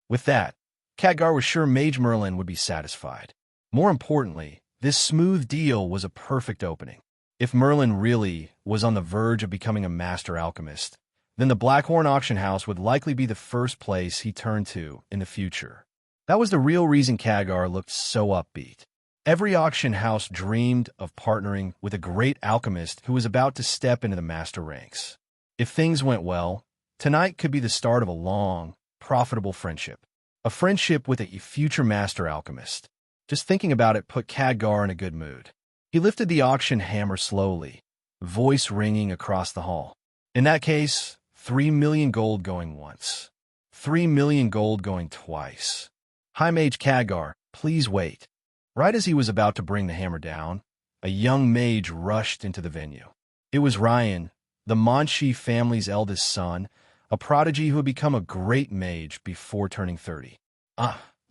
With that, Khadgar was sure Mage Merlin would be satisfied. More importantly, this smooth deal was a perfect opening. If Merlin really was on the verge of becoming a master alchemist, then the Blackhorn auction house would likely be the first place he turned to in the future. That was the real reason Khadgar looked so upbeat. Every auction house dreamed of partnering with a great alchemist who was about to step into the master ranks. If things went well, tonight could be the start of a long, profitable friendship. A friendship with a future master alchemist. Just thinking about it put Khadgar in a good mood. He lifted the auction hammer slowly, voice ringing across the hall. In that case, 3 million gold going once. 3 million gold going twice. High Mage Khadgar, please wait. Right as he was about to bring the hammer down, a young mage rushed into the venue. It was Ryan, the Monshi family's eldest son, a prodigy who had become a great mage before turning 30.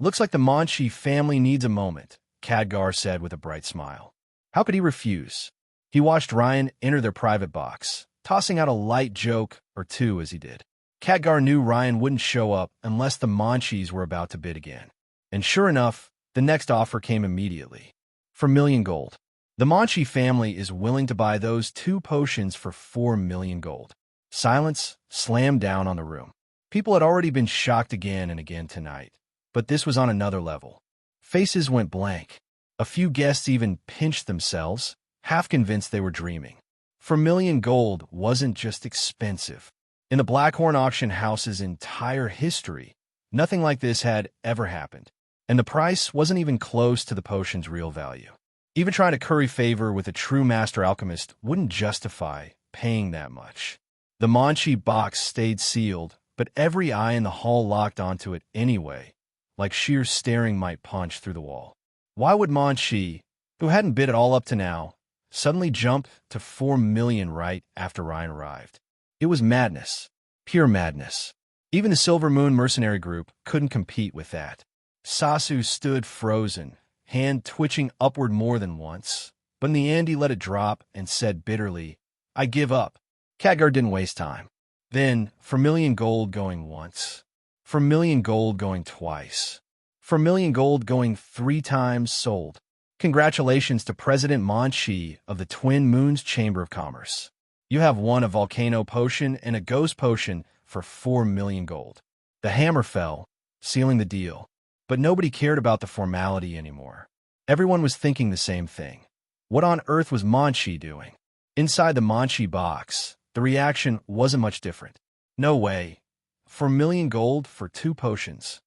Looks like the Monshi family needs a moment, Khadgar said with a bright smile. How could he refuse? He watched Ryan enter their private box, tossing out a light joke or two as he did. Khadgar knew Ryan wouldn't show up unless the Monshis were about to bid again. And sure enough, the next offer came immediately. For 1 million gold. The Monshi family is willing to buy those 2 potions for 4 million gold. Silence slammed down on the room. People had already been shocked again and again tonight, but this was on another level. Faces went blank. A few guests even pinched themselves, half convinced they were dreaming. For 1 million gold wasn't just expensive. In the Blackhorn auction house's entire history, nothing like this had ever happened. And the price wasn't even close to the potion's real value. Even trying to curry favor with a true master alchemist wouldn't justify paying that much. The Monshi box stayed sealed, but every eye in the hall locked onto it anyway, like sheer staring might punch through the wall. Why would Monshi, who hadn't bid it all up to now, suddenly jump to 4 million right after Ryan arrived? It was madness. Pure madness. Even the Silver Moon mercenary group couldn't compete with that. Sasu stood frozen, hand twitching upward more than once, but in the end he let it drop and said bitterly, I give up. Khadgar didn't waste time. Then, for 1 million gold going once, for 1 million gold going twice, for 1 million gold going 3 times sold. Congratulations to President Monshi of the Twin Moons Chamber of Commerce. You have won a volcano potion and a ghost potion for 4 million gold. The hammer fell, sealing the deal. But nobody cared about the formality anymore. Everyone was thinking the same thing. What on earth was Monshi doing? Inside the Monshi box, the reaction wasn't much different. No way. For 1 million gold for 2 potions.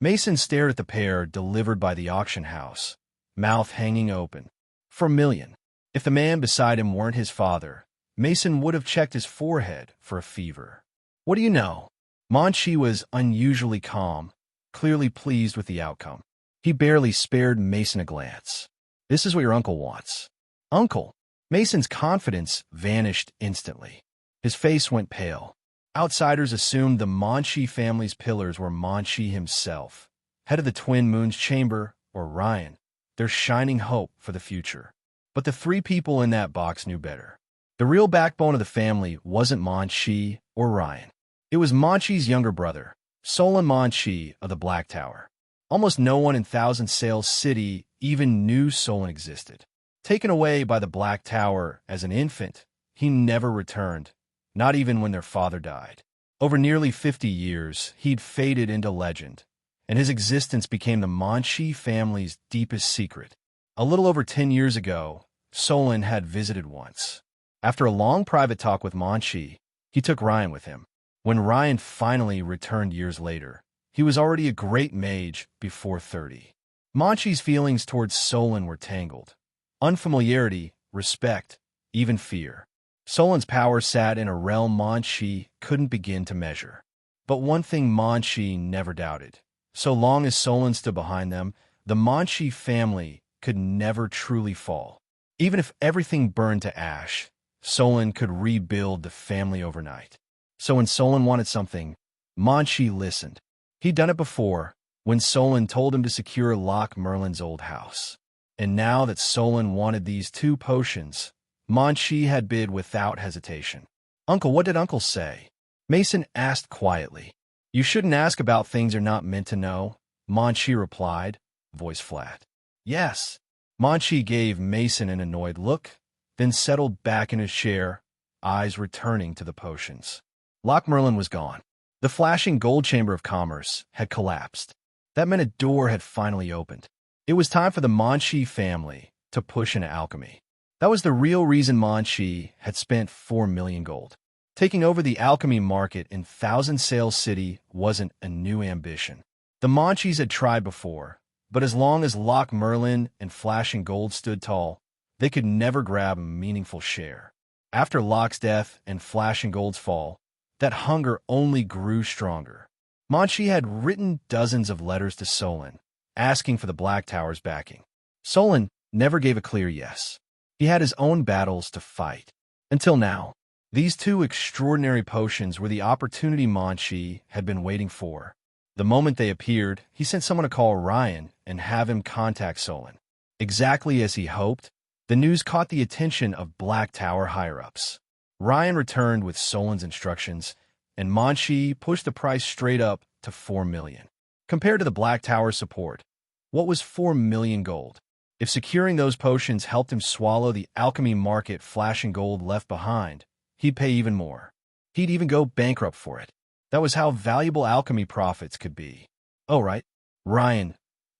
Mason stared at the pair delivered by the auction house, mouth hanging open. For 1 million. If the man beside him weren't his father, Mason would have checked his forehead for a fever. What do you know? Monshi was unusually calm, clearly pleased with the outcome. He barely spared Mason a glance. This is what your uncle wants. Uncle? Mason's confidence vanished instantly. His face went pale. Outsiders assumed the Monshi family's pillars were Monshi himself, head of the Twin Moons Chamber, or Ryan, their shining hope for the future. But the 3 people in that box knew better. The real backbone of the family wasn't Monshi or Ryan. It was Monshi's younger brother, Solon Monshi of the Black Tower. Almost no one in Thousand Sails City even knew Solon existed. Taken away by the Black Tower as an infant, he never returned, not even when their father died. Over nearly 50 years, he'd faded into legend, and his existence became the Monshi family's deepest secret. A little over 10 years ago, Solon had visited once. After a long private talk with Monshi, he took Ryan with him. When Ryan finally returned years later, he was already a great mage before 30. Monshi's feelings towards Solon were tangled. Unfamiliarity, respect, even fear. Solon's power sat in a realm Monshi couldn't begin to measure. But one thing Monshi never doubted. So long as Solon stood behind them, the Monshi family could never truly fall. Even if everything burned to ash, Solon could rebuild the family overnight. So when Solon wanted something, Monshi listened. He'd done it before, when Solon told him to secure Loch Merlin's old house. And now that Solon wanted these 2 potions, Monshi had bid without hesitation. Uncle, what did Uncle say? Mason asked quietly. You shouldn't ask about things you're not meant to know, Manchi replied, voice flat. Yes. Manchi gave Mason an annoyed look, then settled back in his chair, eyes returning to the potions. Loch Merlin was gone. The flashing gold chamber of commerce had collapsed. That meant a door had finally opened. It was time for the Manchi family to push into alchemy. That was the real reason Manchi had spent 4 million gold. Taking over the alchemy market in Thousand Sail City wasn't a new ambition. The Manchis had tried before, but as long as Loch Merlin and Flashing Gold stood tall, they could never grab a meaningful share. After Loch's death and Flashing Gold's fall, that hunger only grew stronger. Manchi had written dozens of letters to Solon, asking for the Black Tower's backing. Solon never gave a clear yes. He had his own battles to fight. Until now, these two extraordinary potions were the opportunity Manchi had been waiting for. The moment they appeared, he sent someone to call Ryan and have him contact Solon. Exactly as he hoped, the news caught the attention of Black Tower higher-ups. Ryan returned with Solon's instructions, and Manchi pushed the price straight up to 4 million. Compared to the Black Tower support, what was 4 million gold? If securing those potions helped him swallow the alchemy market Flashing Gold left behind, he'd pay even more. He'd even go bankrupt for it. That was how valuable alchemy profits could be. Oh, right. Ryan.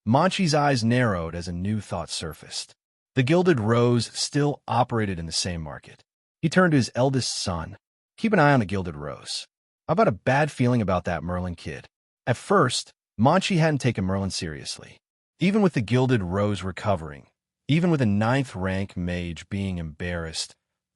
Manchi's eyes narrowed as a new thought surfaced. The Gilded Rose still operated in the same market. He turned to his eldest son. Keep an eye on the Gilded Rose. I've got a bad feeling about that Merlin kid. At first, Manchi hadn't taken Merlin seriously. Even with the Gilded Rose recovering, even with a 9th rank mage being embarrassed,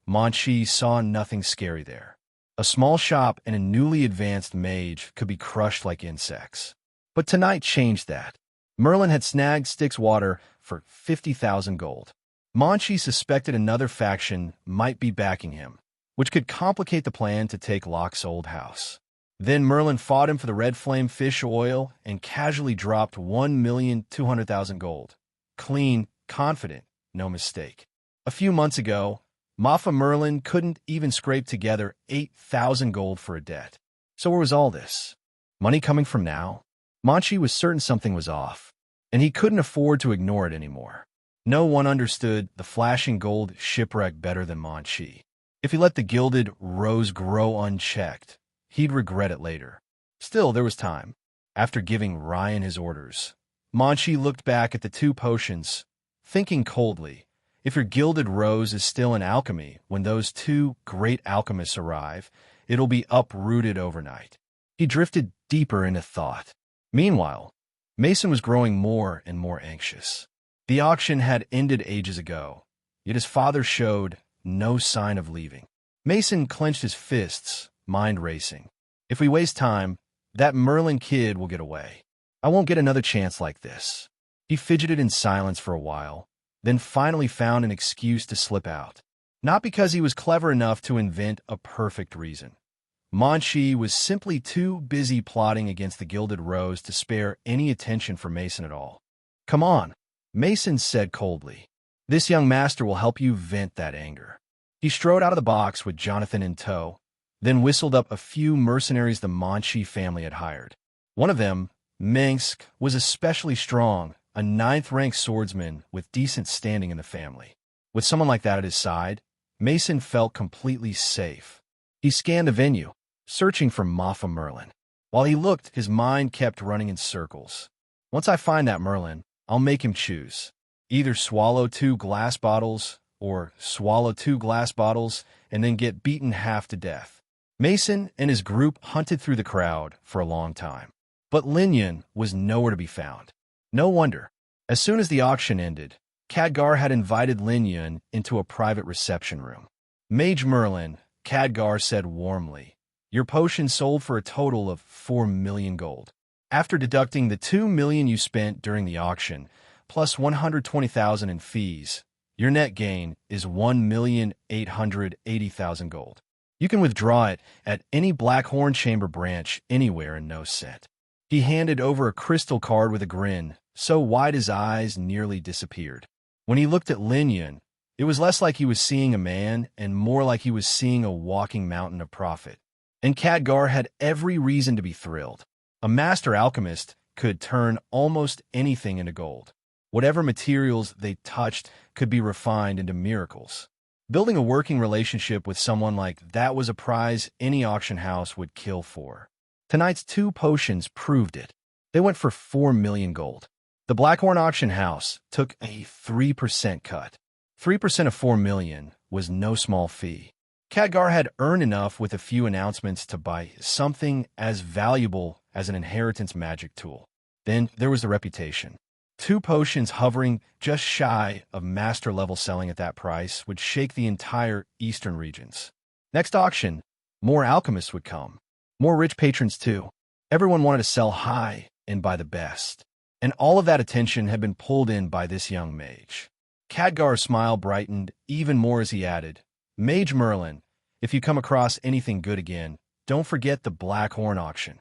Manchi saw nothing scary there. A small shop and a newly advanced mage could be crushed like insects. But tonight changed that. Merlin had snagged Styx water for 50,000 gold. Manchi suspected another faction might be backing him, which could complicate the plan to take Loch's old house. Then Merlin fought him for the red flame fish oil and casually dropped 1,200,000 gold. Clean, confident, no mistake. A few months ago, Mafia Merlin couldn't even scrape together 8,000 gold for a debt. So where was all this? Money coming from now? Manchi was certain something was off, and he couldn't afford to ignore it anymore. No one understood the Flashing Gold shipwreck better than Manchi. If he let the Gilded Rose grow unchecked, he'd regret it later. Still, there was time. After giving Ryan his orders, Manchi looked back at the two potions, thinking coldly, if your Gilded Rose is still in alchemy when those two great alchemists arrive, it'll be uprooted overnight. He drifted deeper into thought. Meanwhile, Mason was growing more and more anxious. The auction had ended ages ago, yet his father showed no sign of leaving. Mason clenched his fists, mind racing. If we waste time, that Merlin kid will get away. I won't get another chance like this. He fidgeted in silence for a while, then finally found an excuse to slip out. Not because he was clever enough to invent a perfect reason. Manchi was simply too busy plotting against the Gilded Rose to spare any attention for Mason at all. Come on, Mason said coldly. This young master will help you vent that anger. He strode out of the box with Jonathan in tow, then whistled up a few mercenaries the Manchi family had hired. One of them, Minsk, was especially strong, a 9th-rank swordsman with decent standing in the family. With someone like that at his side, Mason felt completely safe. He scanned the venue, searching for Mafia Merlin. While he looked, his mind kept running in circles. Once I find that Merlin, I'll make him choose. Either swallow 2 glass bottles, or swallow 2 glass bottles and then get beaten half to death. Mason and his group hunted through the crowd for a long time. But Linyan was nowhere to be found. No wonder. As soon as the auction ended, Khadgar had invited Linyan into a private reception room. Mage Merlin, Khadgar said warmly, your potion sold for a total of 4 million gold. After deducting the 2 million you spent during the auction, plus 120,000 in fees, your net gain is 1,880,000 gold. You can withdraw it at any Blackhorn Chamber branch anywhere in no cent. He handed over a crystal card with a grin, so wide his eyes nearly disappeared. When he looked at Linyan, it was less like he was seeing a man and more like he was seeing a walking mountain of profit. and Khadgar had every reason to be thrilled. A master alchemist could turn almost anything into gold. Whatever materials they touched could be refined into miracles. Building a working relationship with someone like that was a prize any auction house would kill for. Tonight's 2 potions proved it. They went for 4 million gold. The Blackhorn auction house took a 3% cut. 3% of 4 million was no small fee. Khadgar had earned enough with a few announcements to buy something as valuable as an inheritance magic tool. Then there was the reputation. 2 potions hovering just shy of master-level selling at that price would shake the entire eastern regions. Next auction, more alchemists would come. More rich patrons too. Everyone wanted to sell high and buy the best. And all of that attention had been pulled in by this young mage. Khadgar's smile brightened even more as he added, "Mage Merlin, if you come across anything good again, don't forget the Blackhorn auction."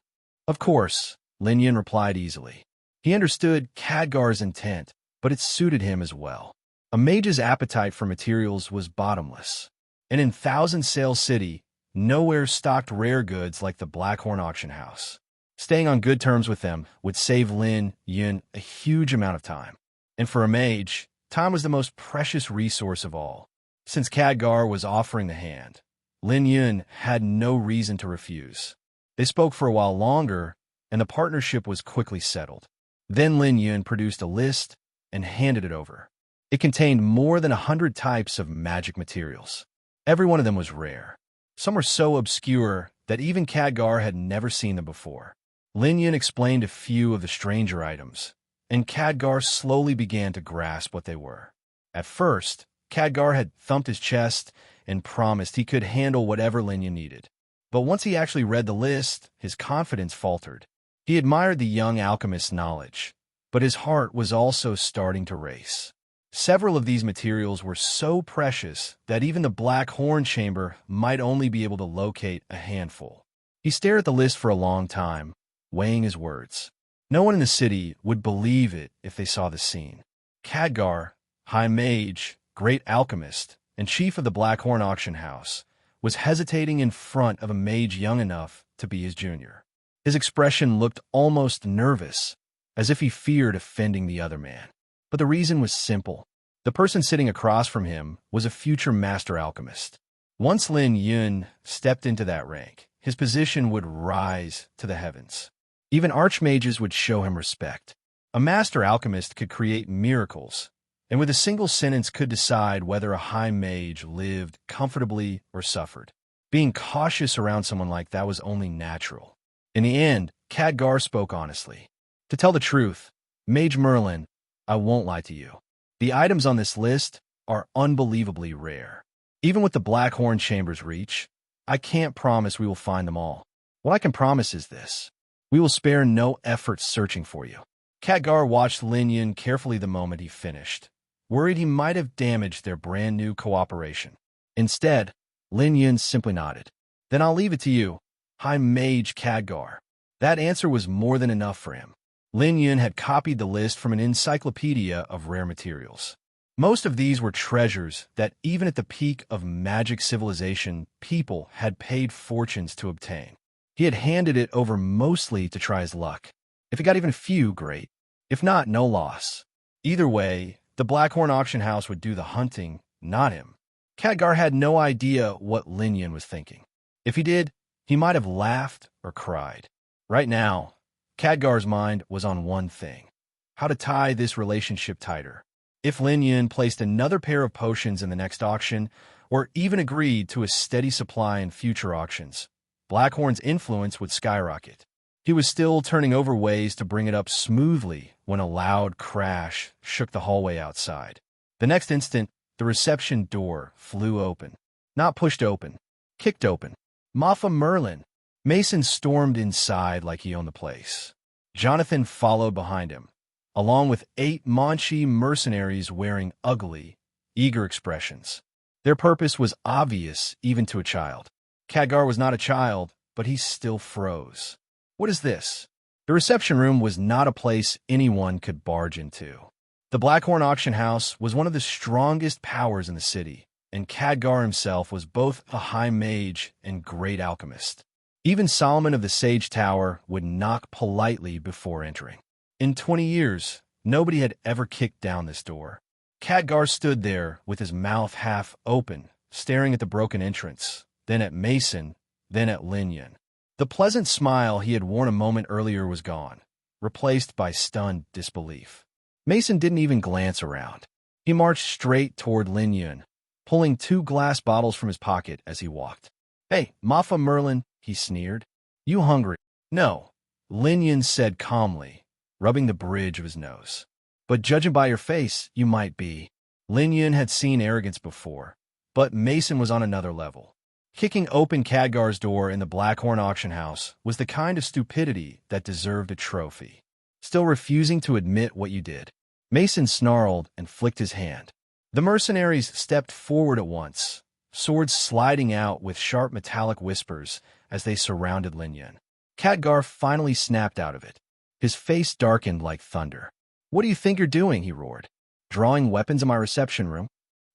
"Of course," Lin Yun replied easily. He understood Khadgar's intent, but it suited him as well. A mage's appetite for materials was bottomless. And in Thousand Sail City, nowhere stocked rare goods like the Blackhorn auction house. Staying on good terms with them would save Lin Yun a huge amount of time. And for a mage, time was the most precious resource of all. Since Khadgar was offering the hand, Lin Yun had no reason to refuse. They spoke for a while longer, and the partnership was quickly settled. Then Lin Yun produced a list and handed it over. It contained more than 100 types of magic materials. Every one of them was rare. Some were so obscure that even Khadgar had never seen them before. Lin Yun explained a few of the stranger items, and Khadgar slowly began to grasp what they were. At first, Khadgar had thumped his chest and promised he could handle whatever Lin Yun needed. But once he actually read the list, his confidence faltered. He admired the young alchemist's knowledge, but his heart was also starting to race. Several of these materials were so precious that even the Black Horn Chamber might only be able to locate a handful. He stared at the list for a long time, weighing his words. No one in the city would believe it if they saw the scene. Khadgar, High Mage, Great Alchemist, and Chief of the Black Horn Auction House, was hesitating in front of a mage young enough to be his junior. His expression looked almost nervous, as if he feared offending the other man. But the reason was simple. The person sitting across from him was a future master alchemist. Once Lin Yun stepped into that rank, his position would rise to the heavens. Even archmages would show him respect. A master alchemist could create miracles, and with a single sentence could decide whether a high mage lived comfortably or suffered. Being cautious around someone like that was only natural. In the end, Khadgar spoke honestly. "To tell the truth, Mage Merlin, I won't lie to you. The items on this list are unbelievably rare. Even with the Blackhorn Chamber's reach, I can't promise we will find them all. What I can promise is this. We will spare no effort searching for you." Khadgar watched Lin Yun carefully the moment he finished, worried he might have damaged their brand-new cooperation. Instead, Lin Yun simply nodded. "Then I'll leave it to you, High Mage Khadgar." That answer was more than enough for him. Lin Yun had copied the list from an encyclopedia of rare materials. Most of these were treasures that even at the peak of magic civilization, people had paid fortunes to obtain. He had handed it over mostly to try his luck. If he got even a few, great. If not, no loss. Either way, the Blackhorn auction house would do the hunting, not him. Khadgar had no idea what Lin Yun was thinking. If he did, he might have laughed or cried. Right now, Khadgar's mind was on one thing: how to tie this relationship tighter. If Lin Yun placed another pair of potions in the next auction, or even agreed to a steady supply in future auctions, Blackhorn's influence would skyrocket. He was still turning over ways to bring it up smoothly when a loud crash shook the hallway outside. The next instant, the reception door flew open. Not pushed open, kicked open. Maffa Merlin. Mason stormed inside like he owned the place. Jonathan followed behind him, along with 8 Manchi mercenaries wearing ugly, eager expressions. Their purpose was obvious even to a child. Khadgar was not a child, but he still froze. What is this? The reception room was not a place anyone could barge into. The Blackhorn auction house was one of the strongest powers in the city, and Khadgar himself was both a high mage and great alchemist. Even Solomon of the Sage Tower would knock politely before entering. In 20 years, nobody had ever kicked down this door. Khadgar stood there with his mouth half open, staring at the broken entrance, then at Mason, then at Lin Yun. The pleasant smile he had worn a moment earlier was gone, replaced by stunned disbelief. Mason didn't even glance around. He marched straight toward Lin Yun, pulling 2 glass bottles from his pocket as he walked. "Hey, Mafa Merlin," he sneered. "You hungry?" "No," Lin Yun said calmly, rubbing the bridge of his nose. "But judging by your face, you might be." Lin Yun had seen arrogance before, but Mason was on another level. Kicking open Khadgar's door in the Blackhorn auction house was the kind of stupidity that deserved a trophy. Still refusing to admit what you did. Mason snarled and flicked his hand. The mercenaries stepped forward at once, swords sliding out with sharp metallic whispers as they surrounded Lin Yun. Khadgar finally snapped out of it. His face darkened like thunder. "What do you think you're doing?" he roared. "Drawing weapons in my reception room?"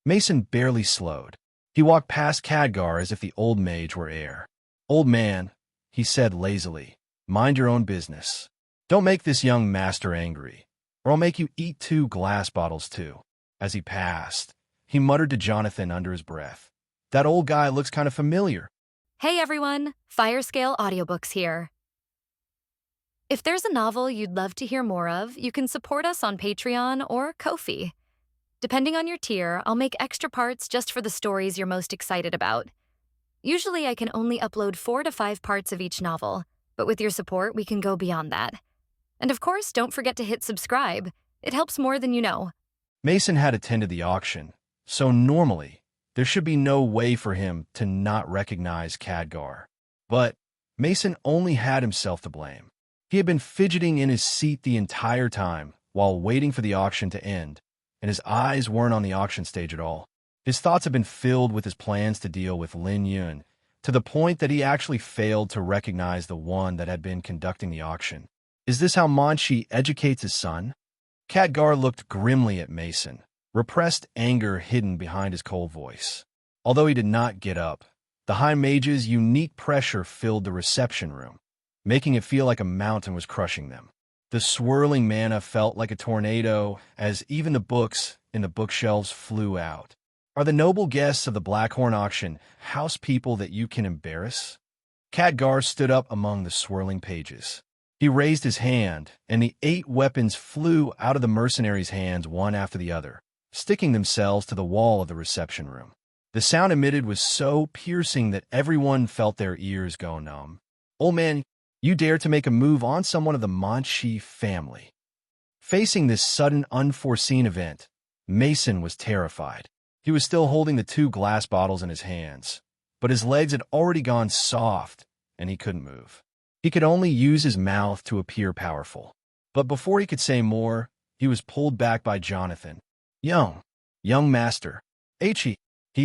Mason barely slowed. He walked past Khadgar as if the old mage were air. "Old man," he said lazily, "mind your own business. Don't make this young master angry, or I'll make you eat 2 glass bottles too." As he passed, he muttered to Jonathan under his breath, "That old guy looks kind of familiar." Hey everyone, Firescale Audiobooks here. If there's a novel you'd love to hear more of, you can support us on Patreon or Ko-fi. Depending on your tier, I'll make extra parts just for the stories you're most excited about. Usually I can only upload 4 to 5 parts of each novel, but with your support, we can go beyond that. And of course, don't forget to hit subscribe. It helps more than you know. Mason had attended the auction, so normally there should be no way for him to not recognize Khadgar. But Mason only had himself to blame. He had been fidgeting in his seat the entire time while waiting for the auction to end, and his eyes weren't on the auction stage at all. His thoughts had been filled with his plans to deal with Lin Yun, to the point that he actually failed to recognize the one that had been conducting the auction. Is this how Manchi educates his son? Khadgar looked grimly at Mason, repressed anger hidden behind his cold voice. Although he did not get up, the High Mage's unique pressure filled the reception room, making it feel like a mountain was crushing them. The swirling mana felt like a tornado as even the books in the bookshelves flew out. Are the noble guests of the Blackhorn auction house people that you can embarrass? Khadgar stood up among the swirling pages. He raised his hand, and the 8 weapons flew out of the mercenaries' hands one after the other, sticking themselves to the wall of the reception room. The sound emitted was so piercing that everyone felt their ears go numb. "Old man, you dare to make a move on someone of the Manchi family." Facing this sudden, unforeseen event, Mason was terrified. He was still holding the 2 glass bottles in his hands, but his legs had already gone soft, and he couldn't move. He could only use his mouth to appear powerful. But before he could say more, he was pulled back by Jonathan. Young master. He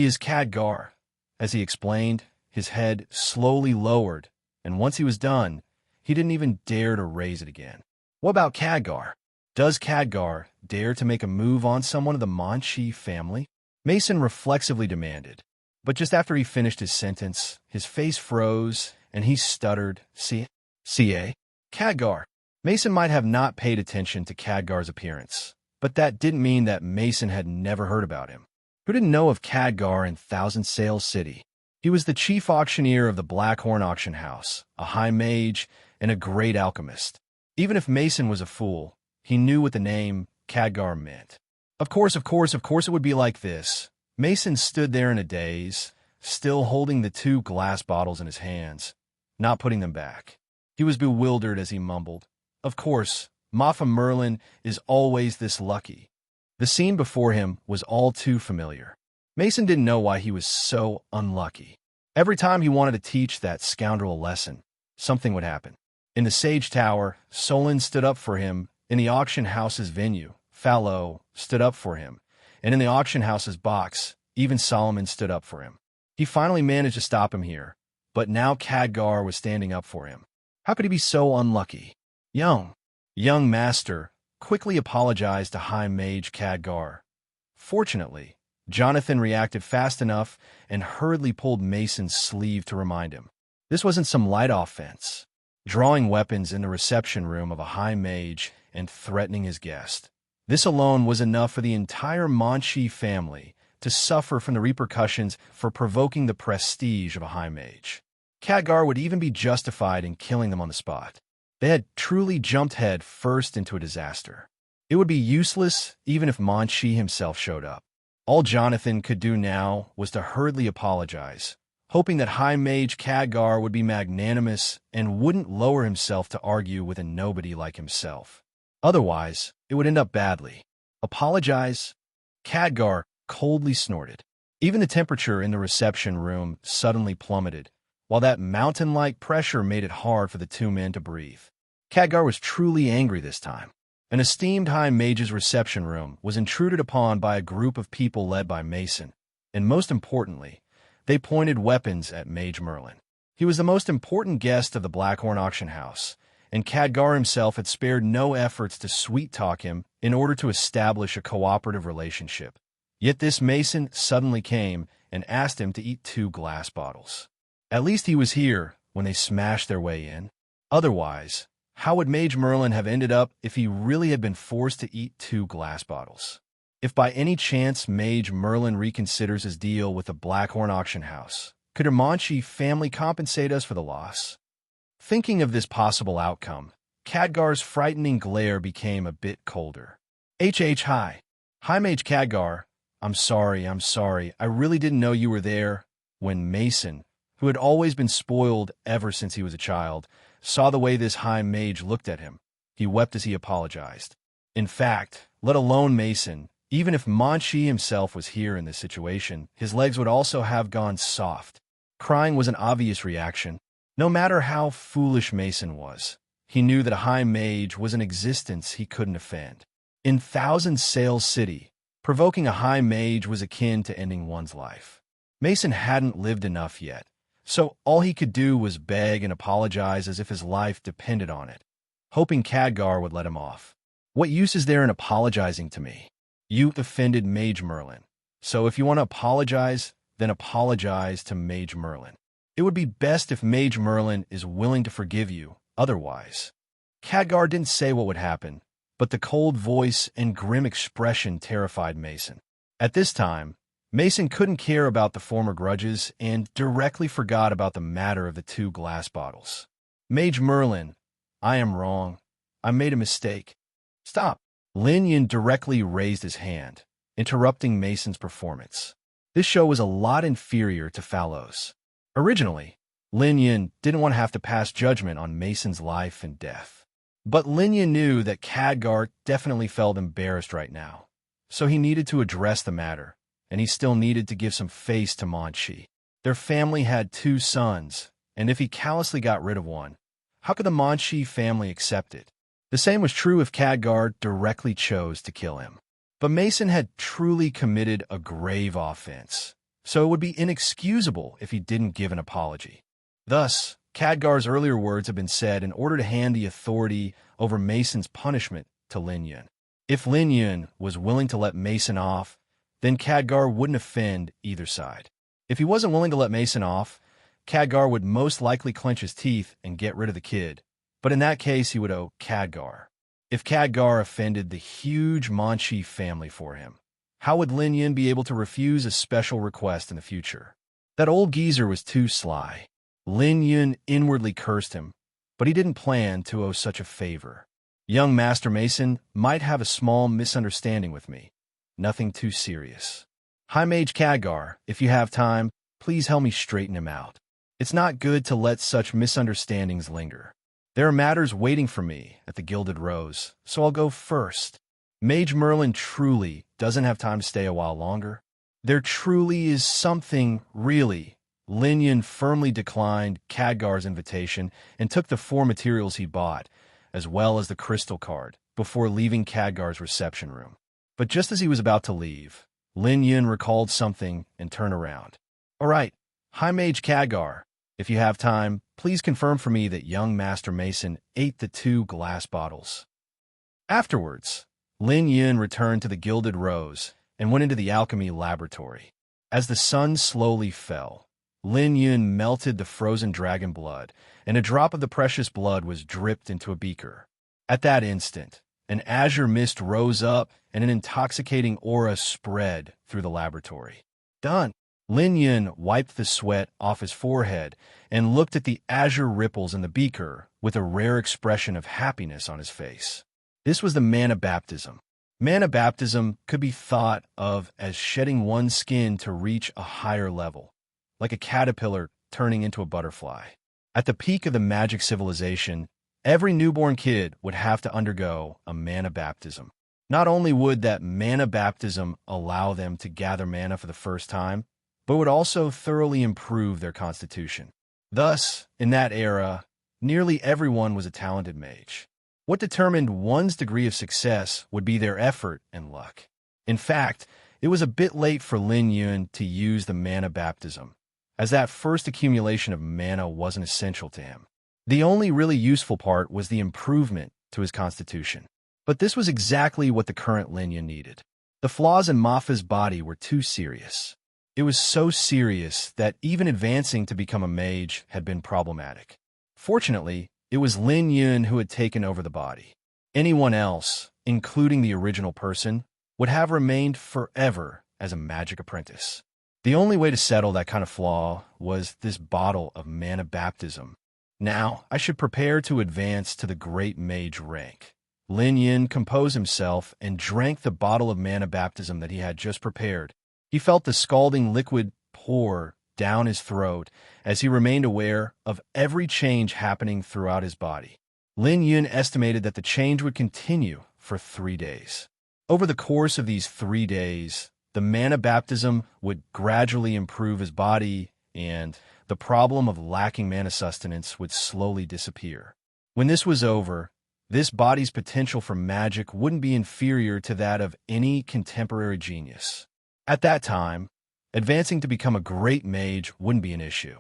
is Khadgar." As he explained, his head slowly lowered, and once he was done, he didn't even dare to raise it again. "What about Khadgar? Does Khadgar dare to make a move on someone of the Manchi family?" Mason reflexively demanded. But just after he finished his sentence, his face froze, and he stuttered, "C.A. Khadgar." Mason might have not paid attention to Khadgar's appearance, but that didn't mean that Mason had never heard about him. Who didn't know of Khadgar in Thousand Sails City? He was the chief auctioneer of the Blackhorn auction house, a high mage, and a great alchemist. Even if Mason was a fool, he knew what the name Khadgar meant. Of course it would be like this. Mason stood there in a daze, still holding the 2 glass bottles in his hands, not putting them back. He was bewildered as he mumbled, "Of course, Mafa Merlin is always this lucky." The scene before him was all too familiar. Mason didn't know why he was so unlucky. Every time he wanted to teach that scoundrel a lesson, something would happen. In the Sage Tower, Solon stood up for him. In the auction house's venue, Fallow stood up for him. And in the auction house's box, even Solomon stood up for him. He finally managed to stop him here, but now Khadgar was standing up for him. How could he be so unlucky? Young master quickly apologized to High Mage Khadgar. Fortunately, Jonathan reacted fast enough and hurriedly pulled Mason's sleeve to remind him. This wasn't some light offense. Drawing weapons in the reception room of a high mage and threatening his guest. This alone was enough for the entire Manchi family to suffer from the repercussions for provoking the prestige of a high mage. Khadgar would even be justified in killing them on the spot. They had truly jumped head first into a disaster. It would be useless even if Manchi himself showed up. All Jonathan could do now was to hurriedly apologize, hoping that High Mage Khadgar would be magnanimous and wouldn't lower himself to argue with a nobody like himself. Otherwise, it would end up badly. Apologize? Khadgar coldly snorted. Even the temperature in the reception room suddenly plummeted, while that mountain-like pressure made it hard for the two men to breathe. Khadgar was truly angry this time. An esteemed High Mage's reception room was intruded upon by a group of people led by Mason, and most importantly, they pointed weapons at Mage Merlin. He was the most important guest of the Blackhorn auction house, and Khadgar himself had spared no efforts to sweet-talk him in order to establish a cooperative relationship. Yet this Mason suddenly came and asked him to eat 2 glass bottles. At least he was here when they smashed their way in. Otherwise, how would Mage Merlin have ended up if he really had been forced to eat 2 glass bottles? If by any chance Mage Merlin reconsiders his deal with the Blackhorn auction house, could her Manchi family compensate us for the loss? Thinking of this possible outcome, Khadgar's frightening glare became a bit colder. High Mage Khadgar, I'm sorry, I really didn't know you were there. When Mason, who had always been spoiled ever since he was a child, saw the way this High Mage looked at him, he wept as he apologized. In fact, let alone Mason, even if Manchi himself was here in this situation, his legs would also have gone soft. Crying was an obvious reaction. No matter how foolish Mason was, he knew that a High Mage was an existence he couldn't offend. In Thousand Sails City, provoking a High Mage was akin to ending one's life. Mason hadn't lived enough yet, so all he could do was beg and apologize as if his life depended on it, hoping Khadgar would let him off. What use is there in apologizing to me? You offended Mage Merlin, so if you want to apologize, then apologize to Mage Merlin. It would be best if Mage Merlin is willing to forgive you, otherwise. Khadgar didn't say what would happen, but the cold voice and grim expression terrified Mason. At this time, Mason couldn't care about the former grudges and directly forgot about the matter of the 2 glass bottles. Mage Merlin, I am wrong. I made a mistake. Stop. Lin Yin directly raised his hand, interrupting Mason's performance. This show was a lot inferior to Fallow's. Originally, Lin Yin didn't want to have to pass judgment on Mason's life and death. But Lin Yin knew that Khadgar definitely felt embarrassed right now, so he needed to address the matter, and he still needed to give some face to Manchi. Their family had 2 sons, and if he callously got rid of one, how could the Manchi family accept it? The same was true if Khadgar directly chose to kill him. But Mason had truly committed a grave offense, so it would be inexcusable if he didn't give an apology. Thus, Khadgar's earlier words had been said in order to hand the authority over Mason's punishment to Lin Yun. If Lin Yun was willing to let Mason off, then Khadgar wouldn't offend either side. If he wasn't willing to let Mason off, Khadgar would most likely clench his teeth and get rid of the kid, but in that case he would owe Khadgar. If Khadgar offended the huge Manchi family for him, how would Lin Yin be able to refuse a special request in the future? That old geezer was too sly. Lin Yin inwardly cursed him, but he didn't plan to owe such a favor. Young Master Mason might have a small misunderstanding with me. Nothing too serious. High Mage Khadgar, if you have time, please help me straighten him out. It's not good to let such misunderstandings linger. There are matters waiting for me at the Gilded Rose, so I'll go first. Mage Merlin truly doesn't have time to stay a while longer. There truly is something, really. Lin Yin firmly declined Khadgar's invitation and took the 4 materials he bought, as well as the crystal card, before leaving Khadgar's reception room. But just as he was about to leave, Lin Yin recalled something and turned around. All right, High Mage Khadgar, if you have time, please confirm for me that young Master Mason ate the 2 glass bottles. Afterwards, Lin Yin returned to the Gilded Rose and went into the alchemy laboratory. As the sun slowly fell, Lin Yun melted the frozen dragon blood, and a drop of the precious blood was dripped into a beaker. At that instant, an azure mist rose up and an intoxicating aura spread through the laboratory. Done. Lin Yun wiped the sweat off his forehead and looked at the azure ripples in the beaker with a rare expression of happiness on his face. This was the mana baptism. Mana baptism could be thought of as shedding one's skin to reach a higher level, like a caterpillar turning into a butterfly. At the peak of the magic civilization, every newborn kid would have to undergo a mana baptism. Not only would that mana baptism allow them to gather mana for the first time, but would also thoroughly improve their constitution. Thus, in that era, nearly everyone was a talented mage. What determined one's degree of success would be their effort and luck. In fact, it was a bit late for Lin Yun to use the mana baptism, as that first accumulation of mana wasn't essential to him. The only really useful part was the improvement to his constitution. But this was exactly what the current Lin Yun needed. The flaws in Mafa's body were too serious. It was so serious that even advancing to become a mage had been problematic. Fortunately, it was Lin Yun who had taken over the body. Anyone else, including the original person, would have remained forever as a magic apprentice. The only way to settle that kind of flaw was this bottle of mana baptism. Now, I should prepare to advance to the great mage rank. Lin Yun composed himself and drank the bottle of mana baptism that he had just prepared. He felt the scalding liquid pour down his throat as he remained aware of every change happening throughout his body. Lin Yun estimated that the change would continue for 3 days. Over the course of these 3 days, the mana baptism would gradually improve his body, and the problem of lacking mana sustenance would slowly disappear. When this was over, this body's potential for magic wouldn't be inferior to that of any contemporary genius. At that time, advancing to become a great mage wouldn't be an issue.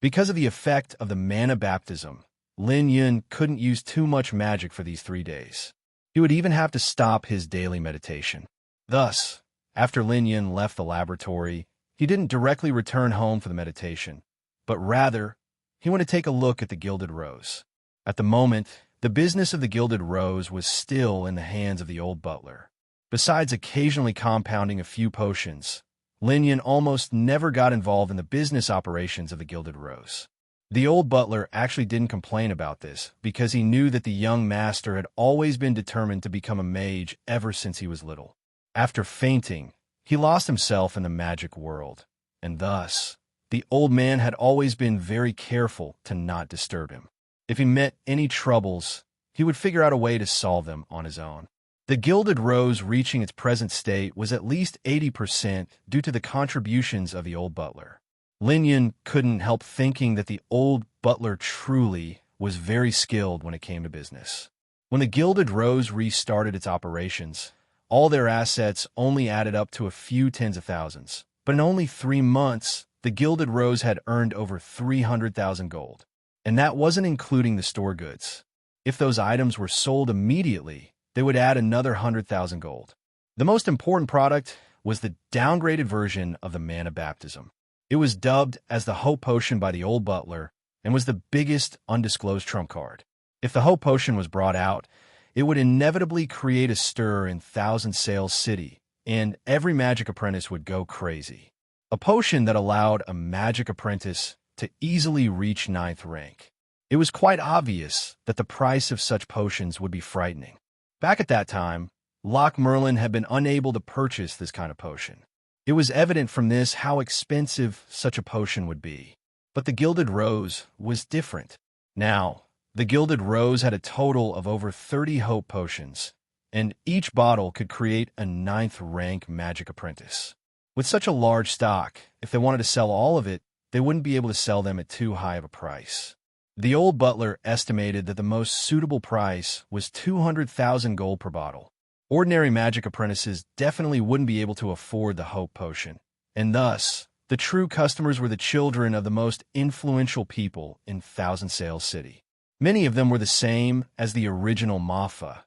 Because of the effect of the mana baptism, Lin Yun couldn't use too much magic for these 3 days. He would even have to stop his daily meditation. Thus, after Lin Yun left the laboratory, he didn't directly return home for the meditation, but rather, he went to take a look at the Gilded Rose. At the moment, the business of the Gilded Rose was still in the hands of the old butler. Besides occasionally compounding a few potions, Lin Yun almost never got involved in the business operations of the Gilded Rose. The old butler actually didn't complain about this because he knew that the young master had always been determined to become a mage ever since he was little. After fainting, he lost himself in the magic world, and thus, the old man had always been very careful to not disturb him. If he met any troubles, he would figure out a way to solve them on his own. The Gilded Rose reaching its present state was at least 80% due to the contributions of the old butler. Lin Yun couldn't help thinking that the old butler truly was very skilled when it came to business. When the Gilded Rose restarted its operations, all their assets only added up to a few tens of thousands. But in only 3 months, the Gilded Rose had earned over 300,000 gold. And that wasn't including the store goods. If those items were sold immediately, they would add another 100,000 gold. The most important product was the downgraded version of the mana baptism. It was dubbed as the Hope Potion by the old butler and was the biggest undisclosed trump card. If the Hope Potion was brought out, it would inevitably create a stir in Thousand Sails City, and every magic apprentice would go crazy. A potion that allowed a magic apprentice to easily reach 9th rank. It was quite obvious that the price of such potions would be frightening. Back at that time, Loch Merlin had been unable to purchase this kind of potion. It was evident from this how expensive such a potion would be. But the Gilded Rose was different. Now, the Gilded Rose had a total of over 30 hope potions, and each bottle could create a 9th rank magic apprentice. With such a large stock, if they wanted to sell all of it, they wouldn't be able to sell them at too high of a price. The old butler estimated that the most suitable price was 200,000 gold per bottle. Ordinary magic apprentices definitely wouldn't be able to afford the Hope Potion, and thus, the true customers were the children of the most influential people in Thousand Sails City. Many of them were the same as the original Mafa,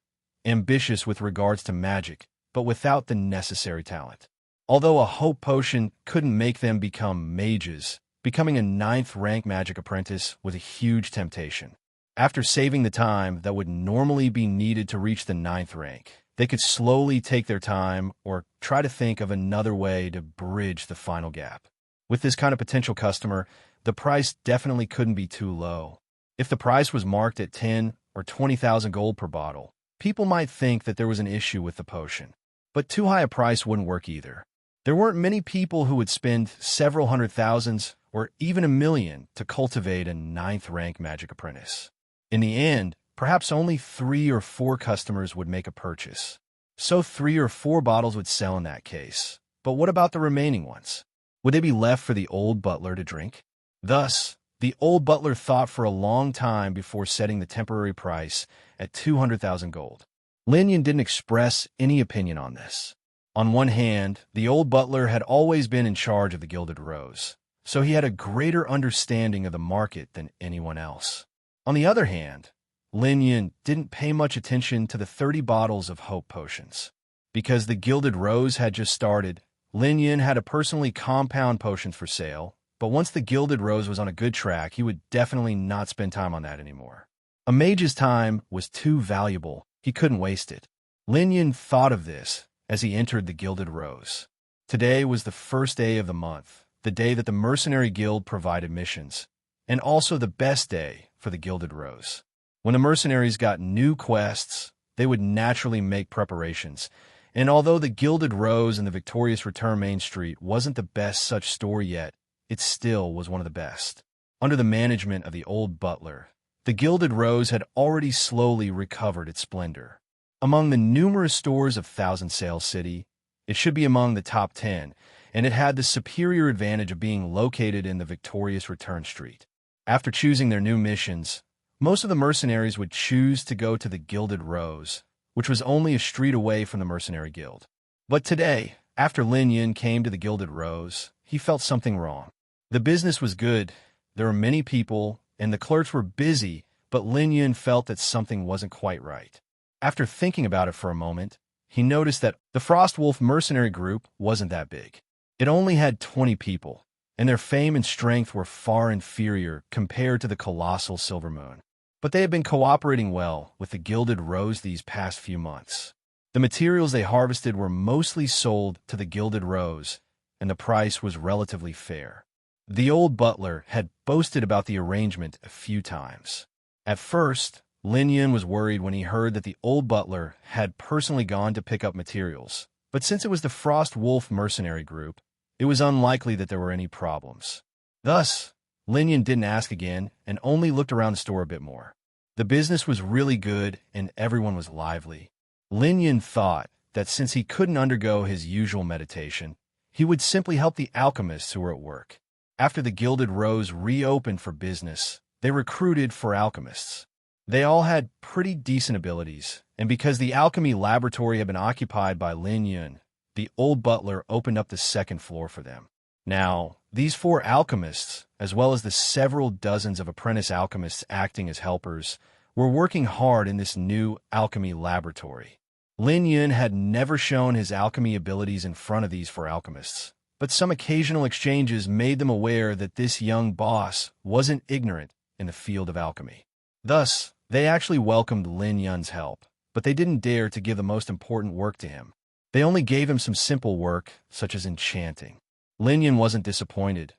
ambitious with regards to magic, but without the necessary talent. Although a Hope Potion couldn't make them become mages, Becoming a ninth-rank magic apprentice was a huge temptation. After saving the time that would normally be needed to reach the ninth rank, they could slowly take their time or try to think of another way to bridge the final gap. With this kind of potential customer, the price definitely couldn't be too low. If the price was marked at 10 or 20,000 gold per bottle, people might think that there was an issue with the potion. But too high a price wouldn't work either. There weren't many people who would spend several hundred thousands or even $1 million to cultivate a ninth-rank magic apprentice. In the end, perhaps only 3 or 4 customers would make a purchase. So 3 or 4 bottles would sell in that case. But what about the remaining ones? Would they be left for the old butler to drink? Thus, the old butler thought for a long time before setting the temporary price at 200,000 gold. Lin Yun didn't express any opinion on this. On one hand, the old butler had always been in charge of the Gilded Rose, so he had a greater understanding of the market than anyone else. On the other hand, Lin Yun didn't pay much attention to the 30 bottles of hope potions. Because the Gilded Rose had just started, Lin Yun had to personally compound potions for sale, but once the Gilded Rose was on a good track, he would definitely not spend time on that anymore. A mage's time was too valuable. He couldn't waste it. Lin Yun thought of this as he entered the Gilded Rose. Today was the first day of the month, the day that the Mercenary Guild provided missions, and also the best day for the Gilded Rose. When the mercenaries got new quests, they would naturally make preparations, and although the Gilded Rose and the Victorious Return Main Street wasn't the best such store yet, it still was one of the best. Under the management of the old butler, the Gilded Rose had already slowly recovered its splendor. Among the numerous stores of Thousand Sail City, it should be among the top 10, and it had the superior advantage of being located in the Victorious Return Street. After choosing their new missions, most of the mercenaries would choose to go to the Gilded Rose, which was only a street away from the Mercenary Guild. But today, after Lin Yun came to the Gilded Rose, he felt something wrong. The business was good, there were many people, and the clerks were busy, but Lin Yun felt that something wasn't quite right. After thinking about it for a moment, he noticed that the Frostwolf mercenary group wasn't that big. It only had 20 people, and their fame and strength were far inferior compared to the colossal Silver Moon. But they had been cooperating well with the Gilded Rose these past few months. The materials they harvested were mostly sold to the Gilded Rose, and the price was relatively fair. The old butler had boasted about the arrangement a few times. At first, Lin Yun was worried when he heard that the old butler had personally gone to pick up materials, but since it was the Frost Wolf mercenary group, it was unlikely that there were any problems. Thus, Lin Yun didn't ask again and only looked around the store a bit more. The business was really good and everyone was lively. Lin Yun thought that since he couldn't undergo his usual meditation, he would simply help the alchemists who were at work. After the Gilded Rose reopened for business, they recruited 4 alchemists. They all had pretty decent abilities, and because the alchemy laboratory had been occupied by Lin Yun, the old butler opened up the second floor for them. Now, these 4 alchemists, as well as the several dozens of apprentice alchemists acting as helpers, were working hard in this new alchemy laboratory. Lin Yun had never shown his alchemy abilities in front of these 4 alchemists, but some occasional exchanges made them aware that this young boss wasn't ignorant in the field of alchemy. Thus, they actually welcomed Lin Yun's help, but they didn't dare to give the most important work to him. They only gave him some simple work, such as enchanting. Lin Yun wasn't disappointed,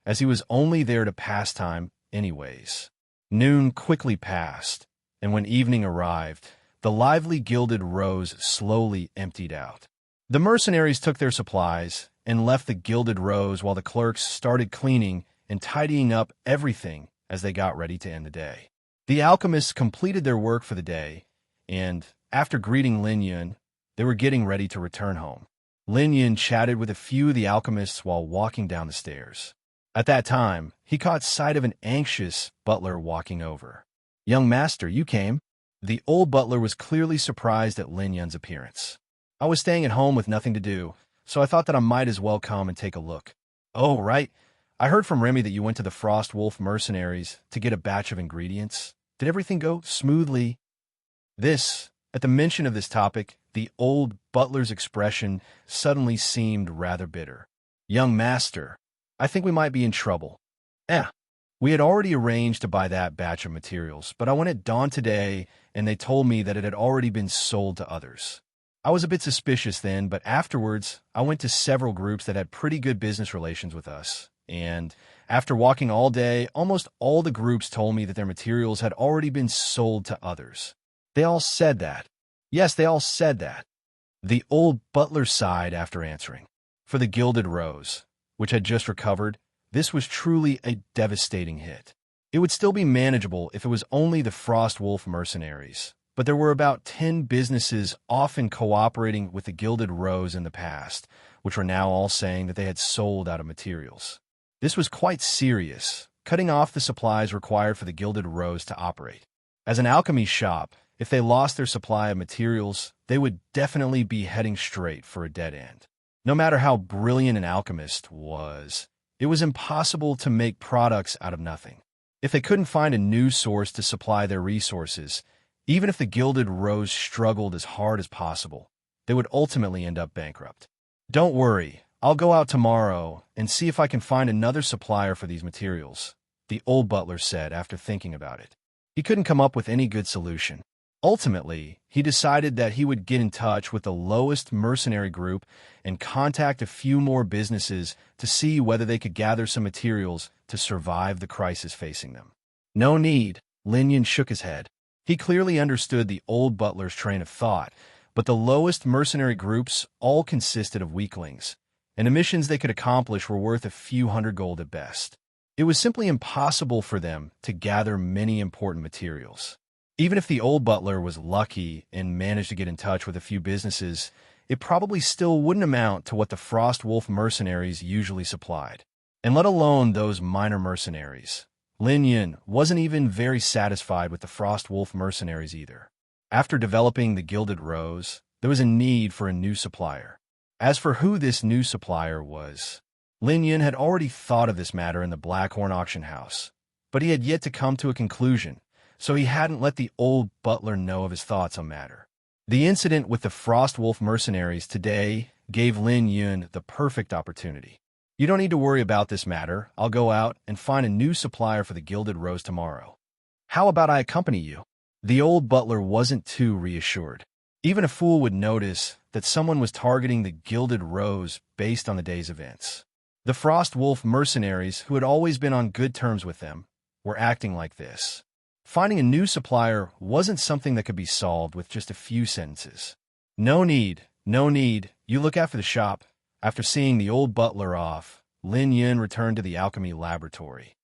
as he was only there to pass time anyways. Noon quickly passed, and when evening arrived, the lively Gilded Rose slowly emptied out. The mercenaries took their supplies and left the Gilded Rose while the clerks started cleaning and tidying up everything as they got ready to end the day. The alchemists completed their work for the day, and, after greeting Lin Yun, they were getting ready to return home. Lin Yun chatted with a few of the alchemists while walking down the stairs. At that time, he caught sight of an anxious butler walking over. "Young master, you came?" The old butler was clearly surprised at Lin Yun's appearance. "I was staying at home with nothing to do, so I thought that I might as well come and take a look." "Oh, right. I heard from Remy that you went to the Frost Wolf mercenaries to get a batch of ingredients. Did everything go smoothly?" At the mention of this topic, the old butler's expression suddenly seemed rather bitter. "Young master, I think we might be in trouble. Yeah. We had already arranged to buy that batch of materials, but I went at dawn today and they told me that it had already been sold to others. I was a bit suspicious then, but afterwards, I went to several groups that had pretty good business relations with us. And after walking all day, almost all the groups told me that their materials had already been sold to others. They all said that. Yes, they all said that. The old butler sighed after answering. For the Gilded Rose, which had just recovered, this was truly a devastating hit. It would still be manageable if it was only the Frost Wolf mercenaries, but there were about 10 businesses often cooperating with the Gilded Rose in the past, which were now all saying that they had sold out of materials. This was quite serious, cutting off the supplies required for the Gilded Rose to operate. As an alchemy shop, if they lost their supply of materials, they would definitely be heading straight for a dead end. No matter how brilliant an alchemist was, it was impossible to make products out of nothing. If they couldn't find a new source to supply their resources, even if the Gilded Rose struggled as hard as possible, they would ultimately end up bankrupt. Don't worry, I'll go out tomorrow and see if I can find another supplier for these materials, the old butler said after thinking about it. He couldn't come up with any good solution. Ultimately, he decided that he would get in touch with the lowest mercenary group and contact a few more businesses to see whether they could gather some materials to survive the crisis facing them. No need, Lin Yun shook his head. He clearly understood the old butler's train of thought, but the lowest mercenary groups all consisted of weaklings, and the missions they could accomplish were worth a few hundred gold at best. It was simply impossible for them to gather many important materials. Even if the old butler was lucky and managed to get in touch with a few businesses, it probably still wouldn't amount to what the Frost Wolf mercenaries usually supplied. And let alone those minor mercenaries. Lin Yun wasn't even very satisfied with the Frost Wolf mercenaries either. After developing the Gilded Rose, there was a need for a new supplier. As for who this new supplier was, Lin Yun had already thought of this matter in the Blackhorn auction house, but he had yet to come to a conclusion, so he hadn't let the old butler know of his thoughts on matter. The incident with the Frost Wolf mercenaries today gave Lin Yun the perfect opportunity. You don't need to worry about this matter. I'll go out and find a new supplier for the Gilded Rose tomorrow. How about I accompany you? The old butler wasn't too reassured. Even a fool would notice that someone was targeting the Gilded Rose based on the day's events. The Frost Wolf mercenaries, who had always been on good terms with them, were acting like this. Finding a new supplier wasn't something that could be solved with just a few sentences. No need, you look after the shop. After seeing the old butler off, Lin Yun returned to the alchemy laboratory.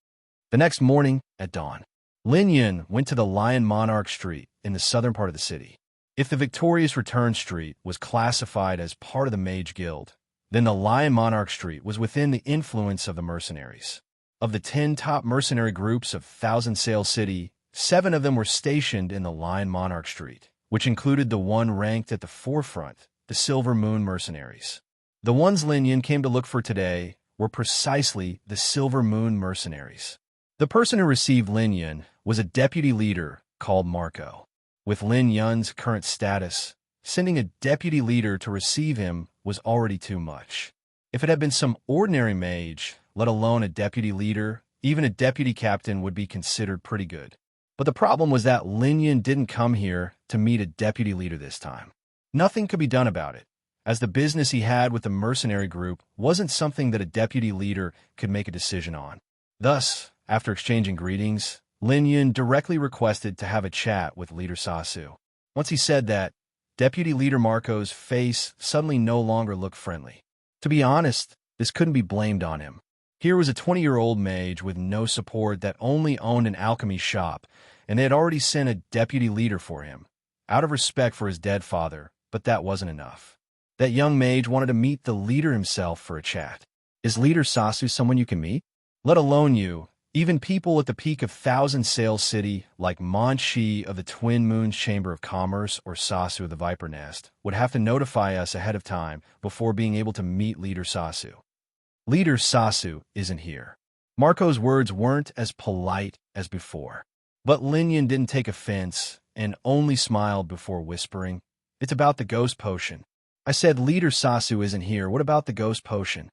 The next morning, at dawn, Lin Yun went to the Lion Monarch Street in the southern part of the city. If the Victorious Return Street was classified as part of the Mage Guild, then the Lion Monarch Street was within the influence of the mercenaries. Of the 10 top mercenary groups of Thousand Sail City, 7 of them were stationed in the Lion Monarch Street, which included the one ranked at the forefront, the Silver Moon mercenaries. The ones Lin Yun came to look for today were precisely the Silver Moon mercenaries. The person who received Lin Yun was a deputy leader called Marco. With Lin Yun's current status, sending a deputy leader to receive him was already too much. If it had been some ordinary mage, let alone a deputy leader, even a deputy captain would be considered pretty good. But the problem was that Lin Yun didn't come here to meet a deputy leader this time. Nothing could be done about it, as the business he had with the mercenary group wasn't something that a deputy leader could make a decision on. Thus, after exchanging greetings, Lin Yun directly requested to have a chat with Leader Sasu. Once he said that, Deputy Leader Marco's face suddenly no longer looked friendly. To be honest, this couldn't be blamed on him. Here was a 20-year-old mage with no support that only owned an alchemy shop, and they had already sent a deputy leader for him, out of respect for his dead father, but that wasn't enough. That young mage wanted to meet the leader himself for a chat. Is Leader Sasu someone you can meet? Let alone you, even people at the peak of Thousand Sail City, like Mon Shi of the Twin Moons Chamber of Commerce or Sasu of the Viper Nest, would have to notify us ahead of time before being able to meet Leader Sasu. Leader Sasu isn't here. Marco's words weren't as polite as before. But Lin Yun didn't take offense and only smiled before whispering, "It's about the ghost potion." I said, "Leader Sasu isn't here. What about the ghost potion?"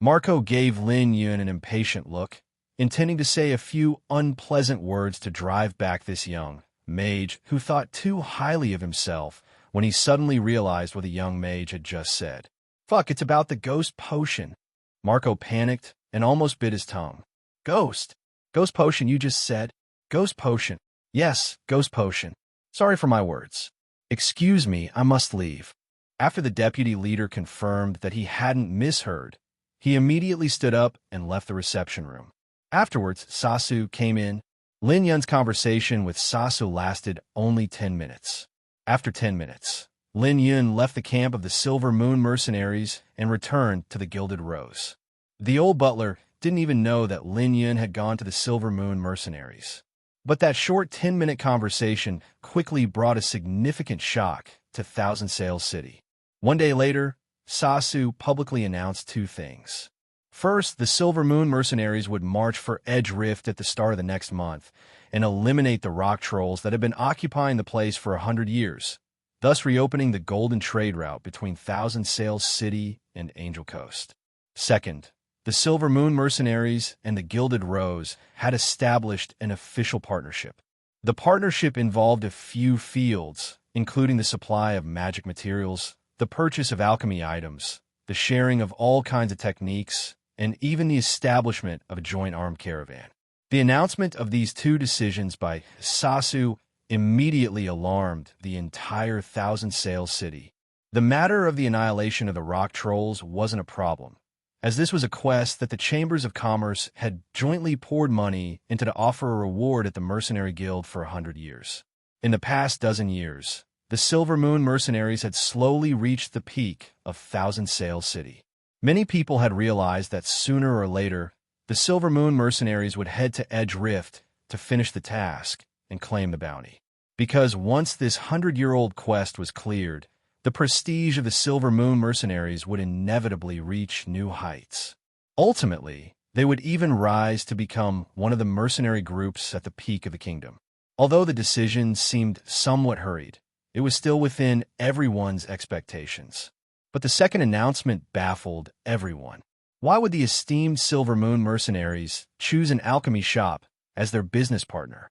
Marco gave Lin Yun an impatient look, intending to say a few unpleasant words to drive back this young mage who thought too highly of himself when he suddenly realized what the young mage had just said. Fuck, it's about the ghost potion. Marco panicked and almost bit his tongue. Ghost? Ghost potion, you just said? Ghost potion. Yes, ghost potion. Sorry for my words. Excuse me, I must leave. After the deputy leader confirmed that he hadn't misheard, he immediately stood up and left the reception room. Afterwards, Sasu came in. Lin Yun's conversation with Sasu lasted only 10 minutes. After 10 minutes, Lin Yun left the camp of the Silver Moon mercenaries and returned to the Gilded Rose. The old butler didn't even know that Lin Yun had gone to the Silver Moon mercenaries. But that short 10-minute conversation quickly brought a significant shock to Thousand Sails City. One day later, Sasu publicly announced two things. First, the Silver Moon mercenaries would march for Edge Rift at the start of the next month and eliminate the rock trolls that had been occupying the place for 100 years, thus reopening the golden trade route between Thousand Sails City and Angel Coast. Second, the Silver Moon mercenaries and the Gilded Rose had established an official partnership. The partnership involved a few fields, including the supply of magic materials, the purchase of alchemy items, the sharing of all kinds of techniques, and even the establishment of a joint armed caravan. The announcement of these two decisions by Sasu immediately alarmed the entire Thousand Sails City. The matter of the annihilation of the rock trolls wasn't a problem, as this was a quest that the Chambers of Commerce had jointly poured money into to offer a reward at the Mercenary Guild for 100 years. In the past dozen years, the Silver Moon mercenaries had slowly reached the peak of Thousand Sails City. Many people had realized that sooner or later, the Silver Moon mercenaries would head to Edge Rift to finish the task and claim the bounty. Because once this 100-year-old quest was cleared, the prestige of the Silver Moon mercenaries would inevitably reach new heights. Ultimately, they would even rise to become one of the mercenary groups at the peak of the kingdom. Although the decision seemed somewhat hurried, it was still within everyone's expectations. But the second announcement baffled everyone. Why would the esteemed Silver Moon mercenaries choose an alchemy shop as their business partner?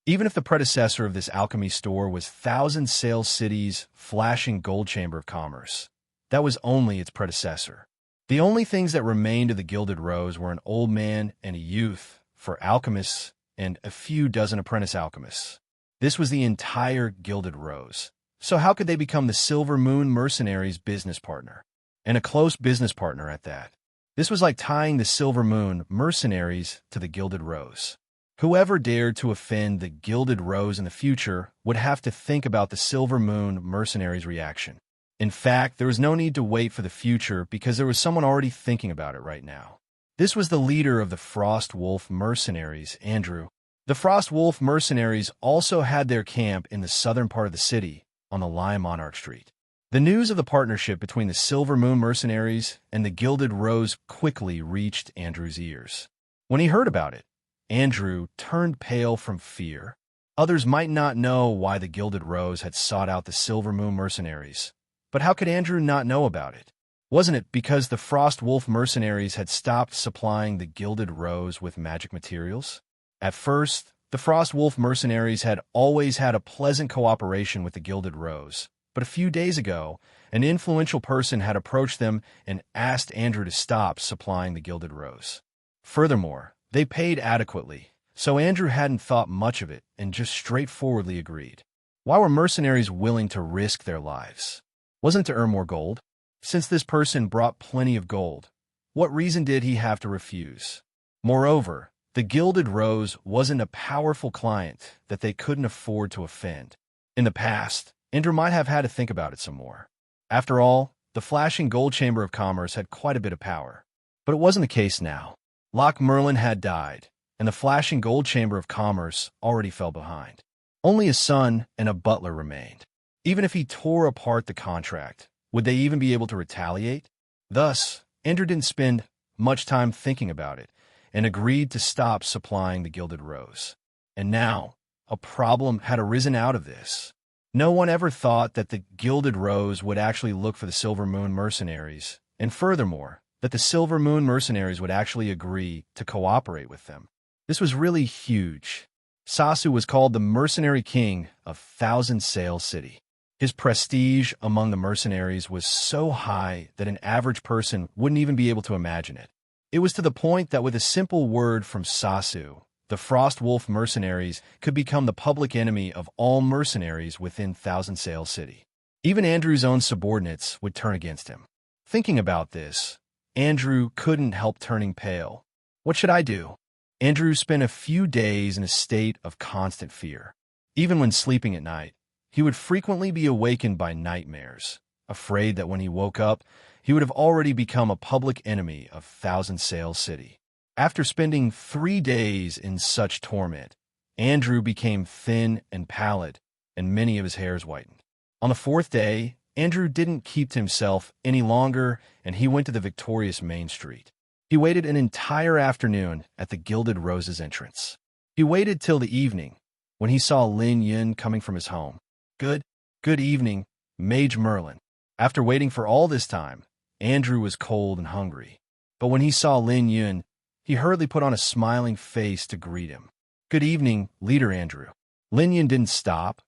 Even if the predecessor of this alchemy store was Thousand Sails City's flashing gold chamber of commerce, that was only its predecessor. The only things that remained of the Gilded Rose were an old man and a youth for alchemists and a few dozen apprentice alchemists. This was the entire Gilded Rose. So how could they become the Silver Moon mercenaries' business partner? And a close business partner at that. This was like tying the Silver Moon mercenaries to the Gilded Rose. Whoever dared to offend the Gilded Rose in the future would have to think about the Silver Moon mercenaries' reaction. In fact, there was no need to wait for the future because there was someone already thinking about it right now. This was the leader of the Frost Wolf mercenaries, Andrew. The Frost Wolf mercenaries also had their camp in the southern part of the city, on the Lion Monarch Street. The news of the partnership between the Silver Moon mercenaries and the Gilded Rose quickly reached Andrew's ears. When he heard about it, Andrew turned pale from fear. Others might not know why the Gilded Rose had sought out the Silver Moon mercenaries, but how could Andrew not know about it? Wasn't it because the Frost Wolf mercenaries had stopped supplying the Gilded Rose with magic materials? At first, the Frost Wolf mercenaries had always had a pleasant cooperation with the Gilded Rose, but a few days ago, an influential person had approached them and asked Andrew to stop supplying the Gilded Rose. Furthermore, they paid adequately, so Andrew hadn't thought much of it and just straightforwardly agreed. Why were mercenaries willing to risk their lives? Wasn't it to earn more gold? Since this person brought plenty of gold, what reason did he have to refuse? Moreover, the Gilded Rose wasn't a powerful client that they couldn't afford to offend. In the past, Andrew might have had to think about it some more. After all, the flashing gold chamber of commerce had quite a bit of power. But it wasn't the case now. Loch Merlin had died, and the flashing gold chamber of commerce already fell behind. Only a son and a butler remained. Even if he tore apart the contract, would they even be able to retaliate? Thus, Andrew didn't spend much time thinking about it, and agreed to stop supplying the Gilded Rose. And now, a problem had arisen out of this. No one ever thought that the Gilded Rose would actually look for the Silver Moon mercenaries, and furthermore, that the Silver Moon mercenaries would actually agree to cooperate with them. This was really huge. Sasu was called the Mercenary King of Thousand Sail City. His prestige among the mercenaries was so high that an average person wouldn't even be able to imagine it. It was to the point that with a simple word from Sasu, the Frost Wolf mercenaries could become the public enemy of all mercenaries within Thousand Sail City. Even Andrew's own subordinates would turn against him. Thinking about this, Andrew couldn't help turning pale. What should I do? Andrew spent a few days in a state of constant fear. Even when sleeping at night, he would frequently be awakened by nightmares, afraid that when he woke up, he would have already become a public enemy of Thousand Sail City. After spending 3 days in such torment, Andrew became thin and pallid, and many of his hairs whitened. On the 4th day, Andrew didn't keep to himself any longer, and he went to the victorious Main Street. He waited an entire afternoon at the Gilded Rose's entrance. He waited till the evening, when he saw Lin Yun coming from his home. Good evening, Mage Merlin. After waiting for all this time, Andrew was cold and hungry. But when he saw Lin Yun, he hurriedly put on a smiling face to greet him. Good evening, Leader Andrew. Lin Yun didn't stop,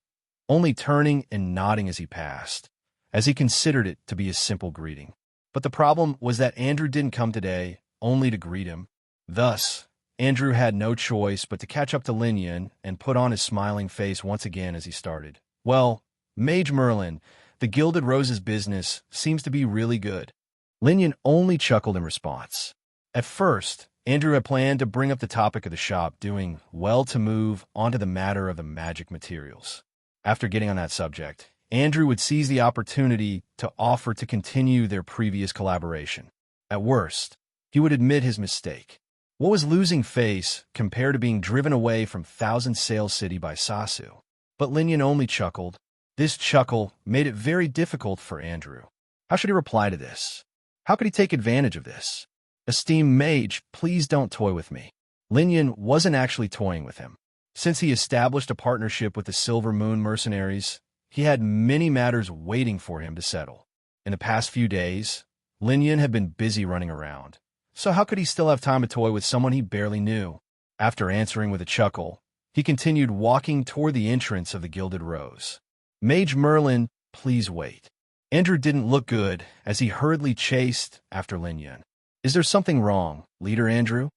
only turning and nodding as he passed, as he considered it to be a simple greeting. But the problem was that Andrew didn't come today only to greet him. Thus, Andrew had no choice but to catch up to Lin Yun and put on his smiling face once again as he started. Well, Mage Merlin, the Gilded Rose's business seems to be really good. Lin Yun only chuckled in response. At first, Andrew had planned to bring up the topic of the shop doing well to move onto the matter of the magic materials. After getting on that subject, Andrew would seize the opportunity to offer to continue their previous collaboration. At worst, he would admit his mistake. What was losing face compared to being driven away from Thousand Sail City by Sasu? But Lin Yun only chuckled. This chuckle made it very difficult for Andrew. How should he reply to this? How could he take advantage of this? Esteemed mage, please don't toy with me. Lin Yun wasn't actually toying with him. Since he established a partnership with the Silver Moon mercenaries, he had many matters waiting for him to settle. In the past few days, Lin Yun had been busy running around. So how could he still have time to toy with someone he barely knew? After answering with a chuckle, he continued walking toward the entrance of the Gilded Rose. Mage Merlin, please wait. Andrew didn't look good as he hurriedly chased after Lin Yun. Is there something wrong, Leader Andrew?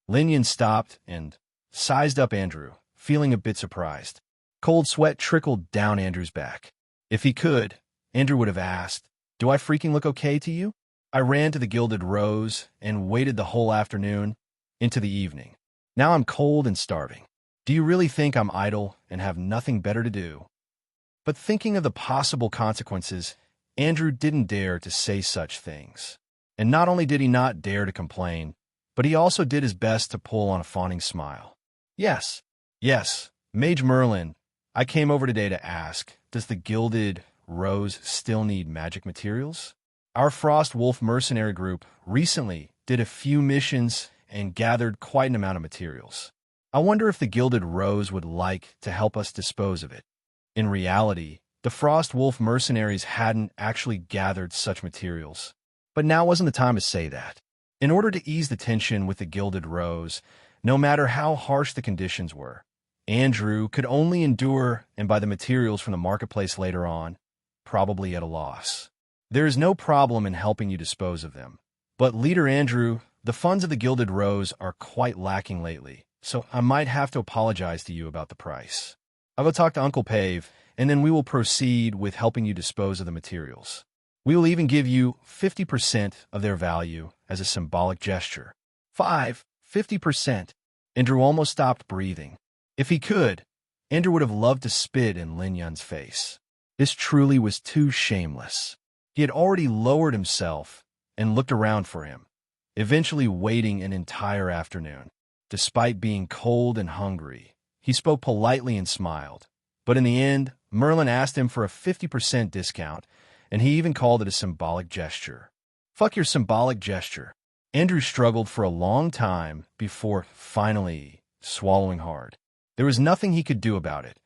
Lin Yun stopped and sized up Andrew, feeling a bit surprised. Cold sweat trickled down Andrew's back. If he could, Andrew would have asked, "Do I freaking look okay to you?" I ran to the Gilded Rose and waited the whole afternoon into the evening. Now I'm cold and starving. Do you really think I'm idle and have nothing better to do? But thinking of the possible consequences, Andrew didn't dare to say such things. And not only did he not dare to complain, but he also did his best to pull on a fawning smile. Yes, Mage Merlin, I came over today to ask, does the Gilded Rose still need magic materials? Our Frost Wolf mercenary group recently did a few missions and gathered quite an amount of materials. I wonder if the Gilded Rose would like to help us dispose of it. In reality, the Frost Wolf mercenaries hadn't actually gathered such materials. But now wasn't the time to say that. In order to ease the tension with the Gilded Rose, no matter how harsh the conditions were, Andrew could only endure and buy the materials from the marketplace later on, probably at a loss. There is no problem in helping you dispose of them. But Leader Andrew, the funds of the Gilded Rose are quite lacking lately, so I might have to apologize to you about the price. I will talk to Uncle Pave, and then we will proceed with helping you dispose of the materials. We will even give you 50% of their value as a symbolic gesture. 50%. Andrew almost stopped breathing. If he could, Andrew would have loved to spit in Lin Yun's face. This truly was too shameless. He had already lowered himself and looked around for him, eventually waiting an entire afternoon. Despite being cold and hungry, he spoke politely and smiled. But in the end, Merlin asked him for a 50% discount, and he even called it a symbolic gesture. Fuck your symbolic gesture. Andrew struggled for a long time before finally swallowing hard. There was nothing he could do about it,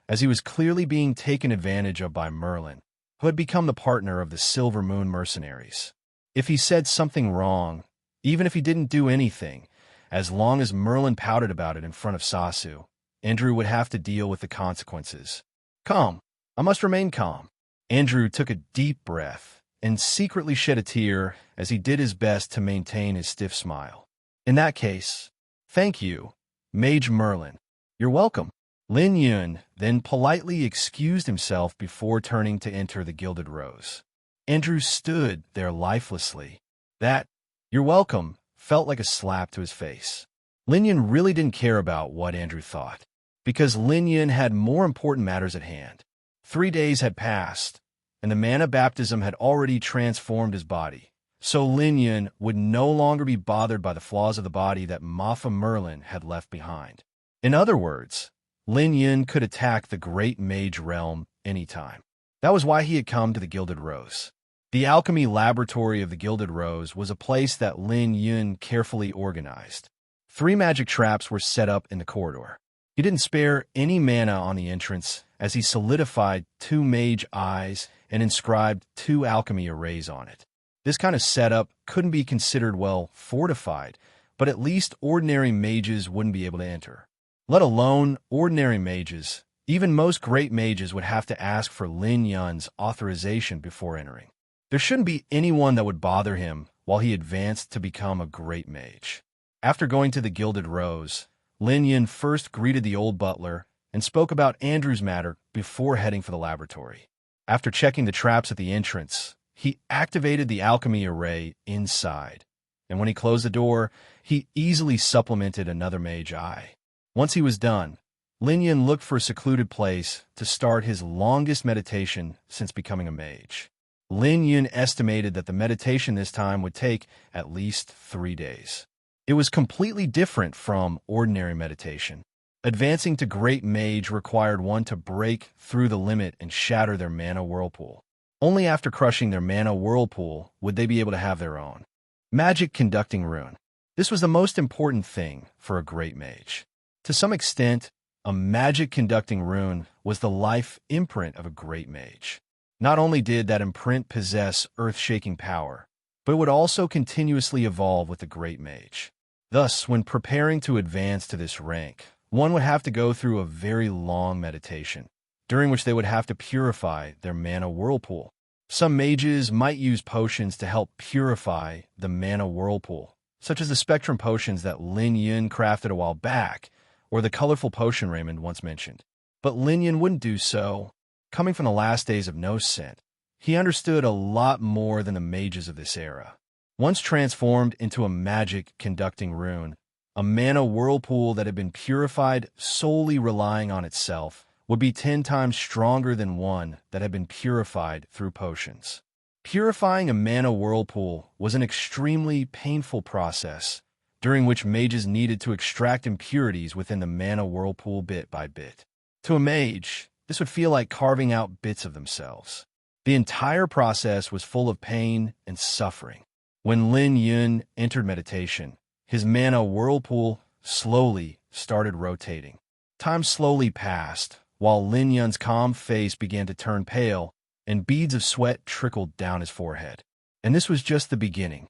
as he was clearly being taken advantage of by Merlin, who had become the partner of the Silver Moon mercenaries. If he said something wrong, even if he didn't do anything, as long as Merlin pouted about it in front of Sasu, Andrew would have to deal with the consequences. Calm. I must remain calm. Andrew took a deep breath and secretly shed a tear as he did his best to maintain his stiff smile. In that case, thank you, Mage Merlin. You're welcome. Lin Yun then politely excused himself before turning to enter the Gilded Rose. Andrew stood there lifelessly. That, "You're welcome," felt like a slap to his face. Lin Yun really didn't care about what Andrew thought, because Lin Yun had more important matters at hand. 3 days had passed, and the mana baptism had already transformed his body, so Lin Yun would no longer be bothered by the flaws of the body that Mafa Merlin had left behind. In other words, Lin Yun could attack the Great Mage Realm anytime. That was why he had come to the Gilded Rose. The alchemy laboratory of the Gilded Rose was a place that Lin Yun carefully organized. 3 magic traps were set up in the corridor. He didn't spare any mana on the entrance as he solidified 2 mage eyes and inscribed 2 alchemy arrays on it. This kind of setup couldn't be considered well fortified, but at least ordinary mages wouldn't be able to enter. Let alone ordinary mages, even most great mages would have to ask for Lin Yun's authorization before entering. There shouldn't be anyone that would bother him while he advanced to become a great mage. After going to the Gilded Rose, Lin Yun first greeted the old butler and spoke about Andrew's matter before heading for the laboratory. After checking the traps at the entrance, he activated the alchemy array inside, and when he closed the door, he easily supplemented another mage eye. Once he was done, Lin Yun looked for a secluded place to start his longest meditation since becoming a mage. Lin Yun estimated that the meditation this time would take at least 3 days. It was completely different from ordinary meditation. Advancing to Great Mage required one to break through the limit and shatter their mana whirlpool. Only after crushing their mana whirlpool would they be able to have their own magic conducting rune. This was the most important thing for a Great Mage. To some extent, a magic conducting rune was the life imprint of a Great Mage. Not only did that imprint possess earth-shaking power, but it would also continuously evolve with the Great Mage. Thus, when preparing to advance to this rank, one would have to go through a very long meditation, during which they would have to purify their mana whirlpool. Some mages might use potions to help purify the mana whirlpool, such as the spectrum potions that Lin Yun crafted a while back, or the colorful potion Raymond once mentioned. But Lin Yun wouldn't do so. Coming from the last days of No Scent, he understood a lot more than the mages of this era. Once transformed into a magic conducting rune, a mana whirlpool that had been purified solely relying on itself would be 10 times stronger than one that had been purified through potions. Purifying a mana whirlpool was an extremely painful process, during which mages needed to extract impurities within the mana whirlpool bit by bit. To a mage, this would feel like carving out bits of themselves. The entire process was full of pain and suffering. When Lin Yun entered meditation, his mana whirlpool slowly started rotating. Time slowly passed, while Lin Yun's calm face began to turn pale, and beads of sweat trickled down his forehead. And this was just the beginning.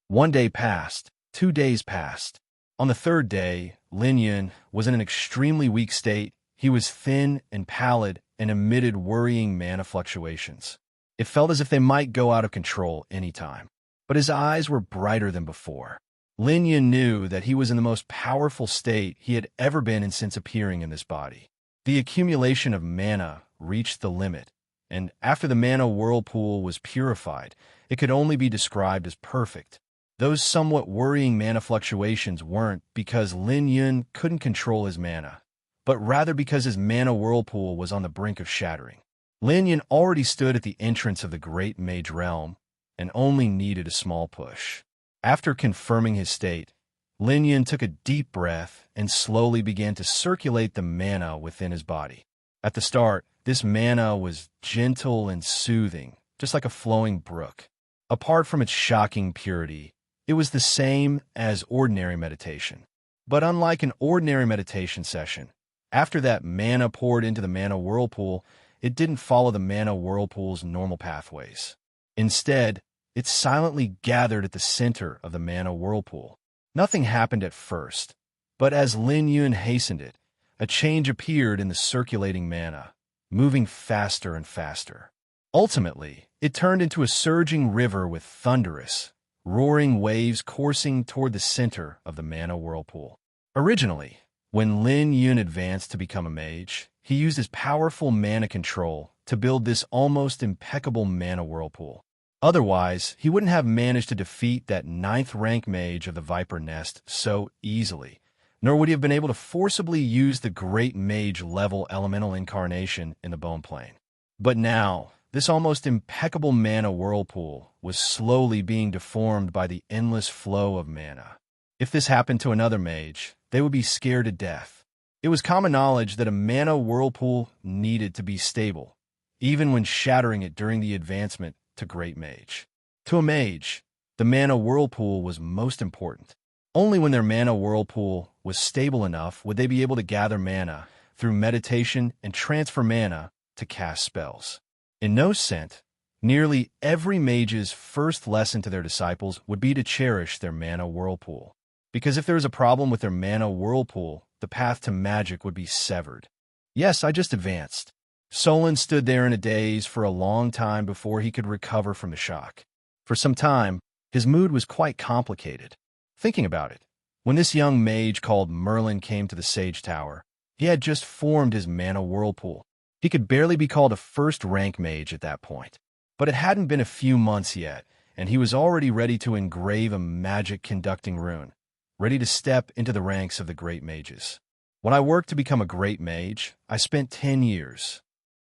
1 day passed. 2 days passed. On the 3rd day, Lin Yun was in an extremely weak state. He was thin and pallid and emitted worrying mana fluctuations. It felt as if they might go out of control any time. But his eyes were brighter than before. Lin Yun knew that he was in the most powerful state he had ever been in since appearing in this body. The accumulation of mana reached the limit, and after the mana whirlpool was purified, it could only be described as perfect. Those somewhat worrying mana fluctuations weren't because Lin Yun couldn't control his mana, but rather because his mana whirlpool was on the brink of shattering. Lin Yun already stood at the entrance of the Great Mage Realm and only needed a small push. After confirming his state, Lin Yun took a deep breath and slowly began to circulate the mana within his body. At the start, this mana was gentle and soothing, just like a flowing brook. Apart from its shocking purity, it was the same as ordinary meditation. But unlike an ordinary meditation session, After that mana poured into the mana whirlpool, it didn't follow the mana whirlpool's normal pathways. Instead, it silently gathered at the center of the mana whirlpool. Nothing happened at first, but as Lin Yun hastened it, a change appeared in the circulating mana, moving faster and faster. Ultimately, it turned into a surging river with thunderous, roaring waves coursing toward the center of the mana whirlpool. Originally, when Lin Yun advanced to become a mage, he used his powerful mana control to build this almost impeccable mana whirlpool. Otherwise, he wouldn't have managed to defeat that 9th rank mage of the Viper Nest so easily, nor would he have been able to forcibly use the great mage level elemental incarnation in the Bone Plane. But now, this almost impeccable mana whirlpool was slowly being deformed by the endless flow of mana. If this happened to another mage, they would be scared to death. It was common knowledge that a mana whirlpool needed to be stable, even when shattering it during the advancement to Great Mage. To a mage, the mana whirlpool was most important. Only when their mana whirlpool was stable enough would they be able to gather mana through meditation and transfer mana to cast spells. In no sense, nearly every mage's first lesson to their disciples would be to cherish their mana whirlpool. Because if there was a problem with their mana whirlpool, the path to magic would be severed. Yes, I just advanced. Solon stood there in a daze for a long time before he could recover from the shock. For some time, his mood was quite complicated. Thinking about it, when this young mage called Merlin came to the Sage Tower, he had just formed his mana whirlpool. He could barely be called a first-rank mage at that point. But it hadn't been a few months yet, and he was already ready to engrave a magic-conducting rune, ready to step into the ranks of the great mages. When I worked to become a great mage, I spent 10 years.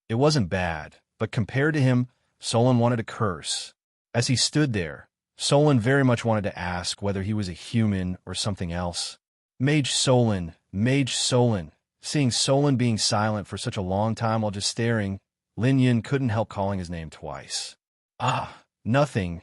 It wasn't bad, but compared to him, Solon wanted a curse. As he stood there, Solon very much wanted to ask whether he was a human or something else. Mage Solon, Mage Solon. Seeing Solon being silent for such a long time while just staring, Lin Yun couldn't help calling his name twice. Nothing.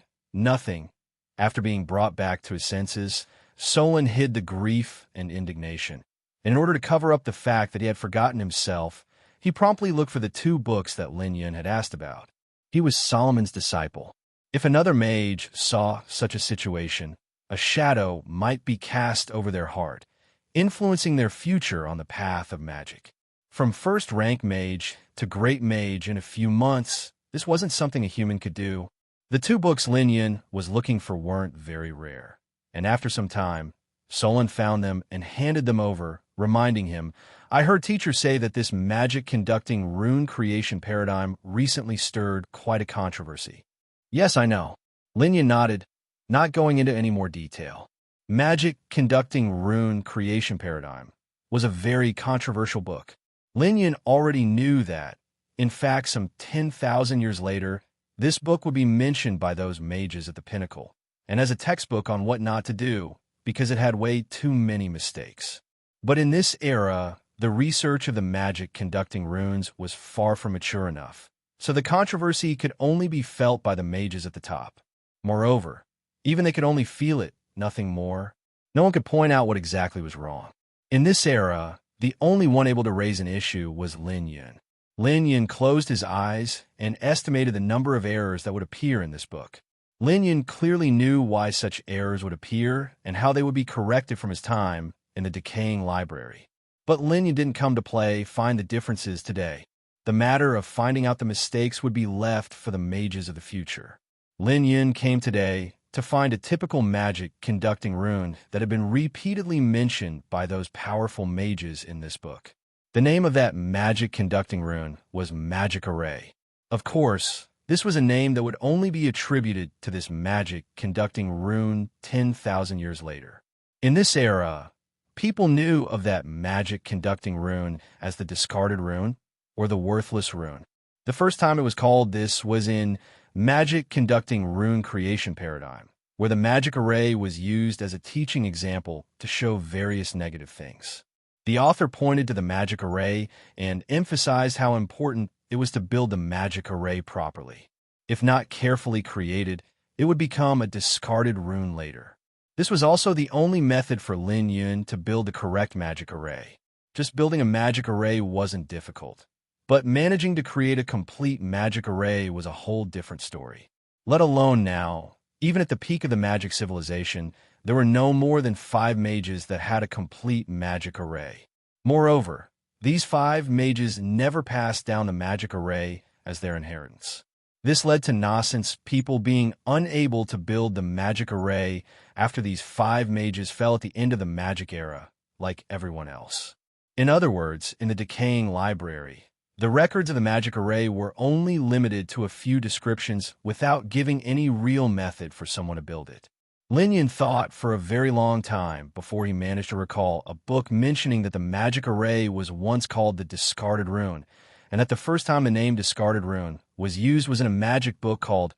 After being brought back to his senses, Solon hid the grief and indignation. In order to cover up the fact that he had forgotten himself, he promptly looked for the 2 books that Lin Yun had asked about. He was Solomon's disciple. If another mage saw such a situation, a shadow might be cast over their heart, influencing their future on the path of magic. From first-rank mage to great mage in a few months, this wasn't something a human could do. The 2 books Lin Yun was looking for weren't very rare, and after some time, Solon found them and handed them over, reminding him, "I heard teachers say that this magic-conducting rune creation paradigm recently stirred quite a controversy." "Yes, I know." Lin Yun nodded, not going into any more detail. Magic-conducting rune creation paradigm was a very controversial book. Lin Yun already knew that. In fact, some 10,000 years later, this book would be mentioned by those mages at the pinnacle, and as a textbook on what not to do, because it had way too many mistakes. But in this era, the research of the magic-conducting runes was far from mature enough, so the controversy could only be felt by the mages at the top. Moreover, even they could only feel it, nothing more. No one could point out what exactly was wrong. In this era, the only one able to raise an issue was Lin Yun. Lin Yun closed his eyes and estimated the number of errors that would appear in this book. Lin Yun clearly knew why such errors would appear and how they would be corrected from his time in the decaying library. But Lin Yun didn't come to find the differences today. The matter of finding out the mistakes would be left for the mages of the future. Lin Yun came today to find a typical magic-conducting rune that had been repeatedly mentioned by those powerful mages in this book. The name of that magic-conducting rune was Magic Array. Of course, this was a name that would only be attributed to this magic-conducting rune 10,000 years later. In this era, people knew of that magic-conducting rune as the discarded rune or the worthless rune. The first time it was called this was in Magic-Conducting Rune Creation Paradigm, where the magic array was used as a teaching example to show various negative things. The author pointed to the magic array and emphasized how important it was to build the magic array properly. If not carefully created, it would become a discarded rune later. This was also the only method for Lin Yun to build the correct magic array. Just building a magic array wasn't difficult. But managing to create a complete magic array was a whole different story. Let alone now, even at the peak of the magic civilization, there were no more than 5 mages that had a complete magic array. Moreover, these 5 mages never passed down the magic array as their inheritance. This led to nascence people being unable to build the magic array after these 5 mages fell at the end of the magic era, like everyone else. In other words, in the decaying library, the records of the magic array were only limited to a few descriptions without giving any real method for someone to build it. Lin Yun thought for a very long time before he managed to recall a book mentioning that the magic array was once called the discarded rune, and that the first time the name discarded rune was used was in a magic book called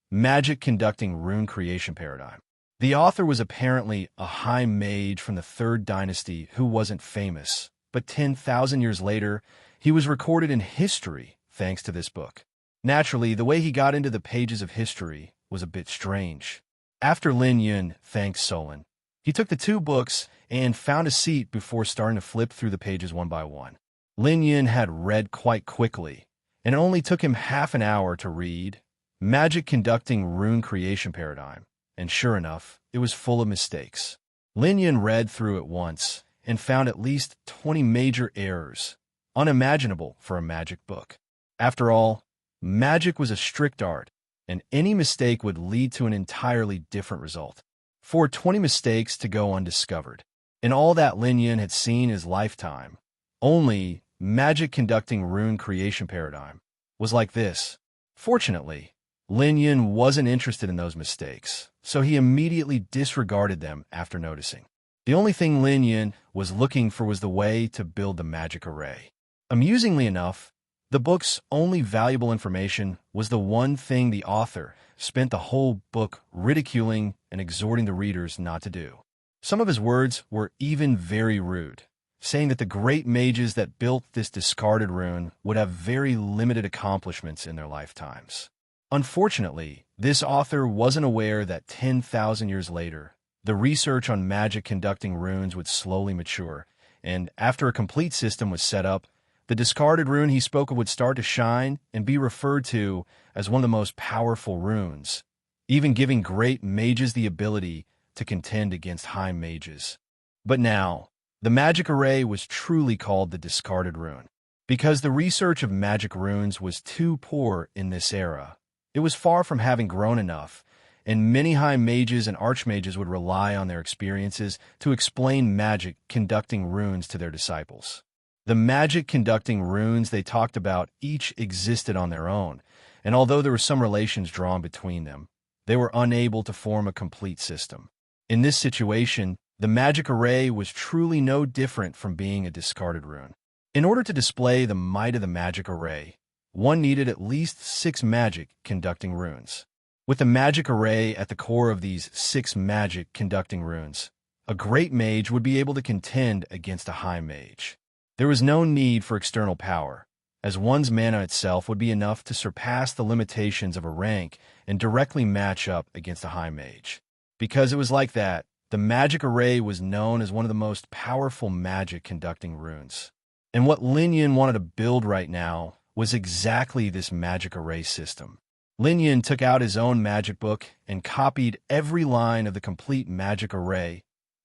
Magic Conducting Rune Creation Paradigm. The author was apparently a high mage from the 3rd dynasty who wasn't famous, but 10,000 years later, he was recorded in history thanks to this book. Naturally, the way he got into the pages of history was a bit strange. After Lin Yun thanked Solon, he took the 2 books and found a seat before starting to flip through the pages one by one. Lin Yun had read quite quickly, and it only took him half an hour to read Magic Conducting Rune Creation Paradigm, and sure enough, it was full of mistakes. Lin Yun read through it once and found at least 20 major errors, unimaginable for a magic book. After all, magic was a strict art, and any mistake would lead to an entirely different result. For 20 mistakes to go undiscovered. In all that Lin Yun had seen his lifetime, only Magic Conducting Rune Creation Paradigm was like this. Fortunately, Lin Yun wasn't interested in those mistakes, so he immediately disregarded them after noticing. The only thing Lin Yun was looking for was the way to build the magic array. Amusingly enough, the book's only valuable information was the one thing the author spent the whole book ridiculing and exhorting the readers not to do. Some of his words were even very rude, saying that the great mages that built this discarded rune would have very limited accomplishments in their lifetimes. Unfortunately, this author wasn't aware that 10,000 years later, the research on magic conducting runes would slowly mature, and after a complete system was set up, the discarded rune he spoke of would start to shine and be referred to as one of the most powerful runes, even giving great mages the ability to contend against high mages. But now, the magic array was truly called the discarded rune. Because the research of magic runes was too poor in this era, it was far from having grown enough, and many high mages and archmages would rely on their experiences to explain magic conducting runes to their disciples. The magic conducting runes they talked about each existed on their own, and although there were some relations drawn between them, they were unable to form a complete system. In this situation, the magic array was truly no different from being a discarded rune. In order to display the might of the magic array, one needed at least 6 magic conducting runes. With the magic array at the core of these 6 magic conducting runes, a great mage would be able to contend against a high mage. There was no need for external power, as one's mana itself would be enough to surpass the limitations of a rank and directly match up against a high mage. Because it was like that, the magic array was known as one of the most powerful magic conducting runes. And what Lin Yun wanted to build right now was exactly this magic array system. Lin Yun took out his own magic book and copied every line of the complete magic array,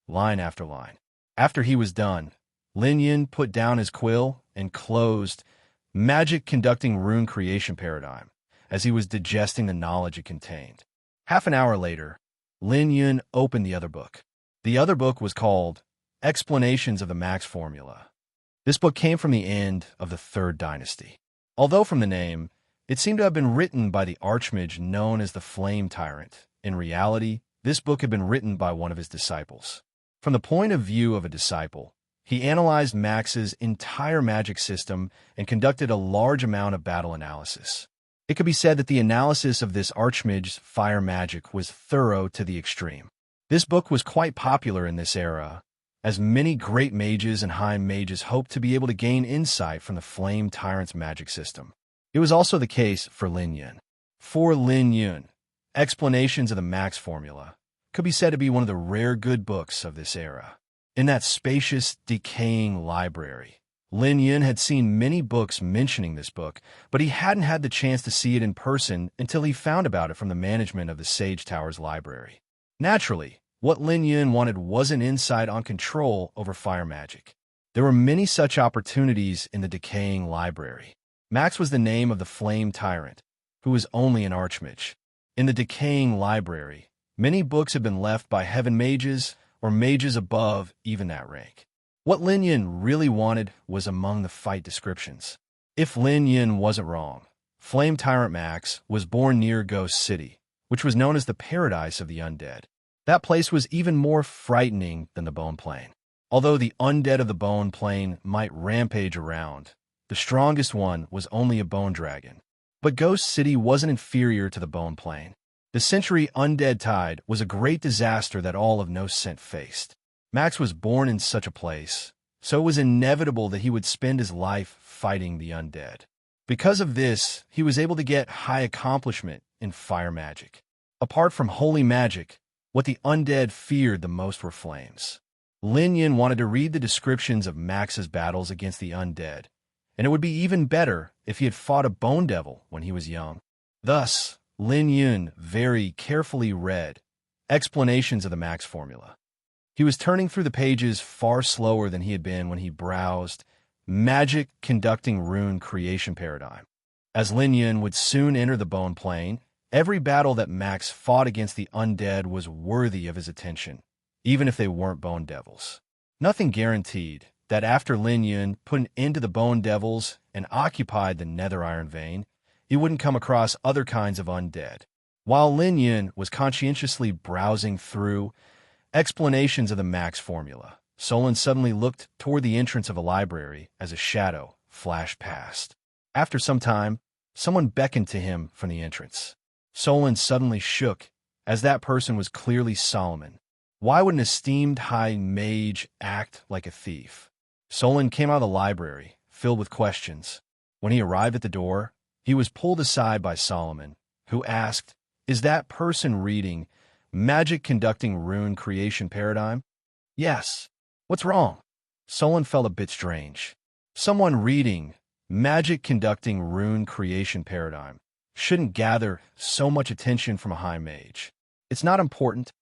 line after line. After he was done, Lin Yun put down his quill and closed Magic Conducting Rune Creation Paradigm as he was digesting the knowledge it contained. Half an hour later, Lin Yun opened the other book. The other book was called Explanations of the Max Formula. This book came from the end of the 3rd dynasty. Although from the name, it seemed to have been written by the archmage known as the Flame Tyrant. In reality, this book had been written by one of his disciples. From the point of view of a disciple, he analyzed Max's entire magic system and conducted a large amount of battle analysis. It could be said that the analysis of this archmage's fire magic was thorough to the extreme. This book was quite popular in this era, as many great mages and high mages hoped to be able to gain insight from the Flame Tyrant's magic system. It was also the case for Lin Yun. For Lin Yun, Explanations of the Max Formula could be said to be one of the rare good books of this era. In that spacious, decaying library, Lin Yun had seen many books mentioning this book, but he hadn't had the chance to see it in person until he found about it from the management of the Sage Tower's library. Naturally, what Lin Yun wanted wasn't insight on control over fire magic. There were many such opportunities in the decaying library. Max was the name of the flame tyrant, who was only an archmage. In the decaying library, many books had been left by heaven mages or mages above even that rank. What Lin Yun really wanted was among the fight descriptions. If Lin Yun wasn't wrong, Flame Tyrant Max was born near Ghost City, which was known as the paradise of the undead. That place was even more frightening than the Bone Plane. Although the undead of the Bone Plane might rampage around, the strongest one was only a bone dragon. But Ghost City wasn't inferior to the Bone Plane. The century undead tide was a great disaster that all of No Scent faced. Max was born in such a place, so it was inevitable that he would spend his life fighting the undead. Because of this, he was able to get high accomplishment in fire magic. Apart from holy magic, what the undead feared the most were flames. Lin Yun wanted to read the descriptions of Max's battles against the undead, and it would be even better if he had fought a bone devil when he was young. Thus, Lin Yun very carefully read explanations of the Max formula. He was turning through the pages far slower than he had been when he browsed Magic Conducting Rune Creation Paradigm. As Lin Yun would soon enter the Bone Plane, every battle that Max fought against the undead was worthy of his attention, even if they weren't bone devils. Nothing guaranteed that after Lin Yun put an end to the bone devils and occupied the Nether Iron Vein, he wouldn't come across other kinds of undead. While Lin Yun was conscientiously browsing through explanations of the Max formula, Solon suddenly looked toward the entrance of a library as a shadow flashed past. After some time, someone beckoned to him from the entrance. Solon suddenly shook, as that person was clearly Solomon. Why would an esteemed high mage act like a thief? Solon came out of the library, filled with questions. When he arrived at the door, he was pulled aside by Solomon, who asked, "Is that person reading Magic Conducting Rune Creation Paradigm?" "Yes." "What's wrong?" Solon felt a bit strange. Someone reading Magic Conducting Rune Creation Paradigm shouldn't gather so much attention from a high mage. "It's not important.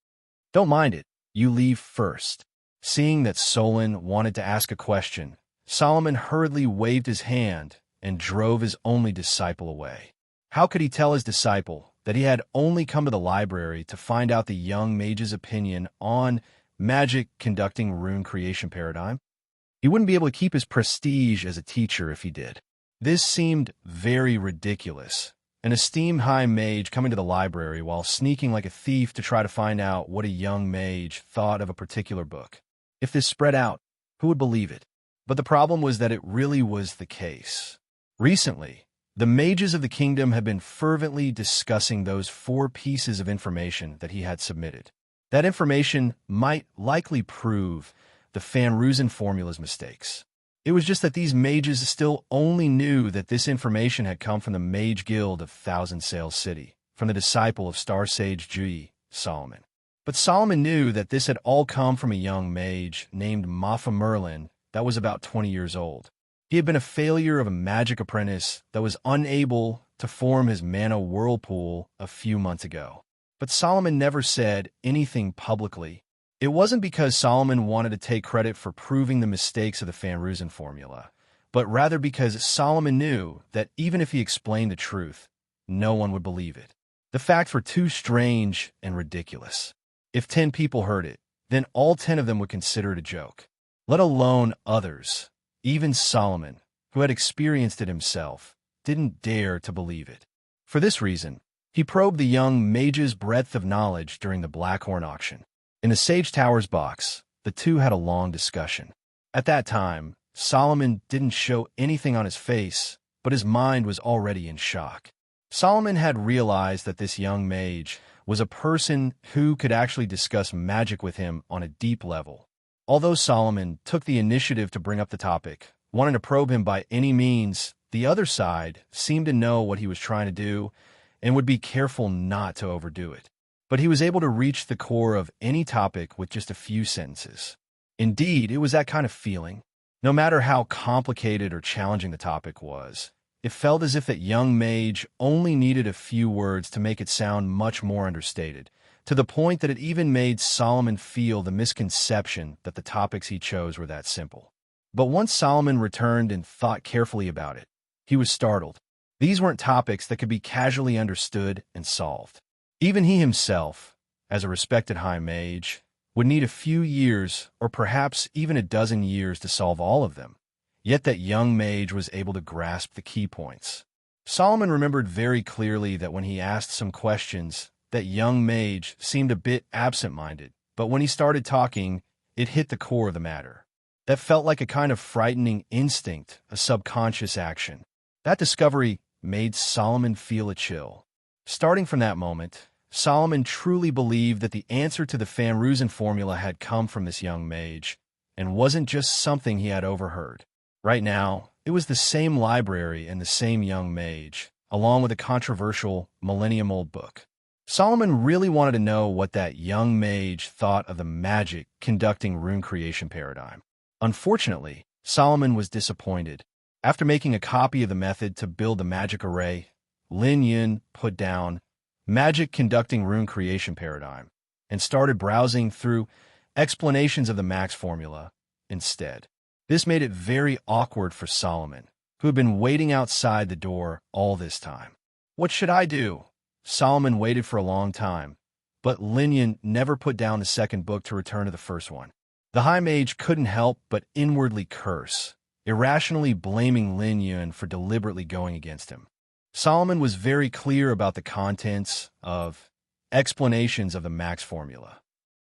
Don't mind it. You leave first." Seeing that Solon wanted to ask a question, Solomon hurriedly waved his hand and drove his only disciple away. How could he tell his disciple that he had only come to the library to find out the young mage's opinion on Magic Conducting Rune Creation Paradigm? He wouldn't be able to keep his prestige as a teacher if he did. This seemed very ridiculous. An esteemed high mage coming to the library while sneaking like a thief to try to find out what a young mage thought of a particular book. If this spread out, who would believe it? But the problem was that it really was the case. Recently, the mages of the kingdom had been fervently discussing those 4 pieces of information that he had submitted. That information might likely prove the Fanruzen formula's mistakes. It was just that these mages still only knew that this information had come from the Mage Guild of Thousand Sail City, from the disciple of Star Sage Ji, Solomon. But Solomon knew that this had all come from a young mage named Mafa Merlin that was about 20 years old. He had been a failure of a magic apprentice that was unable to form his mana whirlpool a few months ago. But Solomon never said anything publicly. It wasn't because Solomon wanted to take credit for proving the mistakes of the Fanruzen formula, but rather because Solomon knew that even if he explained the truth, no one would believe it. The facts were too strange and ridiculous. If 10 people heard it, then all 10 of them would consider it a joke, let alone others. Even Solomon, who had experienced it himself, didn't dare to believe it. For this reason, he probed the young mage's breadth of knowledge during the Blackhorn auction. In the Sage Tower's box, the two had a long discussion. At that time, Solomon didn't show anything on his face, but his mind was already in shock. Solomon had realized that this young mage was a person who could actually discuss magic with him on a deep level. Although Solomon took the initiative to bring up the topic, wanting to probe him by any means, the other side seemed to know what he was trying to do and would be careful not to overdo it. But he was able to reach the core of any topic with just a few sentences. Indeed, it was that kind of feeling. No matter how complicated or challenging the topic was, it felt as if that young mage only needed a few words to make it sound much more understated, to the point that it even made Solomon feel the misconception that the topics he chose were that simple. But once Solomon returned and thought carefully about it, he was startled. These weren't topics that could be casually understood and solved. Even he himself, as a respected high mage, would need a few years or perhaps even a dozen years to solve all of them. Yet that young mage was able to grasp the key points. Solomon remembered very clearly that when he asked some questions, that young mage seemed a bit absent-minded, but when he started talking, it hit the core of the matter. That felt like a kind of frightening instinct, a subconscious action. That discovery made Solomon feel a chill. Starting from that moment, Solomon truly believed that the answer to the Famruzen formula had come from this young mage, and wasn't just something he had overheard. Right now, it was the same library and the same young mage, along with a controversial millennium-old book. Solomon really wanted to know what that young mage thought of the magic conducting rune creation paradigm. Unfortunately, Solomon was disappointed. After making a copy of the method to build the magic array, Lin Yun put down magic conducting rune creation paradigm and started browsing through explanations of the max formula instead. This made it very awkward for Solomon, who had been waiting outside the door all this time. What should I do? Solomon waited for a long time, but Lin Yun never put down the second book to return to the first one. The high mage couldn't help but inwardly curse, irrationally blaming Lin Yun for deliberately going against him. Solomon was very clear about the contents of explanations of the max formula.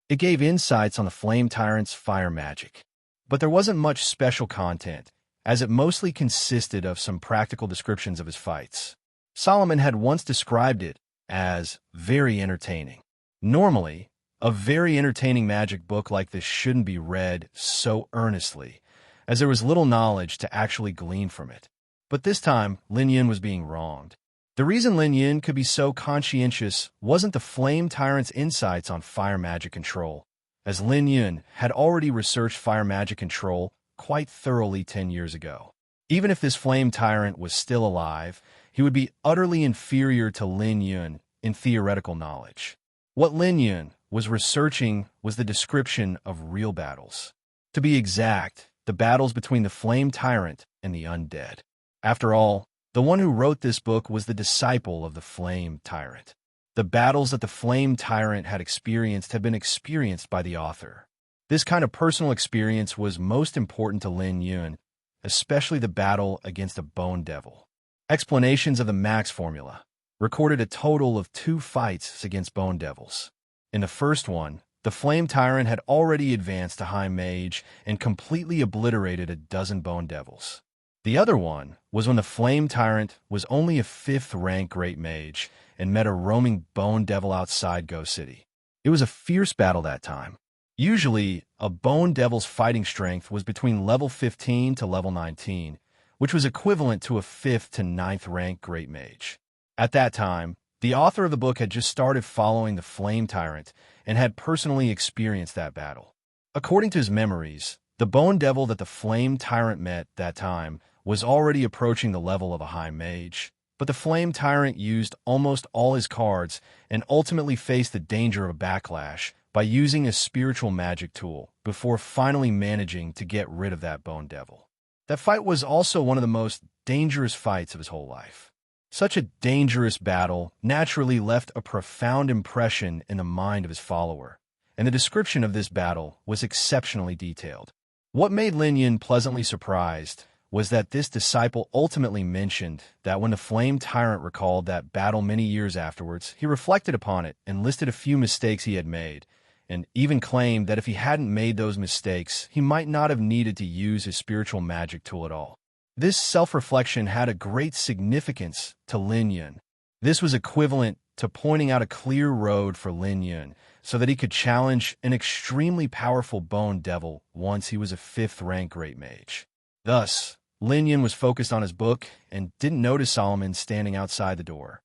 It gave insights on the Flame Tyrant's fire magic. But there wasn't much special content, as it mostly consisted of some practical descriptions of his fights. Solomon had once described it as very entertaining. Normally, a very entertaining magic book like this shouldn't be read so earnestly, as there was little knowledge to actually glean from it. But this time, Lin Yun was being wronged. The reason Lin Yun could be so conscientious wasn't the Flame Tyrant's insights on fire magic control, as Lin Yun had already researched fire magic control quite thoroughly 10 years ago. Even if this Flame Tyrant was still alive, he would be utterly inferior to Lin Yun in theoretical knowledge. What Lin Yun was researching was the description of real battles. To be exact, the battles between the Flame Tyrant and the undead. After all, the one who wrote this book was the disciple of the Flame Tyrant. The battles that the Flame Tyrant had experienced had been experienced by the author. This kind of personal experience was most important to Lin Yun, especially the battle against a bone devil. Explanations of the max formula recorded a total of 2 fights against bone devils. In the first one, the Flame Tyrant had already advanced to High Mage and completely obliterated a dozen bone devils. The other one was when the Flame Tyrant was only a 5th rank Great Mage and met a roaming bone devil outside Ghost City. It was a fierce battle that time. Usually, a bone devil's fighting strength was between level 15 to level 19, which was equivalent to a 5th to 9th rank Great Mage. At that time, the author of the book had just started following the Flame Tyrant and had personally experienced that battle. According to his memories, the bone devil that the Flame Tyrant met that time was already approaching the level of a High Mage, but the Flame Tyrant used almost all his cards and ultimately faced the danger of a backlash by using a spiritual magic tool before finally managing to get rid of that bone devil. That fight was also one of the most dangerous fights of his whole life. Such a dangerous battle naturally left a profound impression in the mind of his follower, and the description of this battle was exceptionally detailed. What made Lin Yun pleasantly surprised was that this disciple ultimately mentioned that when the Flame Tyrant recalled that battle many years afterwards, he reflected upon it and listed a few mistakes he had made, and even claimed that if he hadn't made those mistakes, he might not have needed to use his spiritual magic tool at all. This self-reflection had a great significance to Lin Yun. This was equivalent to pointing out a clear road for Lin Yun so that he could challenge an extremely powerful bone devil once he was a 5th rank Great Mage. Thus, Lin Yun was focused on his book and didn't notice Solomon standing outside the door.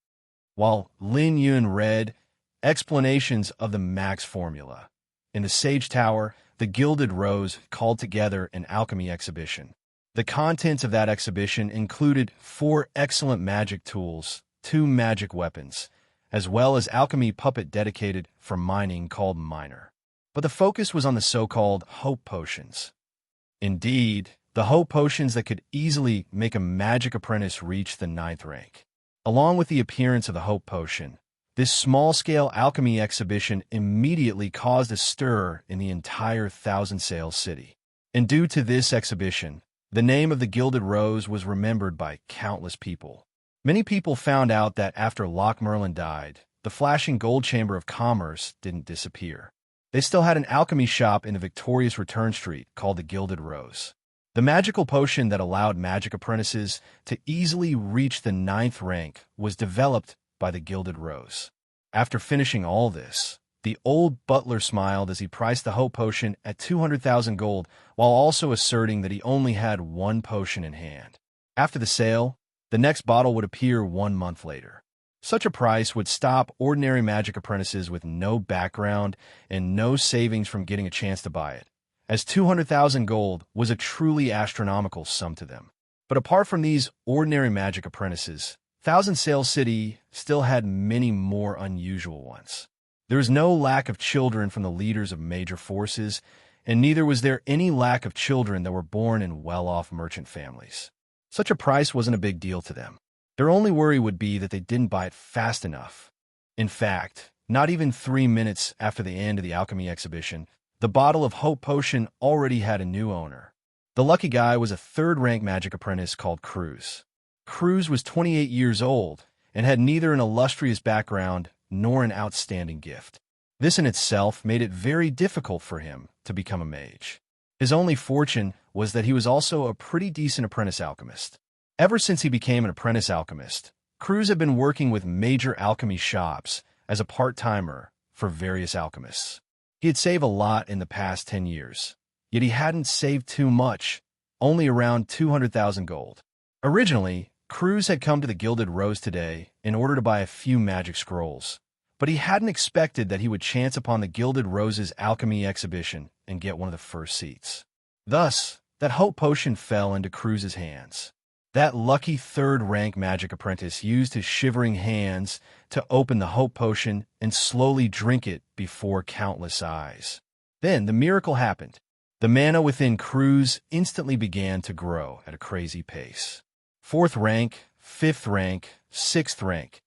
While Lin Yun read explanations of the max formula, in the Sage Tower, the Gilded Rose called together an alchemy exhibition. The contents of that exhibition included 4 excellent magic tools, 2 magic weapons, as well as alchemy puppet dedicated for mining called Miner. But the focus was on the so-called hope potions. Indeed, the hope potions that could easily make a magic apprentice reach the 9th rank. Along with the appearance of the hope potion, this small-scale alchemy exhibition immediately caused a stir in the entire Thousand Sails city. And due to this exhibition, the name of the Gilded Rose was remembered by countless people. Many people found out that after Loch Merlin died, the flashing gold chamber of commerce didn't disappear. They still had an alchemy shop in the victorious Return Street called the Gilded Rose. The magical potion that allowed magic apprentices to easily reach the 9th rank was developed by the Gilded Rose. After finishing all this, the old butler smiled as he priced the hope potion at 200,000 gold, while also asserting that he only had 1 potion in hand. After the sale, the next bottle would appear 1 month later. Such a price would stop ordinary magic apprentices with no background and no savings from getting a chance to buy it, as 200,000 gold was a truly astronomical sum to them. But apart from these ordinary magic apprentices, Thousand Sails City still had many more unusual ones. There was no lack of children from the leaders of major forces, and neither was there any lack of children that were born in well-off merchant families. Such a price wasn't a big deal to them. Their only worry would be that they didn't buy it fast enough. In fact, not even 3 minutes after the end of the alchemy exhibition, the bottle of hope potion already had a new owner. The lucky guy was a 3rd-rank magic apprentice called Cruz. Cruz was 28 years old and had neither an illustrious background nor an outstanding gift. This in itself made it very difficult for him to become a mage. His only fortune was that he was also a pretty decent apprentice alchemist. Ever since he became an apprentice alchemist, Cruz had been working with major alchemy shops as a part-timer for various alchemists. He had saved a lot in the past 10 years, yet he hadn't saved too much, only around 200,000 gold. Originally, Cruz had come to the Gilded Rose today in order to buy a few magic scrolls, but he hadn't expected that he would chance upon the Gilded Rose's alchemy exhibition and get one of the first seats. Thus, that hope potion fell into Cruz's hands. That lucky 3rd-rank magic apprentice used his shivering hands to open the hope potion and slowly drink it before countless eyes. Then the miracle happened. The mana within Cruz instantly began to grow at a crazy pace. 4th rank, 5th rank, 6th rank,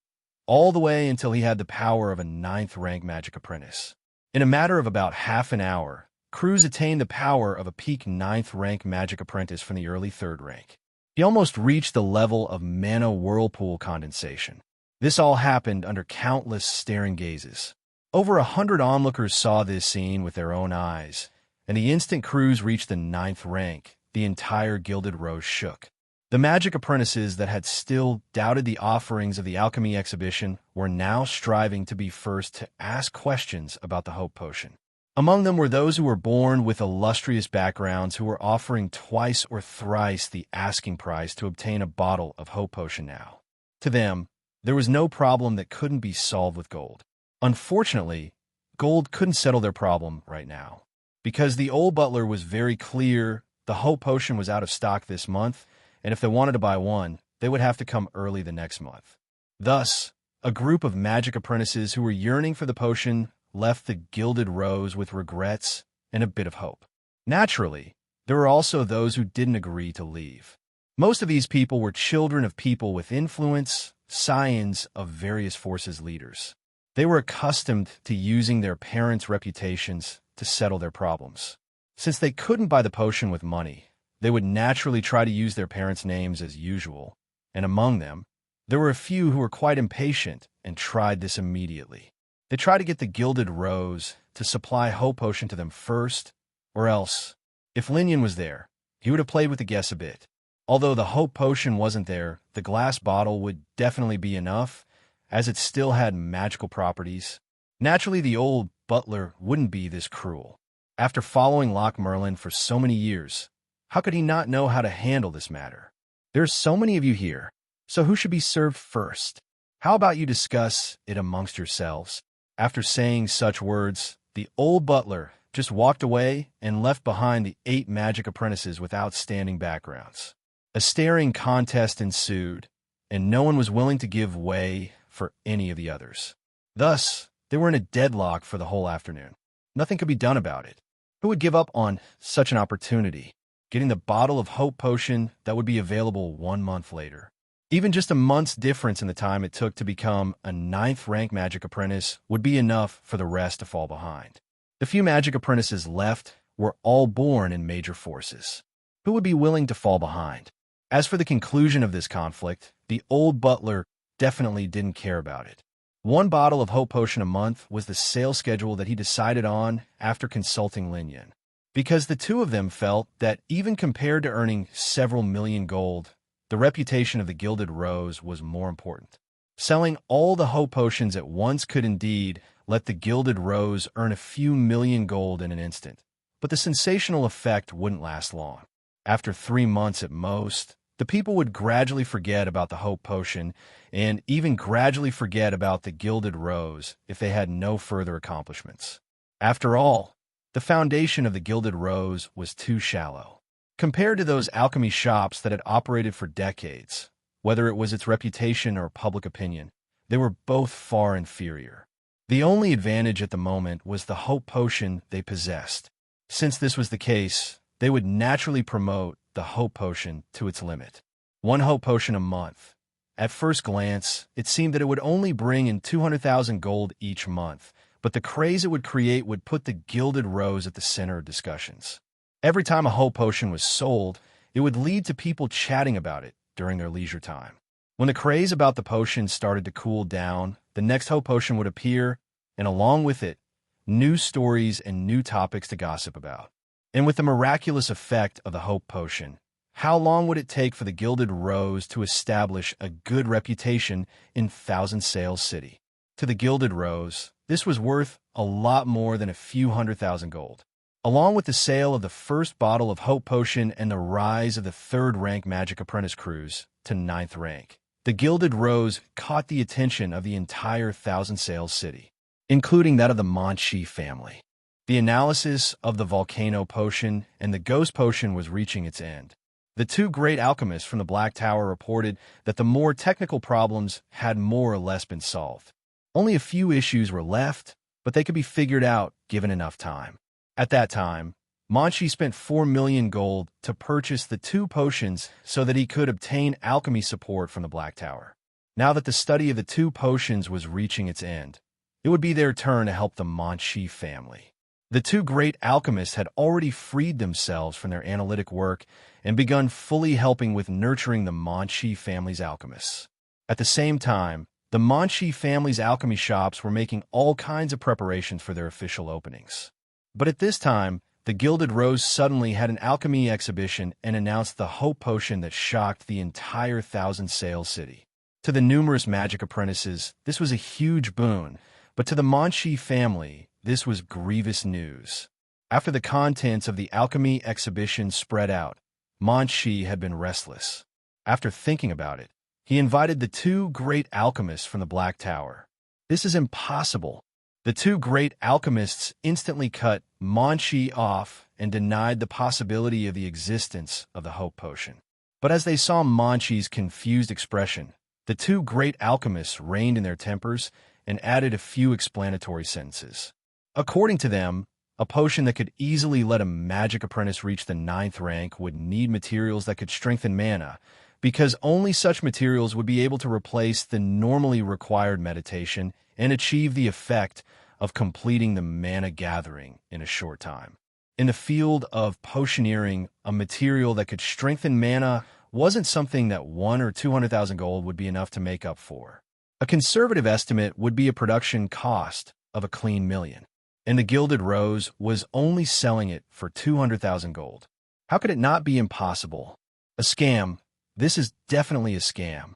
all the way until he had the power of a 9th-rank magic apprentice. In a matter of about half an hour, Cruz attained the power of a peak 9th-rank magic apprentice from the early 3rd rank. He almost reached the level of mana whirlpool condensation. This all happened under countless staring gazes. Over 100 onlookers saw this scene with their own eyes, and the instant Cruz reached the 9th rank, the entire Gilded Rose shook. The magic apprentices that had still doubted the offerings of the alchemy exhibition were now striving to be first to ask questions about the hope potion. Among them were those who were born with illustrious backgrounds who were offering twice or thrice the asking price to obtain a bottle of hope potion now. To them, there was no problem that couldn't be solved with gold. Unfortunately, gold couldn't settle their problem right now. Because the old butler was very clear the hope potion was out of stock this month, and if they wanted to buy one, they would have to come early the next month. Thus, a group of magic apprentices who were yearning for the potion left the Gilded Rose with regrets and a bit of hope. Naturally, there were also those who didn't agree to leave. Most of these people were children of people with influence, scions of various forces leaders. They were accustomed to using their parents' reputations to settle their problems. Since they couldn't buy the potion with money, they would naturally try to use their parents' names as usual, and among them, there were a few who were quite impatient and tried this immediately. They tried to get the Gilded Rose to supply hope potion to them first, or else, if Linian was there, he would have played with the guess a bit. Although the hope potion wasn't there, the glass bottle would definitely be enough, as it still had magical properties. Naturally, the old butler wouldn't be this cruel. After following Loch Merlin for so many years, how could he not know how to handle this matter? There are so many of you here, so who should be served first? How about you discuss it amongst yourselves? After saying such words, the old butler just walked away and left behind the 8 magic apprentices with outstanding backgrounds. A staring contest ensued, and no one was willing to give way for any of the others. Thus, they were in a deadlock for the whole afternoon. Nothing could be done about it. Who would give up on such an opportunity, getting the bottle of hope potion that would be available 1 month later? Even just a month's difference in the time it took to become a 9th rank magic apprentice would be enough for the rest to fall behind. The few magic apprentices left were all born in major forces. Who would be willing to fall behind? As for the conclusion of this conflict, the old butler definitely didn't care about it. 1 bottle of hope potion a month was the sale schedule that he decided on after consulting Lin Yin, because the two of them felt that even compared to earning several million gold, the reputation of the Gilded Rose was more important. Selling all the hope potions at once could indeed let the Gilded Rose earn a few million gold in an instant, but the sensational effect wouldn't last long. After 3 months at most, the people would gradually forget about the hope potion and even gradually forget about the Gilded Rose if they had no further accomplishments. After all, the foundation of the Gilded Rose was too shallow. Compared to those alchemy shops that had operated for decades, whether it was its reputation or public opinion, they were both far inferior. The only advantage at the moment was the hope potion they possessed. Since this was the case, they would naturally promote the hope potion to its limit. 1 hope potion a month. At first glance, it seemed that it would only bring in 200,000 gold each month, but the craze it would create would put the Gilded Rose at the center of discussions. Every time a hope potion was sold, it would lead to people chatting about it during their leisure time. When the craze about the potion started to cool down, the next hope potion would appear, and along with it, new stories and new topics to gossip about. And with the miraculous effect of the hope potion, how long would it take for the Gilded Rose to establish a good reputation in Thousand Sails City? To the Gilded Rose, this was worth a lot more than a few 100,000 gold. Along with the sale of the first bottle of hope potion and the rise of the 3rd rank magic apprentice crews to 9th rank, the Gilded Rose caught the attention of the entire Thousand Sails City, including that of the Manchi family. The analysis of the volcano potion and the ghost potion was reaching its end. The 2 great alchemists from the Black Tower reported that the more technical problems had more or less been solved. Only a few issues were left, but they could be figured out given enough time. At that time, Manchi spent 4 million gold to purchase the 2 potions so that he could obtain alchemy support from the Black Tower. Now that the study of the 2 potions was reaching its end, it would be their turn to help the Manchi family. The 2 great alchemists had already freed themselves from their analytic work and begun fully helping with nurturing the Manchi family's alchemists. At the same time, the Manchi family's alchemy shops were making all kinds of preparations for their official openings. But at this time, the Gilded Rose suddenly had an alchemy exhibition and announced the hope potion that shocked the entire Thousand Sails City. To the numerous magic apprentices, this was a huge boon, but to the Manchi family, this was grievous news. After the contents of the alchemy exhibition spread out, Manchi had been restless. After thinking about it, he invited the 2 great alchemists from the Black Tower. This is impossible. The 2 great alchemists instantly cut Manchi off and denied the possibility of the existence of the hope potion. But as they saw Manchi's confused expression, the 2 great alchemists reined in their tempers and added a few explanatory sentences. According to them, a potion that could easily let a magic apprentice reach the 9th rank would need materials that could strengthen mana, because only such materials would be able to replace the normally required meditation and achieve the effect of completing the mana gathering in a short time. In the field of potioneering, a material that could strengthen mana wasn't something that 1 or 200,000 gold would be enough to make up for. A conservative estimate would be a production cost of a clean million, and the Gilded Rose was only selling it for 200,000 gold. How could it not be impossible? A scam. This is definitely a scam.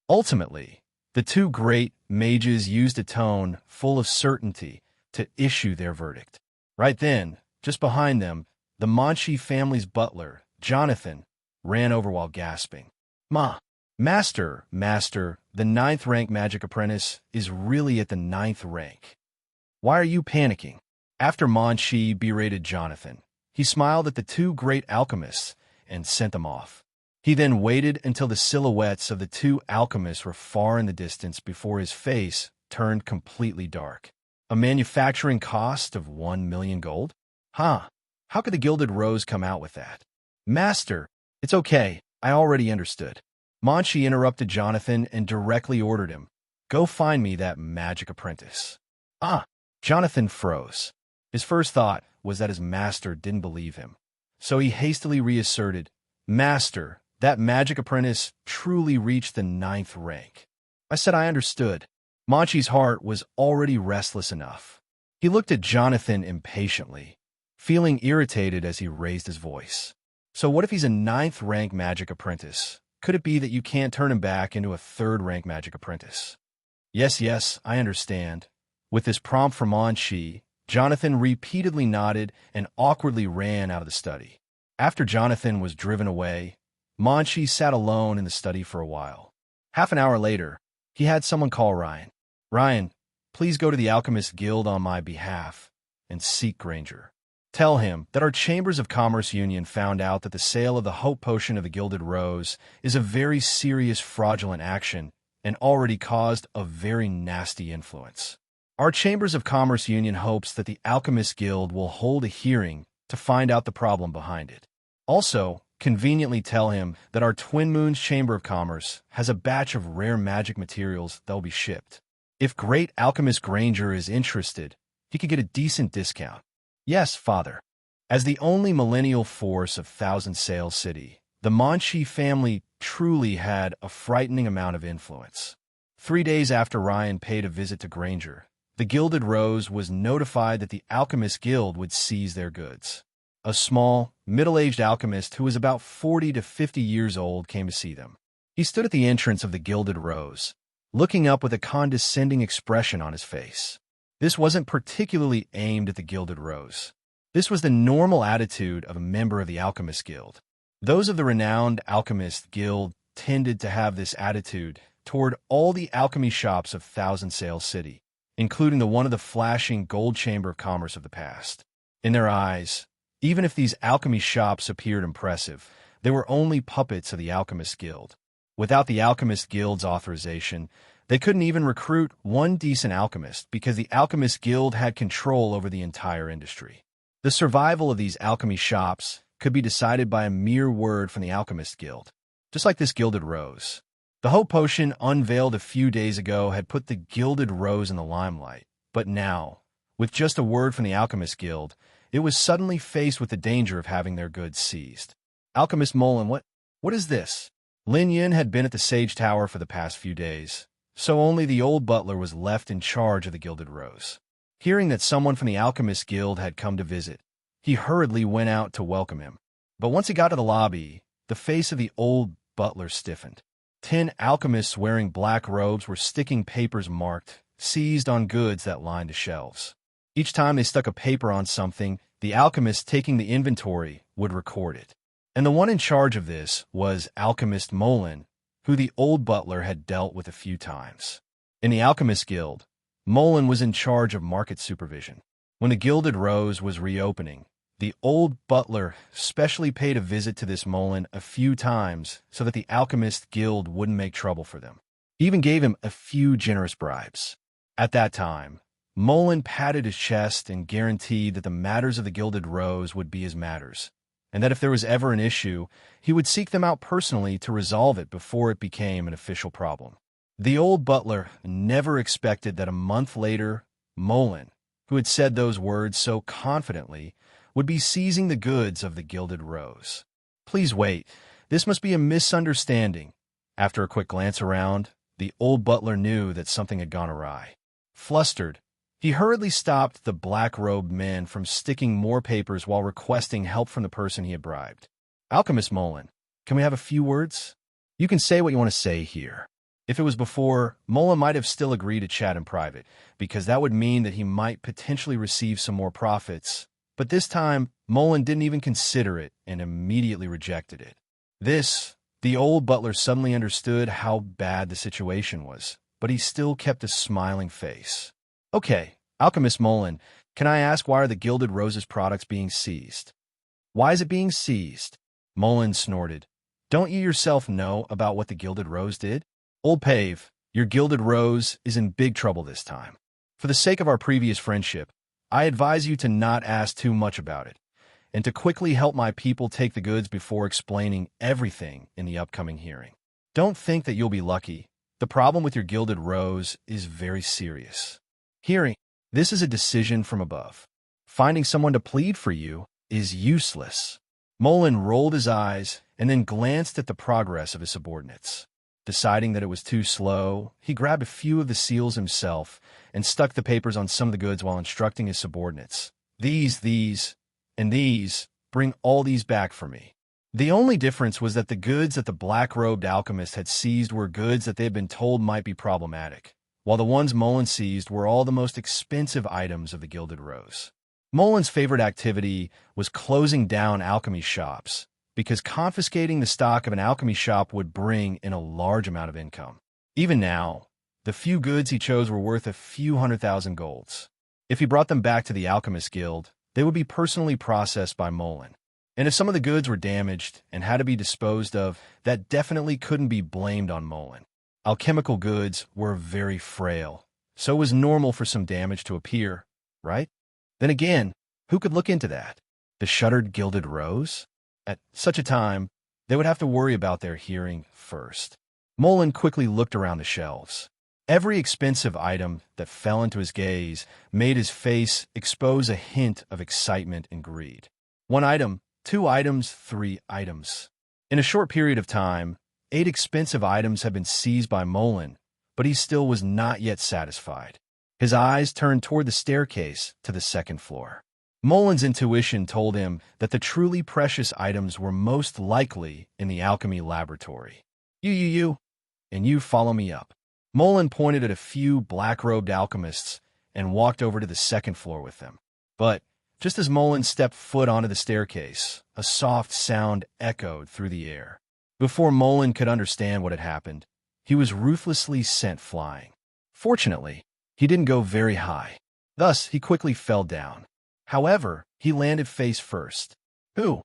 Ultimately, the 2 great mages used a tone full of certainty to issue their verdict. Right then, just behind them, the Manchi family's butler, Jonathan, ran over while gasping. Master, the 9th rank magic apprentice is really at the 9th rank. Why are you panicking? After Manchi berated Jonathan, he smiled at the two great alchemists and sent them off. He then waited until the silhouettes of the two alchemists were far in the distance before his face turned completely dark. A manufacturing cost of 1 million gold? Huh. How could the Gilded Rose come out with that? Master, it's okay. I already understood. Manchi interrupted Jonathan and directly ordered him, "Go find me that magic apprentice." Jonathan froze. His first thought was that his master didn't believe him. So he hastily reasserted, "Master, that magic apprentice truly reached the 9th rank." I said I understood. Manchi's heart was already restless enough. He looked at Jonathan impatiently, feeling irritated as he raised his voice. "So what if he's a 9th rank magic apprentice? Could it be that you can't turn him back into a 3rd rank magic apprentice?" Yes, I understand. With this prompt from Manchi, Jonathan repeatedly nodded and awkwardly ran out of the study. After Jonathan was driven away, Manchi sat alone in the study for a while. Half an hour later, he had someone call Ryan. "Ryan, please go to the Alchemist Guild on my behalf and seek Granger. Tell him that our Chambers of Commerce Union found out that the sale of the Hope Potion of the Gilded Rose is a very serious fraudulent action and already caused a very nasty influence. Our Chambers of Commerce Union hopes that the Alchemist Guild will hold a hearing to find out the problem behind it. Also, conveniently tell him that our Twin Moons Chamber of Commerce has a batch of rare magic materials that will be shipped. If Great Alchemist Granger is interested, he could get a decent discount." "Yes, Father." As the only millennial force of Thousand Sail City, the Manchi family truly had a frightening amount of influence. 3 days after Ryan paid a visit to Granger, the Gilded Rose was notified that the Alchemist Guild would seize their goods. A small, middle-aged alchemist who was about 40 to 50 years old came to see them. He stood at the entrance of the Gilded Rose, looking up with a condescending expression on his face. This wasn't particularly aimed at the Gilded Rose. This was the normal attitude of a member of the Alchemist Guild. Those of the renowned Alchemist Guild tended to have this attitude toward all the alchemy shops of Thousand Sail City, including the one of the flashing gold chamber of commerce of the past. In their eyes, even if these alchemy shops appeared impressive, they were only puppets of the Alchemist Guild. Without the Alchemist Guild's authorization, they couldn't even recruit one decent alchemist because the Alchemist Guild had control over the entire industry. The survival of these alchemy shops could be decided by a mere word from the Alchemist Guild, just like this Gilded Rose. The Hope Potion unveiled a few days ago had put the Gilded Rose in the limelight, but now, with just a word from the Alchemist Guild, it was suddenly faced with the danger of having their goods seized. "Alchemist Mullen, what is this?" Lin Yin had been at the Sage Tower for the past few days, so only the old butler was left in charge of the Gilded Rose. Hearing that someone from the Alchemist Guild had come to visit, he hurriedly went out to welcome him. But once he got to the lobby, the face of the old butler stiffened. 10 alchemists wearing black robes were sticking papers marked, "Seized" on goods that lined the shelves. Each time they stuck a paper on something, the alchemist taking the inventory would record it. And the one in charge of this was Alchemist Mullen, who the old butler had dealt with a few times. In the Alchemist Guild, Mullen was in charge of market supervision. When the Gilded Rose was reopening, the old butler specially paid a visit to this Mullen a few times so that the Alchemist Guild wouldn't make trouble for them. He even gave him a few generous bribes. At that time, Mullen patted his chest and guaranteed that the matters of the Gilded Rose would be his matters, and that if there was ever an issue, he would seek them out personally to resolve it before it became an official problem. The old butler never expected that a month later, Mullen, who had said those words so confidently, would be seizing the goods of the Gilded Rose. "Please wait. This must be a misunderstanding." After a quick glance around, the old butler knew that something had gone awry. Flustered, he hurriedly stopped the black-robed men from sticking more papers while requesting help from the person he had bribed. "Alchemist Mullen, can we have a few words? You can say what you want to say here." If it was before, Mullen might have still agreed to chat in private, because that would mean that he might potentially receive some more profits. But this time, Mullen didn't even consider it and immediately rejected it. The old butler suddenly understood how bad the situation was, but he still kept a smiling face. "Okay, Alchemist Mullen, Can I ask, why are the Gilded Rose's products being seized? Why is it being seized? Mullen snorted. Don't you yourself know about what the Gilded Rose did? Old Pave, your Gilded Rose is in big trouble this time. For the sake of our previous friendship, I advise you to not ask too much about it, and to quickly help my people take the goods before explaining everything in the upcoming hearing. Don't think that you'll be lucky. The problem with your Gilded Rose is very serious. Hearing, this is a decision from above. Finding someone to plead for you is useless. Mullen rolled his eyes and then glanced at the progress of his subordinates. Deciding that it was too slow, he grabbed a few of the seals himself and stuck the papers on some of the goods while instructing his subordinates. These, and these, bring all these back for me. The only difference was that the goods that the black-robed alchemist had seized were goods that they had been told might be problematic, while the ones Mullen seized were all the most expensive items of the Gilded Rose. Mullen's favorite activity was closing down alchemy shops, because confiscating the stock of an alchemy shop would bring in a large amount of income. Even now, the few goods he chose were worth a few 100,000 golds. If he brought them back to the Alchemist Guild, they would be personally processed by Mullen. And if some of the goods were damaged and had to be disposed of, that definitely couldn't be blamed on Mullen. Alchemical goods were very frail, so it was normal for some damage to appear, right? Then again, who could look into that? The shuttered Gilded Rose? At such a time, they would have to worry about their hearing first. Mullen quickly looked around the shelves. Every expensive item that fell into his gaze made his face expose a hint of excitement and greed. 1 item, 2 items, 3 items. In a short period of time, 8 expensive items had been seized by Mullen, but he still was not yet satisfied. His eyes turned toward the staircase to the 2nd floor. Mullen's intuition told him that the truly precious items were most likely in the alchemy laboratory. You, and you follow me up. Mullen pointed at a few black-robed alchemists and walked over to the 2nd floor with them. But just as Mullen stepped foot onto the staircase, a soft sound echoed through the air. Before Mullen could understand what had happened, he was ruthlessly sent flying. Fortunately, he didn't go very high. Thus, he quickly fell down. However, he landed face first. Who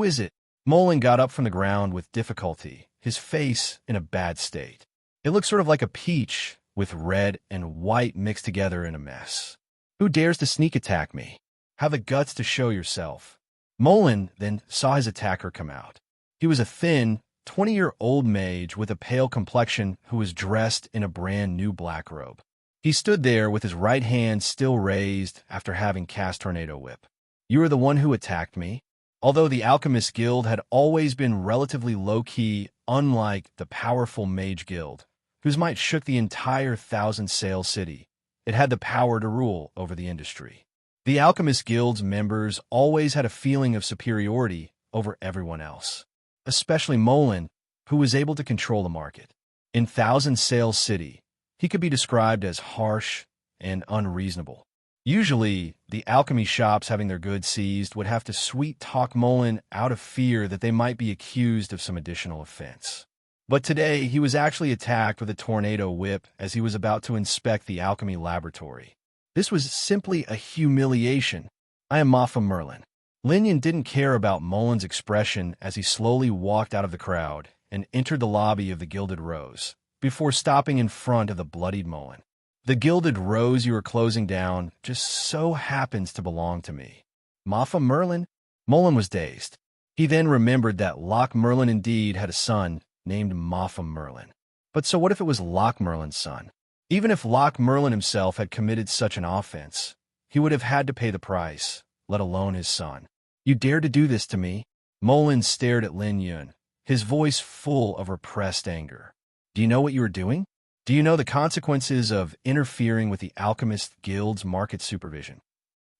is it? Mullen got up from the ground with difficulty, his face in a bad state. It looked sort of like a peach, with red and white mixed together in a mess. Who dares to sneak attack me? Have the guts to show yourself. Mullen then saw his attacker come out. He was a thin, 20-year-old mage with a pale complexion who was dressed in a brand new black robe. He stood there with his right hand still raised after having cast Tornado Whip. You are the one who attacked me? Although the Alchemist Guild had always been relatively low-key, unlike the powerful Mage Guild, whose might shook the entire 1,000-sail city, it had the power to rule over the industry. The Alchemist Guild's members always had a feeling of superiority over everyone else, especially Mullen, who was able to control the market. In 1,000-sail city, he could be described as harsh and unreasonable. Usually, the alchemy shops having their goods seized would have to sweet-talk Mullen out of fear that they might be accused of some additional offense. But today, he was actually attacked with a tornado whip as he was about to inspect the alchemy laboratory. This was simply a humiliation. I am Mafa Merlin. Linyon didn't care about Mullen's expression as he slowly walked out of the crowd and entered the lobby of the Gilded Rose, before stopping in front of the bloodied Mullen. The Gilded Rose you are closing down just so happens to belong to me. Mafa Merlin? Mullen was dazed. He then remembered that Loch Merlin indeed had a son named Mafa Merlin. But so what if it was Loch Merlin's son? Even if Loch Merlin himself had committed such an offense, he would have had to pay the price, let alone his son. You dare to do this to me? Mullen stared at Lin Yun, his voice full of repressed anger. Do you know what you are doing? Do you know the consequences of interfering with the Alchemist Guild's market supervision?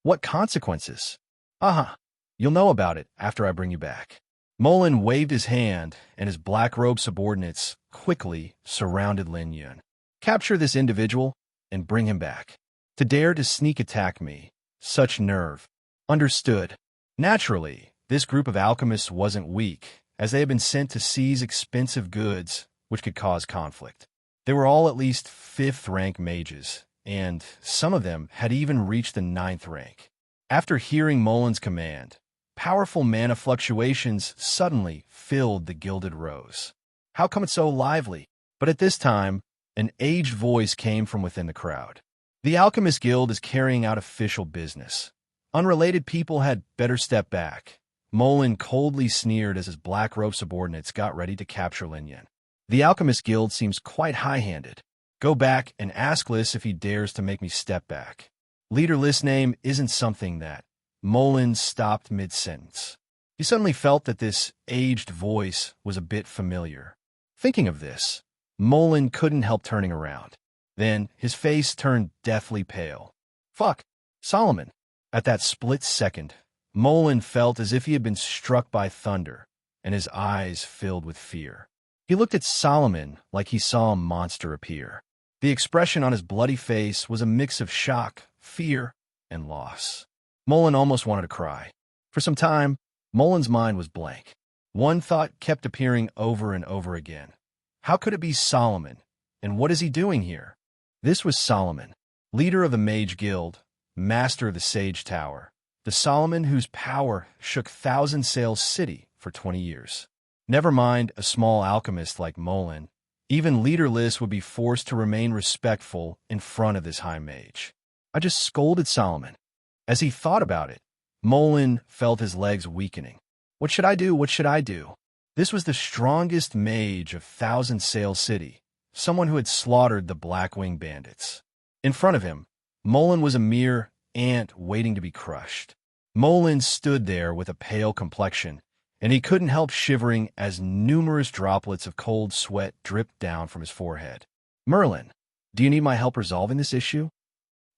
What consequences? You'll know about it after I bring you back. Mullen waved his hand, and his black-robed subordinates quickly surrounded Lin Yun. Capture this individual and bring him back. To dare to sneak attack me, such nerve. Understood. Naturally, this group of alchemists wasn't weak, as they had been sent to seize expensive goods which could cause conflict. They were all at least 5th-rank mages, and some of them had even reached the 9th rank. After hearing Molin's command, powerful mana fluctuations suddenly filled the Gilded Rose. How come it's so lively? But at this time, an aged voice came from within the crowd. The Alchemist Guild is carrying out official business. Unrelated people had better step back. Molin coldly sneered as his black-robed subordinates got ready to capture Lin Yan. The Alchemist Guild seems quite high-handed. Go back and ask Liss if he dares to make me step back. Leader Liss' name isn't something that Molin stopped mid-sentence. He suddenly felt that this aged voice was a bit familiar. Thinking of this, Molin couldn't help turning around. Then his face turned deathly pale. Fuck, Solomon. At that split second, Molin felt as if he had been struck by thunder, and his eyes filled with fear. He looked at Solomon like he saw a monster appear. The expression on his bloody face was a mix of shock, fear, and loss. Molin almost wanted to cry. For some time, Molin's mind was blank. One thought kept appearing over and over again. How could it be Solomon? And what is he doing here? This was Solomon, leader of the Mage Guild, master of the Sage Tower, the Solomon whose power shook Thousand Sails City for 20 years. Never mind a small alchemist like Molin, even Leader Liss would be forced to remain respectful in front of this high mage. I just scolded Solomon. As he thought about it, Molin felt his legs weakening. What should I do? What should I do? This was the strongest mage of Thousand Sails City, someone who had slaughtered the Blackwing bandits. In front of him, Molin was a mere ant waiting to be crushed. Molin stood there with a pale complexion, and he couldn't help shivering as numerous droplets of cold sweat dripped down from his forehead. Merlin, do you need my help resolving this issue?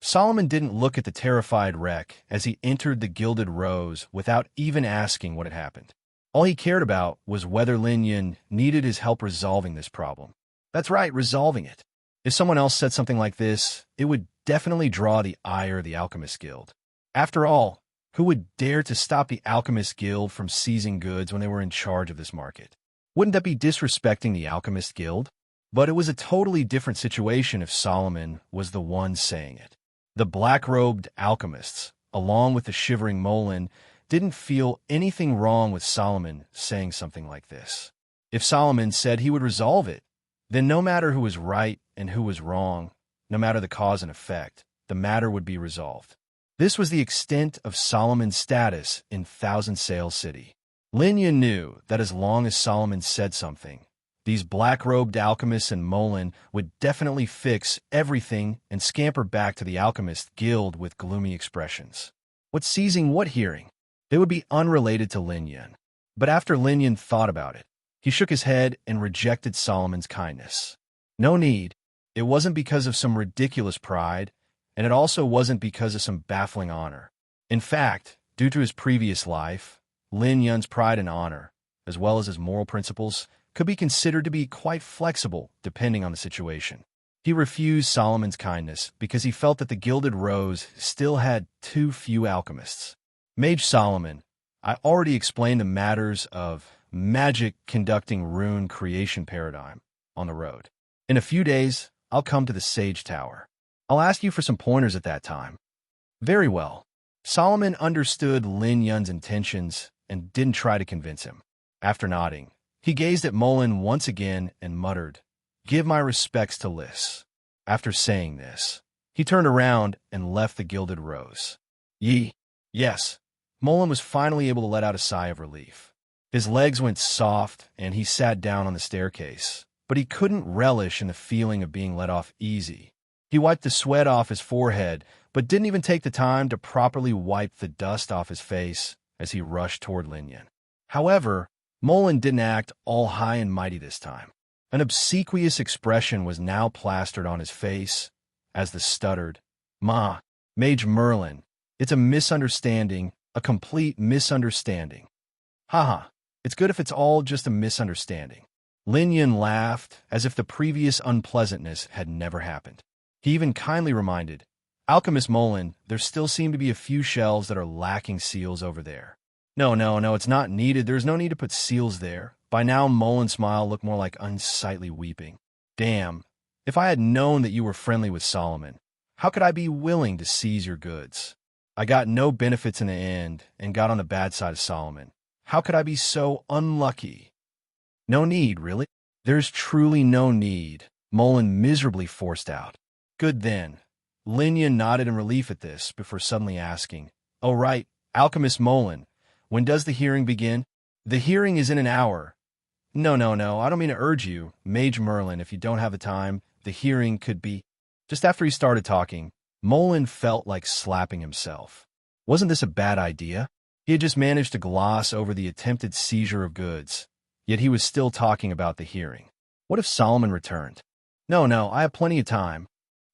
Solomon didn't look at the terrified wreck as he entered the Gilded Rose without even asking what had happened. All he cared about was whether Lin Yan needed his help resolving this problem. That's right, resolving it. If someone else said something like this, it would definitely draw the ire of the Alchemist Guild. After all, who would dare to stop the Alchemist Guild from seizing goods when they were in charge of this market? Wouldn't that be disrespecting the Alchemist Guild? But it was a totally different situation if Solomon was the one saying it. The black-robed alchemists, along with the shivering Molin, didn't feel anything wrong with Solomon saying something like this. If Solomon said he would resolve it, then no matter who was right and who was wrong, no matter the cause and effect, the matter would be resolved. This was the extent of Solomon's status in Thousand Sails City. Lin Yan knew that as long as Solomon said something, these black-robed alchemists and Molin would definitely fix everything and scamper back to the Alchemist Guild with gloomy expressions. What seizing, what hearing? They would be unrelated to Lin Yan. But after Lin Yan thought about it, he shook his head and rejected Solomon's kindness. No need. It wasn't because of some ridiculous pride, and it also wasn't because of some baffling honor. In fact, due to his previous life, Lin Yan's pride and honor, as well as his moral principles, could be considered to be quite flexible depending on the situation. He refused Solomon's kindness because he felt that the Gilded Rose still had too few alchemists. Mage Solomon, I already explained the matters of magic conducting rune creation paradigm on the road. In a few days, I'll come to the Sage Tower. I'll ask you for some pointers at that time. Very well. Solomon understood Lin Yan's intentions and didn't try to convince him. After nodding, he gazed at Molin once again and muttered, "Give my respects to Liss." After saying this, he turned around and left the Gilded Rose. Yes. Molin was finally able to let out a sigh of relief. His legs went soft, and he sat down on the staircase, but he couldn't relish in the feeling of being let off easy. He wiped the sweat off his forehead, but didn't even take the time to properly wipe the dust off his face as he rushed toward Lin Yan. However, Molin didn't act all high and mighty this time. An obsequious expression was now plastered on his face as the stuttered, Mage Merlin, it's a misunderstanding, a complete misunderstanding. Haha, it's good if it's all just a misunderstanding. Lin Yan laughed as if the previous unpleasantness had never happened. He even kindly reminded, Alchemist Molin, there still seem to be a few shelves that are lacking seals over there. No, it's not needed. There's no need to put seals there. By now, Molin's smile looked more like unsightly weeping. Damn, if I had known that you were friendly with Solomon, How could I be willing to seize your goods? I got no benefits in the end and got on the bad side of Solomon. How could I be so unlucky? No need, really? There's truly no need, Mullen miserably forced out. Good then. Linyan nodded in relief at this before suddenly asking, "Oh right, Alchemist Mullen, when does the hearing begin?" "The hearing is in an hour." No, I don't mean to urge you, Mage Merlin, if you don't have the time. The hearing could be... Just after he started talking, Mullen felt like slapping himself. Wasn't this a bad idea? He had just managed to gloss over the attempted seizure of goods, yet he was still talking about the hearing. What if Solomon returned? No, I have plenty of time.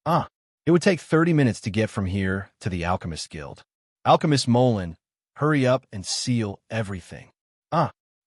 It would take 30 minutes to get from here to the Alchemist Guild. Alchemist Mullen, hurry up and seal everything.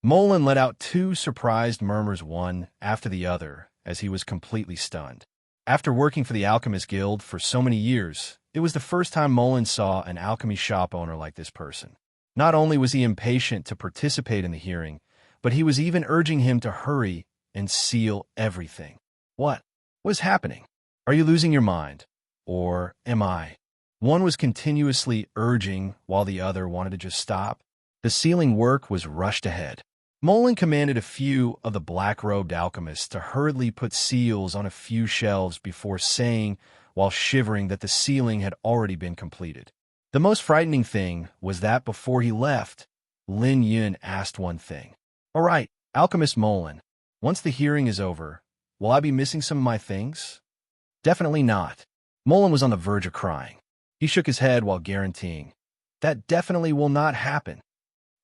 Mullen let out two surprised murmurs one after the other as he was completely stunned. After working for the Alchemist Guild for so many years, it was the first time Mullen saw an alchemy shop owner like this person. Not only was he impatient to participate in the hearing, but he was even urging him to hurry and seal everything. What was happening? Are you losing your mind? Or am I? One was continuously urging while the other wanted to just stop. The sealing work was rushed ahead. Mullen commanded a few of the black-robed alchemists to hurriedly put seals on a few shelves before saying, while shivering, that the sealing had already been completed. The most frightening thing was that before he left, Lin Yun asked one thing. "All right, Alchemist Mullen, once the hearing is over, will I be missing some of my things?" "Definitely not." Mullen was on the verge of crying. He shook his head while guaranteeing, "That definitely will not happen."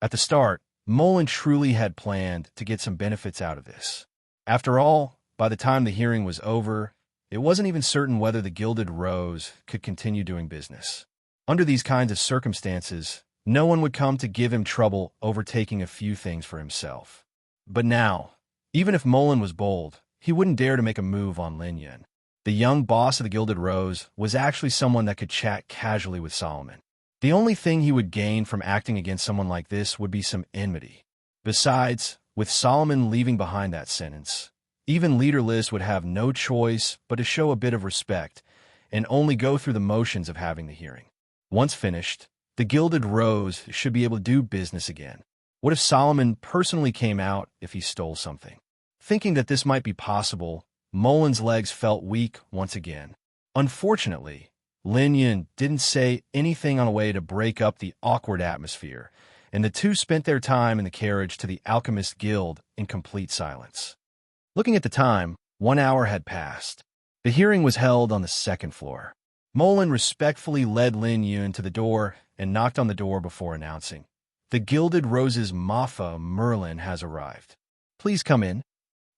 At the start, Mullen truly had planned to get some benefits out of this. After all, by the time the hearing was over, it wasn't even certain whether the Gilded Rose could continue doing business. Under these kinds of circumstances, no one would come to give him trouble over taking a few things for himself. But now, even if Mullen was bold, he wouldn't dare to make a move on Lin Yun. The young boss of the Gilded Rose was actually someone that could chat casually with Solomon. The only thing he would gain from acting against someone like this would be some enmity. Besides, with Solomon leaving behind that sentence, even Leader Liz would have no choice but to show a bit of respect and only go through the motions of having the hearing. Once finished, the Gilded Rose should be able to do business again. What if Solomon personally came out if he stole something? Thinking that this might be possible, Mullen's legs felt weak once again. Unfortunately, Lin Yun didn't say anything on the way to break up the awkward atmosphere, and the two spent their time in the carriage to the Alchemist Guild in complete silence. Looking at the time, 1 hour had passed. The hearing was held on the second floor. Mullen respectfully led Lin Yun to the door and knocked on the door before announcing, "The Gilded Rose's Mafa Merlin has arrived. Please come in."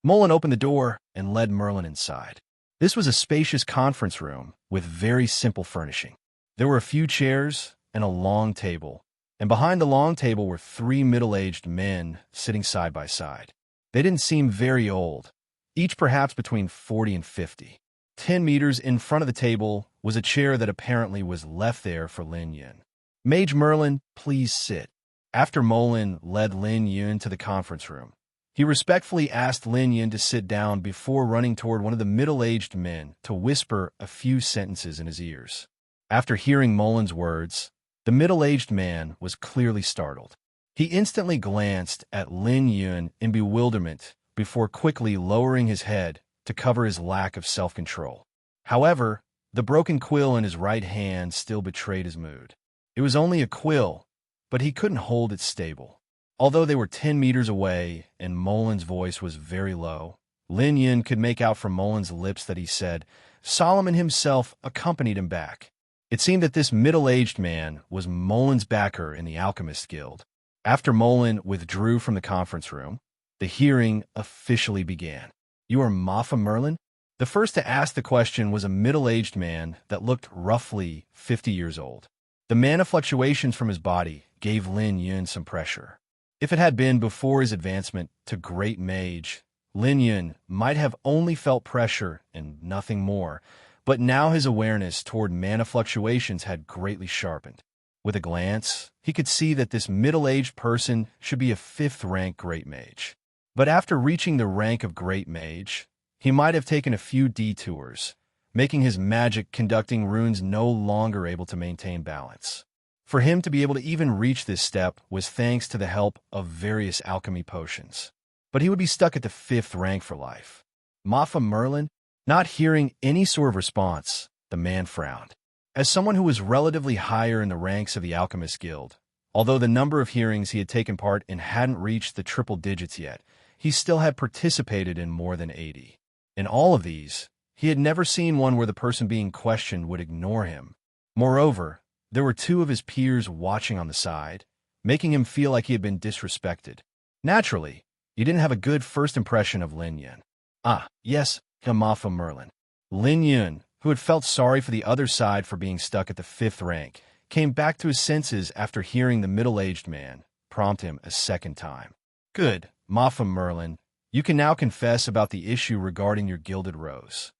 Mullen opened the door and led Merlin inside. This was a spacious conference room with very simple furnishing. There were a few chairs and a long table, and behind the long table were 3 middle-aged men sitting side by side. They didn't seem very old, each perhaps between 40 and 50. 10 meters in front of the table was a chair that apparently was left there for Lin Yun. "Mage Merlin, please sit." After Mullen led Lin Yun to the conference room, he respectfully asked Lin Yun to sit down before running toward one of the middle-aged men to whisper a few sentences in his ears. After hearing Mullen's words, the middle-aged man was clearly startled. He instantly glanced at Lin Yun in bewilderment before quickly lowering his head to cover his lack of self-control. However, the broken quill in his right hand still betrayed his mood. It was only a quill, but he couldn't hold it stable. Although they were 10 meters away and Mullen's voice was very low, Lin Yun could make out from Mullen's lips that he said Solomon himself accompanied him back. It seemed that this middle-aged man was Mullen's backer in the Alchemist Guild. After Mullen withdrew from the conference room, the hearing officially began. "You are Mafa Merlin?" The first to ask the question was a middle-aged man that looked roughly 50 years old. The mana fluctuations from his body gave Lin Yun some pressure. If it had been before his advancement to Great Mage, Lin Yun might have only felt pressure and nothing more, but now his awareness toward mana fluctuations had greatly sharpened. With a glance, he could see that this middle-aged person should be a 5th-rank Great Mage. But after reaching the rank of Great Mage, he might have taken a few detours, making his magic-conducting runes no longer able to maintain balance. For him to be able to even reach this step was thanks to the help of various alchemy potions. But he would be stuck at the 5th rank for life. Mafa Merlin, not hearing any sort of response, the man frowned. As someone who was relatively higher in the ranks of the Alchemist Guild, although the number of hearings he had taken part in hadn't reached the triple digits yet, he still had participated in more than 80. In all of these, he had never seen one where the person being questioned would ignore him. Moreover, there were 2 of his peers watching on the side, making him feel like he had been disrespected. Naturally, he didn't have a good first impression of Lin Yun. Ah, yes, Mafa Merlin. Lin Yun, who had felt sorry for the other side for being stuck at the 5th rank, came back to his senses after hearing the middle-aged man prompt him a second time. Good, Mafa Merlin. You can now confess about the issue regarding your gilded rose.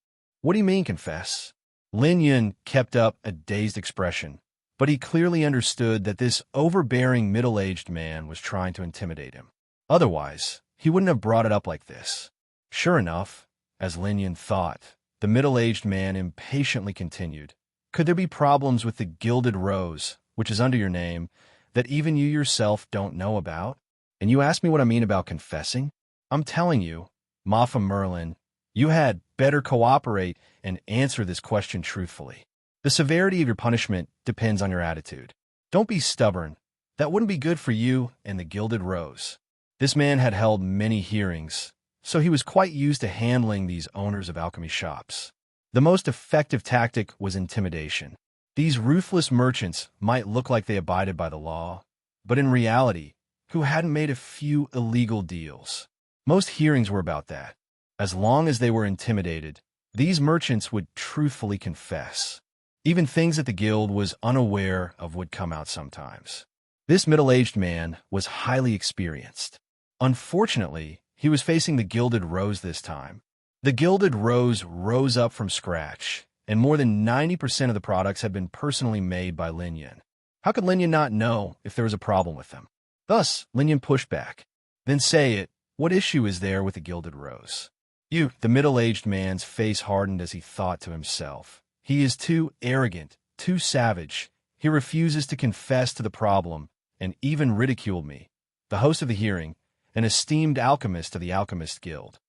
What do you mean, confess? Lin Yun kept up a dazed expression, but he clearly understood that this overbearing middle-aged man was trying to intimidate him. Otherwise, he wouldn't have brought it up like this. Sure enough, as Lin Yun thought, the middle-aged man impatiently continued. Could there be problems with the gilded rose, which is under your name, that even you yourself don't know about? And you ask me what I mean about confessing? I'm telling you, Mafa Merlin, you had better cooperate and answer this question truthfully. The severity of your punishment depends on your attitude. Don't be stubborn. That wouldn't be good for you and the gilded rose. This man had held many hearings, so he was quite used to handling these owners of alchemy shops. The most effective tactic was intimidation. These ruthless merchants might look like they abided by the law, but in reality, who hadn't made a few illegal deals. Most hearings were about that. As long as they were intimidated, these merchants would truthfully confess. Even things that the guild was unaware of would come out sometimes. This middle-aged man was highly experienced. Unfortunately, he was facing the Gilded Rose this time. The Gilded Rose rose up from scratch, and more than 90% of the products had been personally made by Lin Yun. How could Lin Yun not know if there was a problem with them? Thus, Lin Yun pushed back. Then say it, what issue is there with the Gilded Rose? The middle-aged man's face hardened as he thought to himself. He is too arrogant, too savage. He refuses to confess to the problem, and even ridiculed me, the host of the hearing, an esteemed alchemist of the Alchemist Guild.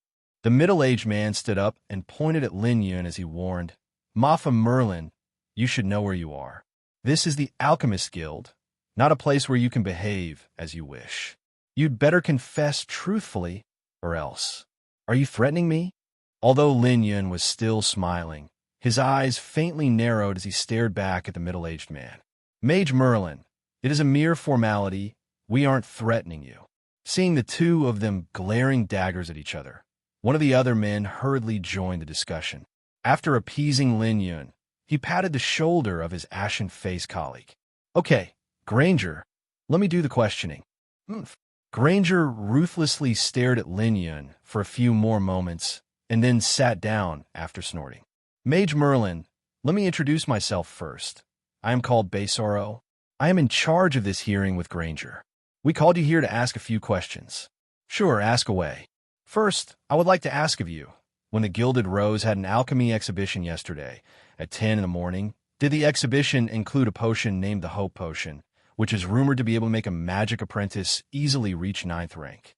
The middle-aged man stood up and pointed at Lin Yun as he warned, Mafa Merlin, you should know where you are. This is the Alchemist Guild, not a place where you can behave as you wish. You'd better confess truthfully, or else. Are you threatening me? Although Lin Yun was still smiling, his eyes faintly narrowed as he stared back at the middle-aged man. Mage Merlin, it is a mere formality. We aren't threatening you. Seeing the 2 of them glaring daggers at each other, one of the other men hurriedly joined the discussion. After appeasing Lin Yun, he patted the shoulder of his ashen-faced colleague. Okay, Granger, let me do the questioning. Granger ruthlessly stared at Lin Yun for a few more moments and then sat down after snorting. Mage Merlin, let me introduce myself first. I am called Baysoro. I am in charge of this hearing with Granger. We called you here to ask a few questions. Sure, ask away. First, I would like to ask of you, when the Gilded Rose had an alchemy exhibition yesterday at 10 in the morning, did the exhibition include a potion named the Hope Potion, which is rumored to be able to make a magic apprentice easily reach 9th rank?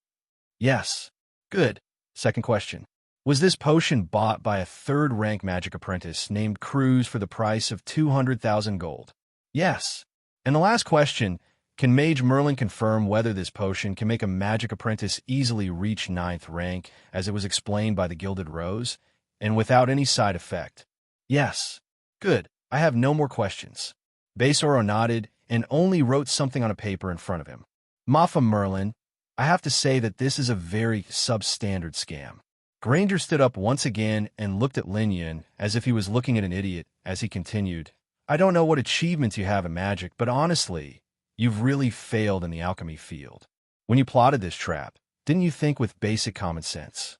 Yes. Good. Second question. Was this potion bought by a 3rd rank magic apprentice named Cruz for the price of 200,000 gold? Yes. And the last question, can Mage Merlin confirm whether this potion can make a magic apprentice easily reach 9th rank, as it was explained by the Gilded Rose, and without any side effect? Yes. Good. I have no more questions. Baysoro nodded and only wrote something on a paper in front of him. Mafa Merlin, I have to say that this is a very substandard scam. Granger stood up once again and looked at Lin Yun as if he was looking at an idiot as he continued, I don't know what achievements you have in magic, but honestly, you've really failed in the alchemy field. When you plotted this trap, didn't you think with basic common sense?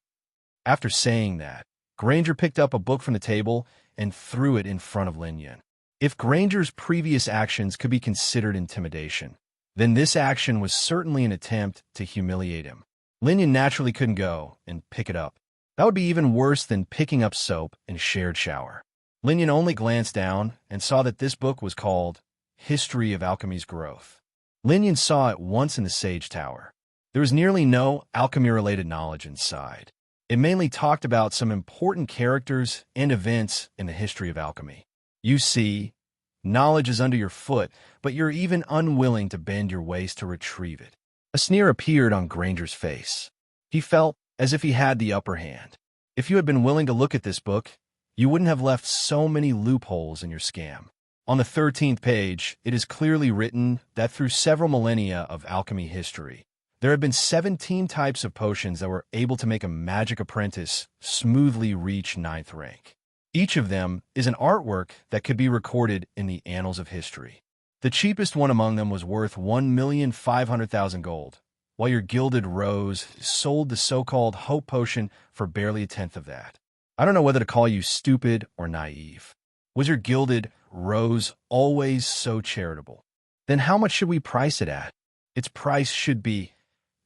After saying that, Granger picked up a book from the table and threw it in front of Lin Yun. If Granger's previous actions could be considered intimidation, then this action was certainly an attempt to humiliate him. Lin Yun naturally couldn't go and pick it up. That would be even worse than picking up soap in a shared shower. Lin Yun only glanced down and saw that this book was called History of Alchemy's Growth. Lin Yun saw it once in the Sage Tower. There was nearly no alchemy-related knowledge inside. It mainly talked about some important characters and events in the history of alchemy. You see, knowledge is under your foot, but you're even unwilling to bend your waist to retrieve it. A sneer appeared on Granger's face. He felt as if he had the upper hand. If you had been willing to look at this book, you wouldn't have left so many loopholes in your scam. On the 13th page, it is clearly written that through several millennia of alchemy history, there have been 17 types of potions that were able to make a magic apprentice smoothly reach 9th rank. Each of them is an artwork that could be recorded in the annals of history. The cheapest one among them was worth 1,500,000 gold, while your Gilded Rose sold the so-called Hope Potion for barely a tenth of that. I don't know whether to call you stupid or naive. Was your Gilded Rose always so charitable? Then how much should we price it at? Its price should be...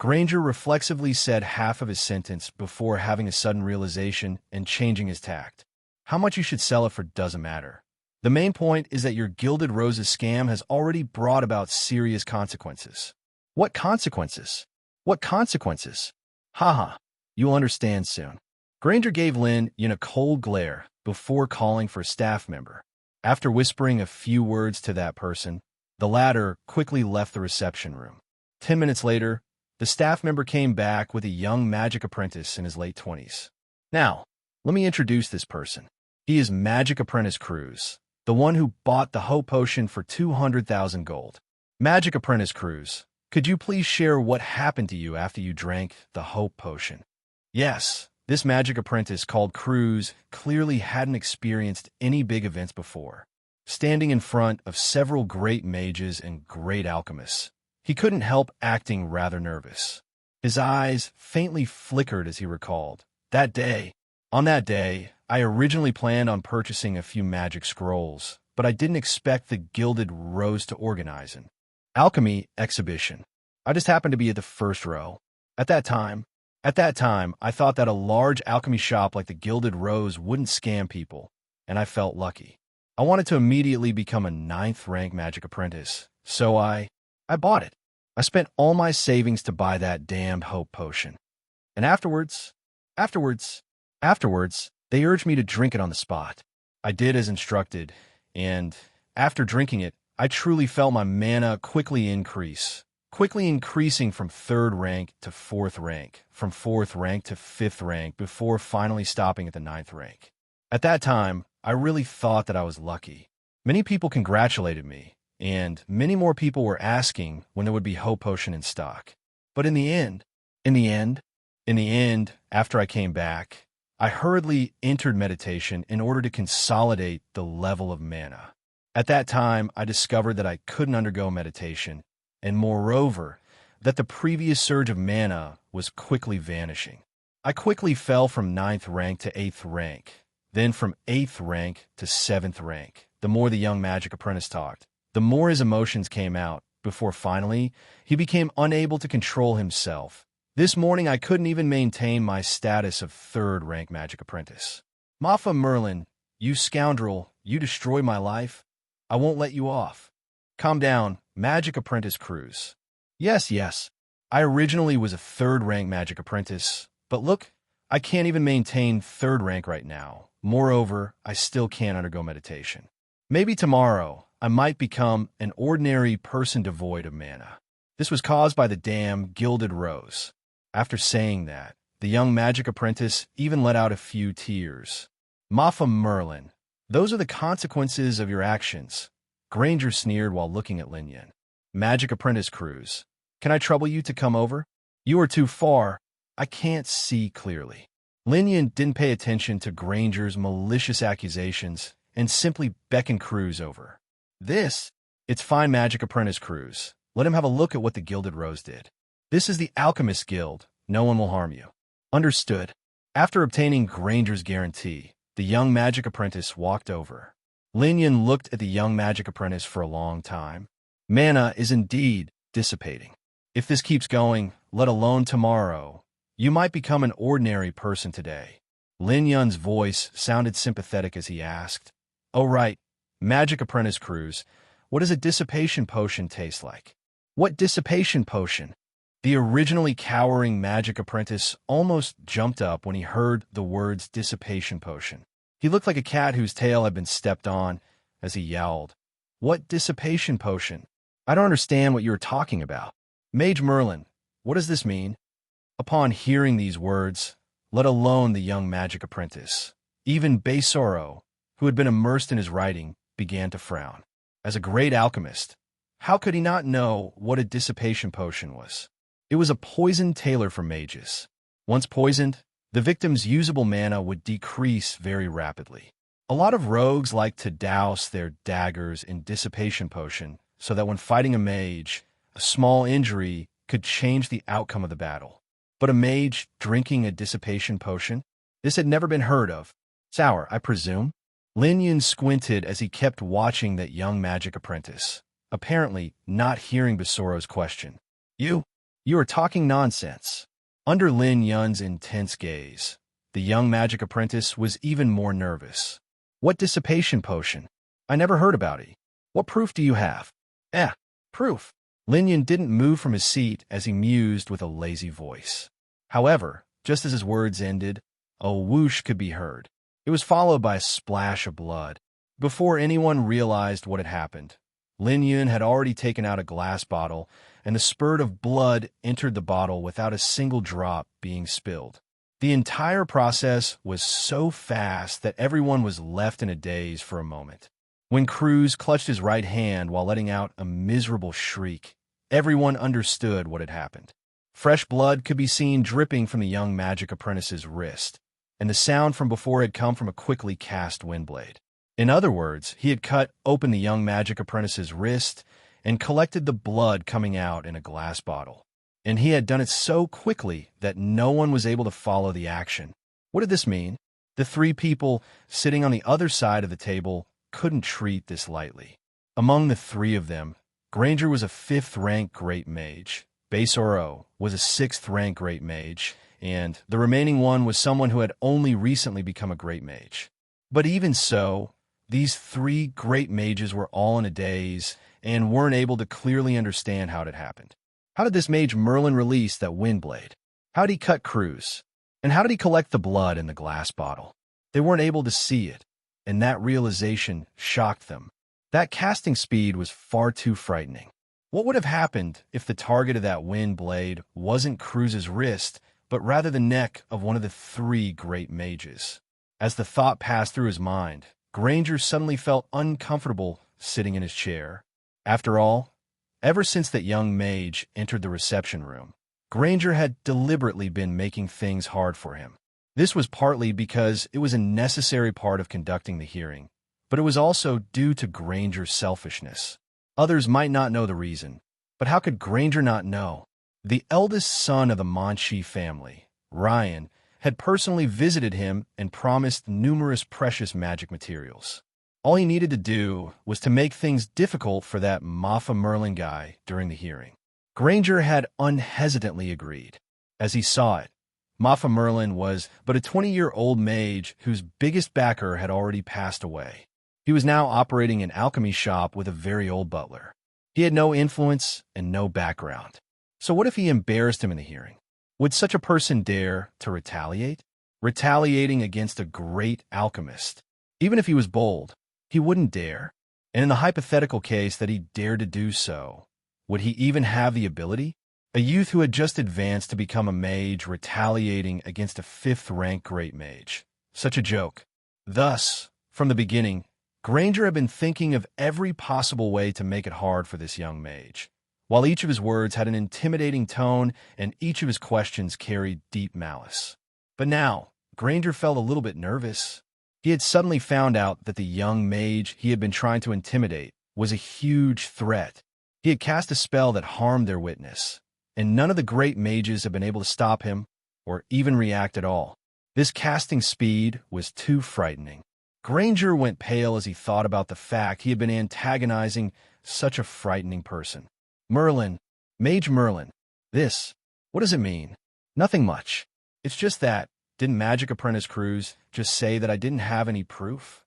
Granger reflexively said half of his sentence before having a sudden realization and changing his tact. How much you should sell it for doesn't matter. The main point is that your Gilded Roses scam has already brought about serious consequences. What consequences? What consequences? Haha, you'll understand soon. Granger gave Lin Yun a cold glare before calling for a staff member. After whispering a few words to that person, the latter quickly left the reception room. 10 minutes later, the staff member came back with a young magic apprentice in his late 20s. Now, let me introduce this person. He is Magic Apprentice Cruz, the one who bought the Hope Potion for 200,000 gold. Magic Apprentice Cruz, could you please share what happened to you after you drank the Hope Potion? Yes, this magic apprentice called Cruz clearly hadn't experienced any big events before. Standing in front of several great mages and great alchemists, he couldn't help acting rather nervous. His eyes faintly flickered as he recalled. On that day, I originally planned on purchasing a few magic scrolls, but I didn't expect the Gilded Rose to organize an alchemy exhibition. I just happened to be at the first row. At that time, I thought that a large alchemy shop like the Gilded Rose wouldn't scam people, and I felt lucky. I wanted to immediately become a 9th rank magic apprentice, so I bought it. I spent all my savings to buy that damned Hope Potion. And afterwards, they urged me to drink it on the spot. I did as instructed, and after drinking it, I truly felt my mana quickly increasing from 3rd rank to 4th rank, from 4th rank to 5th rank, before finally stopping at the 9th rank. At that time, I really thought that I was lucky. Many people congratulated me, and many more people were asking when there would be Hope Potion in stock. But in the end, after I came back, I hurriedly entered meditation in order to consolidate the level of mana. At that time, I discovered that I couldn't undergo meditation, and moreover, that the previous surge of mana was quickly vanishing. I quickly fell from 9th rank to 8th rank, then from 8th rank to 7th rank. The more the young magic apprentice talked, the more his emotions came out, before finally, he became unable to control himself. This morning I couldn't even maintain my status of 3rd rank magic apprentice. Mafa Merlin, you scoundrel, you destroyed my life. I won't let you off. Calm down, Magic Apprentice Cruz. Yes, I originally was a 3rd rank magic apprentice, but look, I can't even maintain 3rd rank right now. Moreover, I still can't undergo meditation. Maybe tomorrow, I might become an ordinary person devoid of mana. This was caused by the damn Gilded Rose. After saying that, the young magic apprentice even let out a few tears. Mafa Merlin, those are the consequences of your actions. Granger sneered while looking at Lin Yun. Magic Apprentice Cruz, can I trouble you to come over? You are too far. I can't see clearly. Lin Yun didn't pay attention to Granger's malicious accusations and simply beckoned Cruz over. It's fine, Magic Apprentice Cruz. Let him have a look at what the Gilded Rose did. This is the Alchemist Guild. No one will harm you. Understood. After obtaining Granger's guarantee, the young magic apprentice walked over. Lin Yun looked at the young magic apprentice for a long time. Mana is indeed dissipating. If this keeps going, let alone tomorrow, you might become an ordinary person today. Lin Yun's voice sounded sympathetic as he asked, Oh, right. Magic Apprentice Cruise. What does a dissipation potion taste like? What dissipation potion? The originally cowering magic apprentice almost jumped up when he heard the words dissipation potion. He looked like a cat whose tail had been stepped on as he yowled. What dissipation potion? I don't understand what you are talking about. Mage Merlin, what does this mean? Upon hearing these words, let alone the young magic apprentice, even Baysoro, who had been immersed in his writing, began to frown. As a great alchemist, how could he not know what a dissipation potion was? It was a poisoned tailor for mages. Once poisoned, the victim's usable mana would decrease very rapidly. A lot of rogues like to douse their daggers in dissipation potion so that when fighting a mage, a small injury could change the outcome of the battle. But a mage drinking a dissipation potion? This had never been heard of. Sour, I presume? Lin Yun squinted as he kept watching that young magic apprentice, apparently not hearing Besoro's question. You are talking nonsense. Under Lin Yun's intense gaze, the young magic apprentice was even more nervous. What dissipation potion? I never heard about it. What proof do you have? Proof. Lin Yun didn't move from his seat as he mused with a lazy voice. However, just as his words ended, a whoosh could be heard. It was followed by a splash of blood. Before anyone realized what had happened, Lin Yun had already taken out a glass bottle, and the spurt of blood entered the bottle without a single drop being spilled. The entire process was so fast that everyone was left in a daze for a moment. When Cruz clutched his right hand while letting out a miserable shriek, everyone understood what had happened. Fresh blood could be seen dripping from the young magic apprentice's wrist, and the sound from before had come from a quickly cast windblade. In other words, he had cut open the young magic apprentice's wrist and collected the blood coming out in a glass bottle. And he had done it so quickly that no one was able to follow the action. What did this mean? The three people sitting on the other side of the table couldn't treat this lightly. Among the three of them, Granger was a 5th-rank Great Mage, Baysoro was a 6th-rank Great Mage, and the remaining one was someone who had only recently become a Great Mage. But even so, these 3 Great Mages were all in a daze and weren't able to clearly understand how it had happened. How did this mage Merlin release that windblade? How did he cut Cruz? And how did he collect the blood in the glass bottle? They weren't able to see it, and that realization shocked them. That casting speed was far too frightening. What would have happened if the target of that wind blade wasn't Cruz's wrist, but rather the neck of one of the 3 great mages? As the thought passed through his mind, Granger suddenly felt uncomfortable sitting in his chair. After all, ever since that young mage entered the reception room, Granger had deliberately been making things hard for him. This was partly because it was a necessary part of conducting the hearing, but it was also due to Granger's selfishness. Others might not know the reason, but how could Granger not know? The eldest son of the Monchi family, Ryan, had personally visited him and promised numerous precious magic materials. All he needed to do was to make things difficult for that Maffa Merlin guy during the hearing. Granger had unhesitantly agreed. As he saw it, Maffa Merlin was but a 20-year-old mage whose biggest backer had already passed away. He was now operating an alchemy shop with a very old butler. He had no influence and no background. So what if he embarrassed him in the hearing? Would such a person dare to retaliate? Retaliating against a great alchemist. Even if he was bold, he wouldn't dare. And in the hypothetical case that he dared to do so, would he even have the ability? A youth who had just advanced to become a mage retaliating against a 5th-rank great mage. Such a joke. Thus, from the beginning, Granger had been thinking of every possible way to make it hard for this young mage. While each of his words had an intimidating tone and each of his questions carried deep malice. But now, Granger felt a little bit nervous. He had suddenly found out that the young mage he had been trying to intimidate was a huge threat. He had cast a spell that harmed their witness, and none of the great mages had been able to stop him or even react at all. This casting speed was too frightening. Granger went pale as he thought about the fact he had been antagonizing such a frightening person. Merlin, Mage Merlin, what does it mean? Nothing much. It's just that, didn't Magic Apprentice Cruz just say that I didn't have any proof?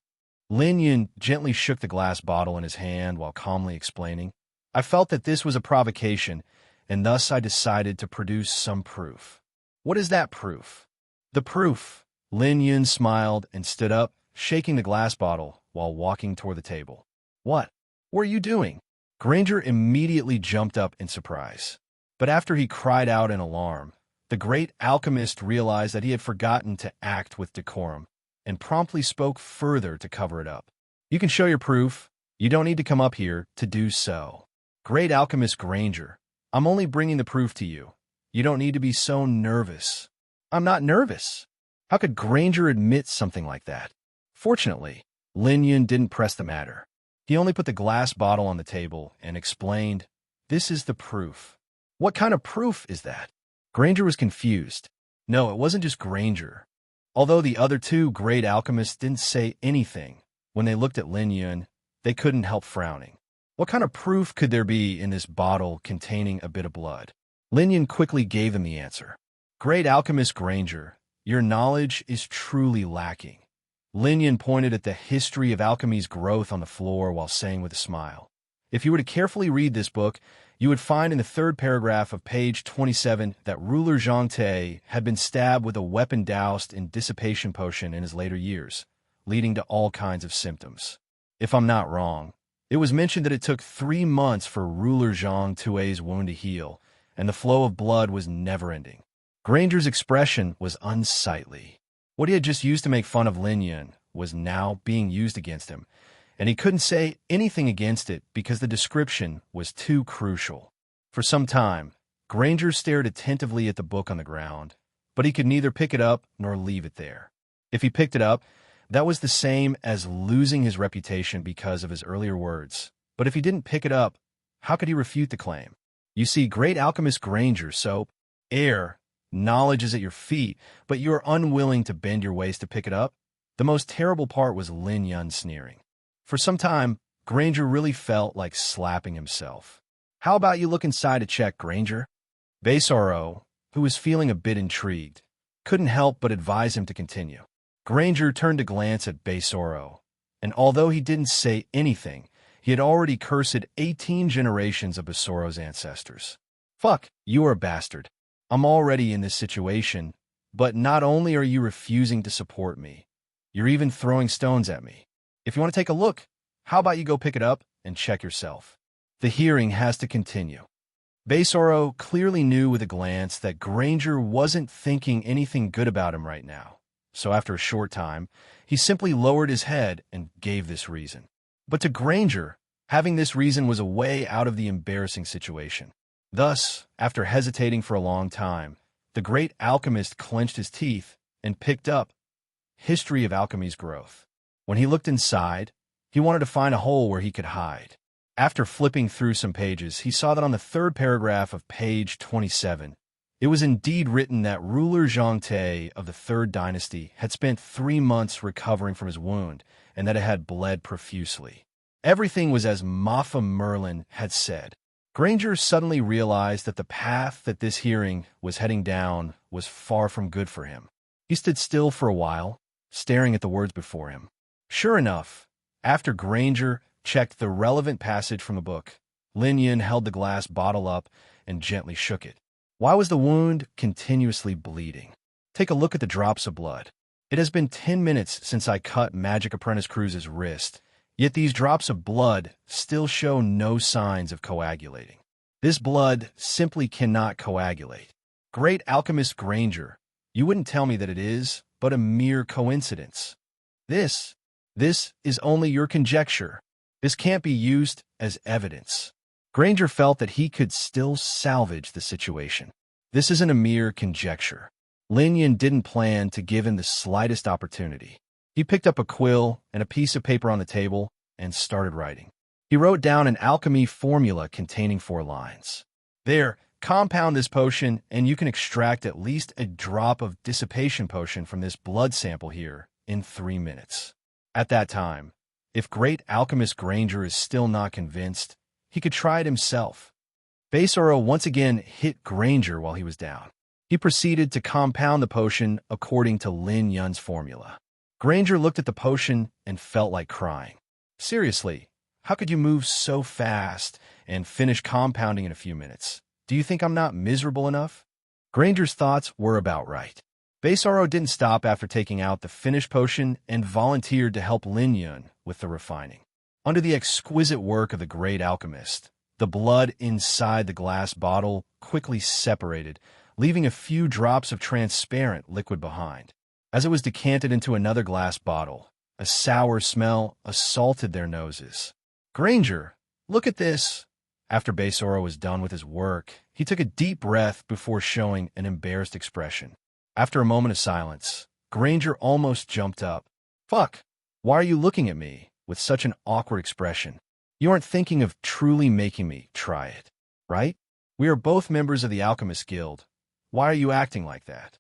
Lin Yun gently shook the glass bottle in his hand while calmly explaining, I felt that this was a provocation, and thus I decided to produce some proof. What is that proof? The proof. Lin Yun smiled and stood up, shaking the glass bottle while walking toward the table. What are you doing? Granger immediately jumped up in surprise. But after he cried out in alarm, the great alchemist realized that he had forgotten to act with decorum and promptly spoke further to cover it up. You can show your proof. You don't need to come up here to do so. Great alchemist Granger, I'm only bringing the proof to you. You don't need to be so nervous. I'm not nervous. How could Granger admit something like that? Fortunately, Lin Yun didn't press the matter. He only put the glass bottle on the table and explained, this is the proof. What kind of proof is that? Granger was confused. No, it wasn't just Granger. Although the other two great alchemists didn't say anything, when they looked at Lin Yun, they couldn't help frowning. What kind of proof could there be in this bottle containing a bit of blood? Lin Yun quickly gave them the answer. Great alchemist Granger, your knowledge is truly lacking. Lin Yun pointed at the history of alchemy's growth on the floor while saying with a smile, if you were to carefully read this book, you would find in the third paragraph of page 27 that ruler Zhang Te had been stabbed with a weapon doused in dissipation potion in his later years, leading to all kinds of symptoms. If I'm not wrong, it was mentioned that it took 3 months for ruler Zhang Tue's wound to heal, and the flow of blood was never-ending. Granger's expression was unsightly. What he had just used to make fun of Lin Yun was now being used against him, and he couldn't say anything against it because the description was too crucial. For some time, Granger stared attentively at the book on the ground, but he could neither pick it up nor leave it there. If he picked it up, that was the same as losing his reputation because of his earlier words. But if he didn't pick it up, how could he refute the claim? You see, great alchemist Granger, knowledge is at your feet, but you are unwilling to bend your waist to pick it up? The most terrible part was Lin Yun sneering. For some time, Granger really felt like slapping himself. How about you look inside to check, Granger? Baisoro, who was feeling a bit intrigued, couldn't help but advise him to continue. Granger turned to glance at Baisoro, and although he didn't say anything, he had already cursed 18 generations of Baisoro's ancestors. Fuck, you are a bastard. I'm already in this situation, but not only are you refusing to support me, you're even throwing stones at me. If you want to take a look, how about you go pick it up and check yourself? The hearing has to continue. Baisoro clearly knew with a glance that Granger wasn't thinking anything good about him right now, so after a short time, he simply lowered his head and gave this reason. But to Granger, having this reason was a way out of the embarrassing situation. Thus, after hesitating for a long time, the great alchemist clenched his teeth and picked up History of Alchemy's Growth. When he looked inside, he wanted to find a hole where he could hide. After flipping through some pages, he saw that on the third paragraph of page 27, it was indeed written that ruler Zhang Te of the Third Dynasty had spent 3 months recovering from his wound and that it had bled profusely. Everything was as Mafa Merlin had said. Granger suddenly realized that the path that this hearing was heading down was far from good for him. He stood still for a while, staring at the words before him. Sure enough, after Granger checked the relevant passage from the book, Lin Yun held the glass bottle up and gently shook it. Why was the wound continuously bleeding? Take a look at the drops of blood. It has been 10 minutes since I cut Magic Apprentice Cruz's wrist, yet these drops of blood still show no signs of coagulating. This blood simply cannot coagulate. Great alchemist Granger, you wouldn't tell me that it is but a mere coincidence. This is only your conjecture. This can't be used as evidence. Granger felt that he could still salvage the situation. This isn't a mere conjecture. Lin Yun didn't plan to give him the slightest opportunity. He picked up a quill and a piece of paper on the table and started writing. He wrote down an alchemy formula containing 4 lines. There, compound this potion and you can extract at least a drop of dissipation potion from this blood sample here in 3 minutes. At that time, if great alchemist Granger is still not convinced, he could try it himself. Baisoro once again hit Granger while he was down. He proceeded to compound the potion according to Lin Yun's formula. Granger looked at the potion and felt like crying. Seriously, how could you move so fast and finish compounding in a few minutes? Do you think I'm not miserable enough? Granger's thoughts were about right. Baisaro didn't stop after taking out the finished potion and volunteered to help Lin Yun with the refining. Under the exquisite work of the great alchemist, the blood inside the glass bottle quickly separated, leaving a few drops of transparent liquid behind. As it was decanted into another glass bottle, a sour smell assaulted their noses. Granger, look at this. After Baisaro was done with his work, he took a deep breath before showing an embarrassed expression. After a moment of silence, Granger almost jumped up. Fuck, why are you looking at me with such an awkward expression? You aren't thinking of truly making me try it, right? We are both members of the Alchemist Guild. Why are you acting like that?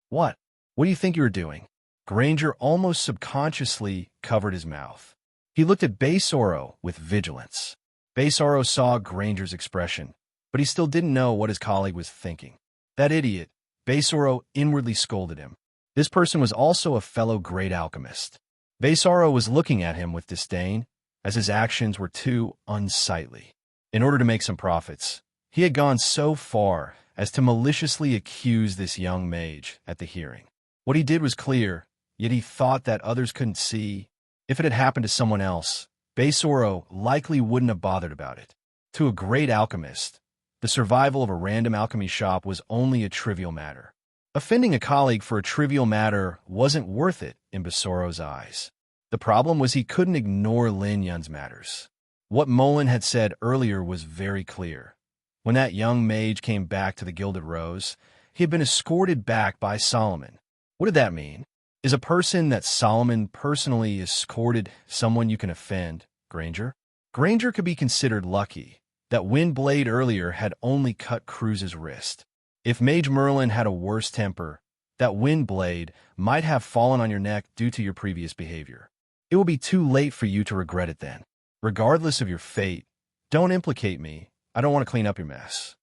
What? What do you think you're doing? Granger almost subconsciously covered his mouth. He looked at Baisaro with vigilance. Baisaro saw Granger's expression, but he still didn't know what his colleague was thinking. That idiot, Baisaro inwardly scolded him. This person was also a fellow great alchemist. Baisaro was looking at him with disdain, as his actions were too unsightly. In order to make some profits, he had gone so far as to maliciously accuse this young mage at the hearing. What he did was clear, yet he thought that others couldn't see. If it had happened to someone else, Baisaro likely wouldn't have bothered about it. To a great alchemist, the survival of a random alchemy shop was only a trivial matter. Offending a colleague for a trivial matter wasn't worth it in Baisaro's eyes. The problem was he couldn't ignore Lin Yun's matters. What Molin had said earlier was very clear. When that young mage came back to the Gilded Rose, he had been escorted back by Solomon. What did that mean? Is a person that Solomon personally escorted someone you can offend, Granger? Granger could be considered lucky that Windblade earlier had only cut Cruz's wrist. If Mage Merlin had a worse temper, that Windblade might have fallen on your neck due to your previous behavior. It will be too late for you to regret it then. Regardless of your fate, don't implicate me. I don't want to clean up your mess.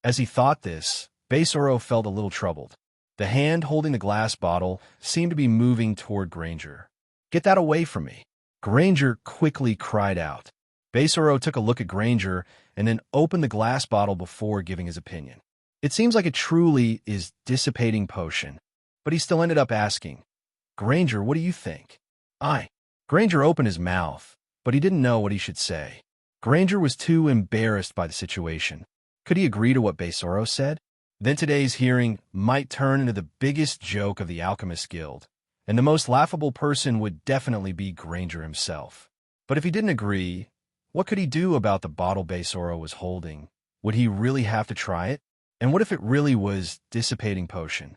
As he thought this, Baisaro felt a little troubled. The hand holding the glass bottle seemed to be moving toward Granger. Get that away from me. Granger quickly cried out. Baisaro took a look at Granger and then opened the glass bottle before giving his opinion. It seems like it truly is dissipating potion, but he still ended up asking, Granger, what do you think? Granger opened his mouth, but he didn't know what he should say. Granger was too embarrassed by the situation. Could he agree to what Baisaro said? Then today's hearing might turn into the biggest joke of the Alchemist Guild, and the most laughable person would definitely be Granger himself. But if he didn't agree, what could he do about the bottle Baisaro was holding? Would he really have to try it? And what if it really was dissipating potion?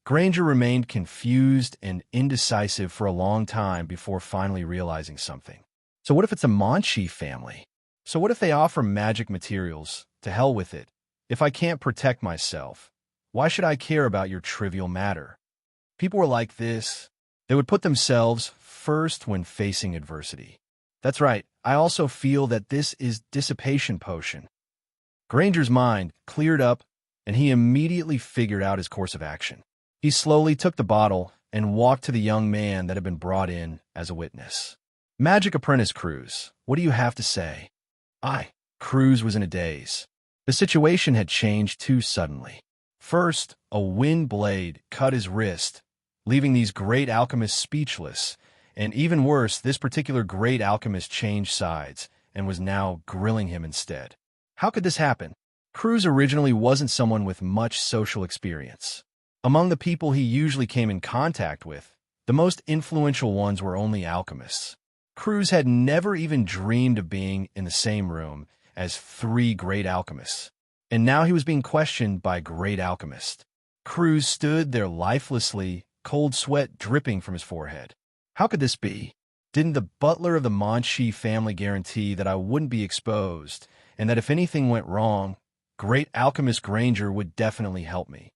Granger remained confused and indecisive for a long time before finally realizing something. So what if it's a Manchi family? So what if they offer magic materials? To hell with it. If I can't protect myself, why should I care about your trivial matter? People were like this. They would put themselves first when facing adversity. That's right, I also feel that this is dissipation potion. Granger's mind cleared up, and he immediately figured out his course of action. He slowly took the bottle and walked to the young man that had been brought in as a witness. Magic Apprentice Cruz, what do you have to say? Cruz was in a daze. The situation had changed too suddenly. First, a wind blade cut his wrist, leaving these great alchemists speechless, and even worse, this particular great alchemist changed sides and was now grilling him instead. How could this happen? Cruz originally wasn't someone with much social experience. Among the people he usually came in contact with, the most influential ones were only alchemists. Cruz had never even dreamed of being in the same room as three great alchemists, and now he was being questioned by a great alchemist. Cruz stood there lifelessly, cold sweat dripping from his forehead. How could this be? Didn't the butler of the Manchi family guarantee that I wouldn't be exposed, and that if anything went wrong, great alchemist Granger would definitely help me?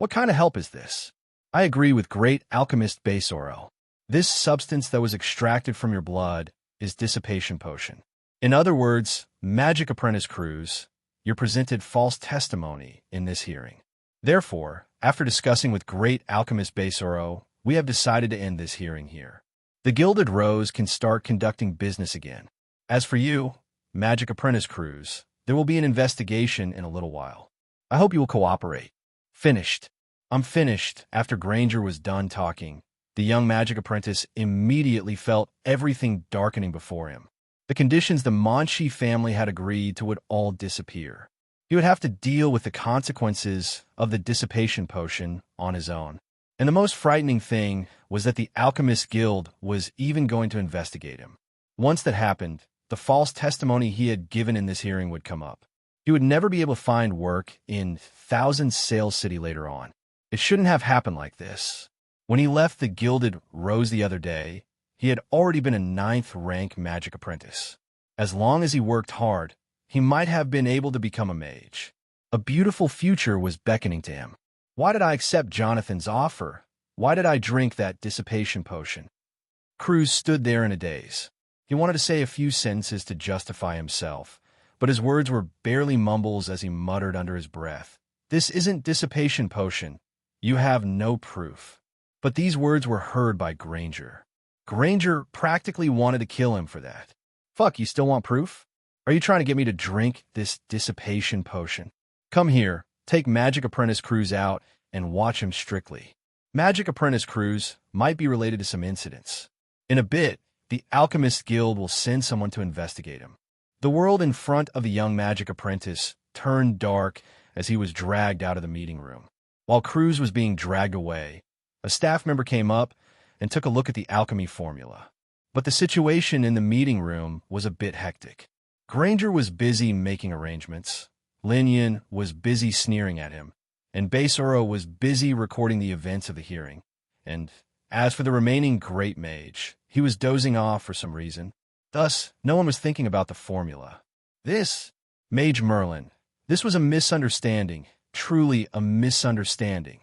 What kind of help is this? I agree with great alchemist Baisaro. This substance that was extracted from your blood is dissipation potion. In other words, Magic Apprentice Cruz, you presented false testimony in this hearing. Therefore, after discussing with great alchemist Baisaro, we have decided to end this hearing here. The Gilded Rose can start conducting business again. As for you, Magic Apprentice Cruz, there will be an investigation in a little while. I hope you will cooperate. Finished. I'm finished. After Granger was done talking, the young magic apprentice immediately felt everything darkening before him. The conditions the Monchi family had agreed to would all disappear. He would have to deal with the consequences of the dissipation potion on his own. And the most frightening thing was that the Alchemist Guild was even going to investigate him. Once that happened, the false testimony he had given in this hearing would come up. He would never be able to find work in Thousand Sail City later on. It shouldn't have happened like this. When he left the Gilded Rose the other day, he had already been a 9th-rank magic apprentice. As long as he worked hard, he might have been able to become a mage. A beautiful future was beckoning to him. Why did I accept Jonathan's offer? Why did I drink that dissipation potion? Cruz stood there in a daze. He wanted to say a few sentences to justify himself, but his words were barely mumbles as he muttered under his breath. This isn't dissipation potion. You have no proof. But these words were heard by Granger. Granger practically wanted to kill him for that. Fuck, you still want proof? Are you trying to get me to drink this dissipation potion? Come here, take Magic Apprentice Cruz out, and watch him strictly. Magic Apprentice Cruz might be related to some incidents. In a bit, the Alchemist Guild will send someone to investigate him. The world in front of the young magic apprentice turned dark as he was dragged out of the meeting room. While Cruz was being dragged away, a staff member came up and took a look at the alchemy formula. But the situation in the meeting room was a bit hectic. Granger was busy making arrangements, Linian was busy sneering at him, and Baesoro was busy recording the events of the hearing. And as for the remaining great mage, he was dozing off for some reason. Thus, no one was thinking about the formula. Mage Merlin, this was a misunderstanding, truly a misunderstanding.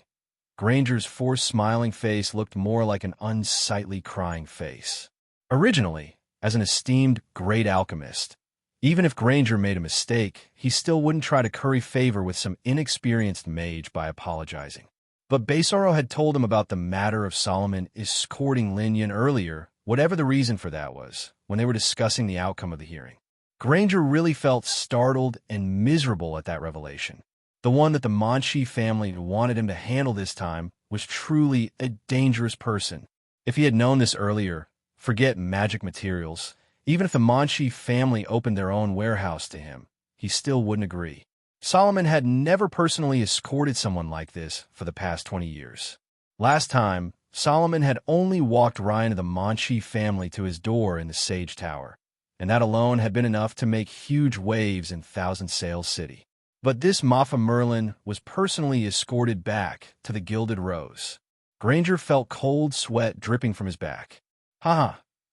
Granger's forced smiling face looked more like an unsightly crying face. Originally, as an esteemed great alchemist, even if Granger made a mistake, he still wouldn't try to curry favor with some inexperienced mage by apologizing. But Baesoro had told him about the matter of Solomon escorting Linian earlier, whatever the reason for that was, when they were discussing the outcome of the hearing. Granger really felt startled and miserable at that revelation. The one that the Monchi family wanted him to handle this time was truly a dangerous person. If he had known this earlier, forget magic materials. Even if the Monchi family opened their own warehouse to him, he still wouldn't agree. Solomon had never personally escorted someone like this for the past 20 years. Last time, Solomon had only walked Ryan of the Monchi family to his door in the Sage Tower, and that alone had been enough to make huge waves in Thousand Sail City. But this Mafa Merlin was personally escorted back to the Gilded Rose. Granger felt cold sweat dripping from his back.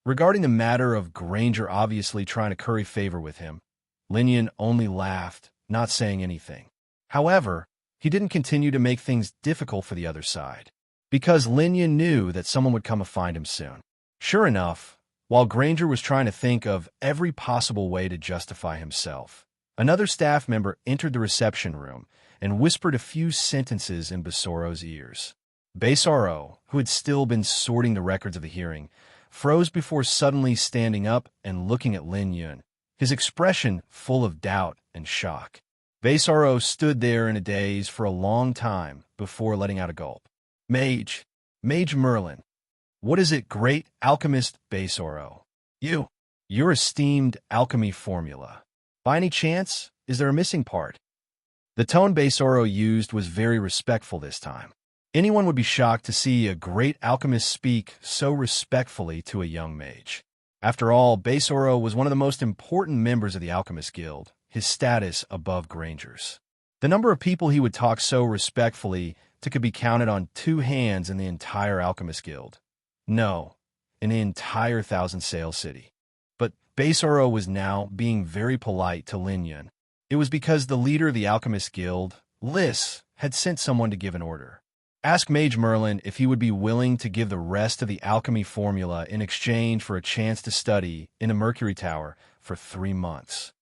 Regarding the matter of Granger obviously trying to curry favor with him, Linian only laughed, not saying anything. However, he didn't continue to make things difficult for the other side, because Linian knew that someone would come to find him soon. Sure enough, while Granger was trying to think of every possible way to justify himself, another staff member entered the reception room and whispered a few sentences in Baesoro's ears. Baesoro, who had still been sorting the records of the hearing, froze before suddenly standing up and looking at Lin Yun, his expression full of doubt and shock. Baesoro stood there in a daze for a long time before letting out a gulp. Mage Merlin. What is it, great alchemist Baesoro? Your esteemed alchemy formula. By any chance, is there a missing part? The tone Baesoro used was very respectful this time. Anyone would be shocked to see a great alchemist speak so respectfully to a young mage. After all, Baesoro was one of the most important members of the Alchemist Guild, his status above Granger's. The number of people he would talk so respectfully to could be counted on 2 hands in the entire Alchemist Guild. No, in the entire Thousand Sail City. But Baesoro was now being very polite to Lin Yun. It was because the leader of the Alchemist Guild, Liss, had sent someone to give an order. Ask Mage Merlin if he would be willing to give the rest of the alchemy formula in exchange for a chance to study in the Mercury Tower for 3 months.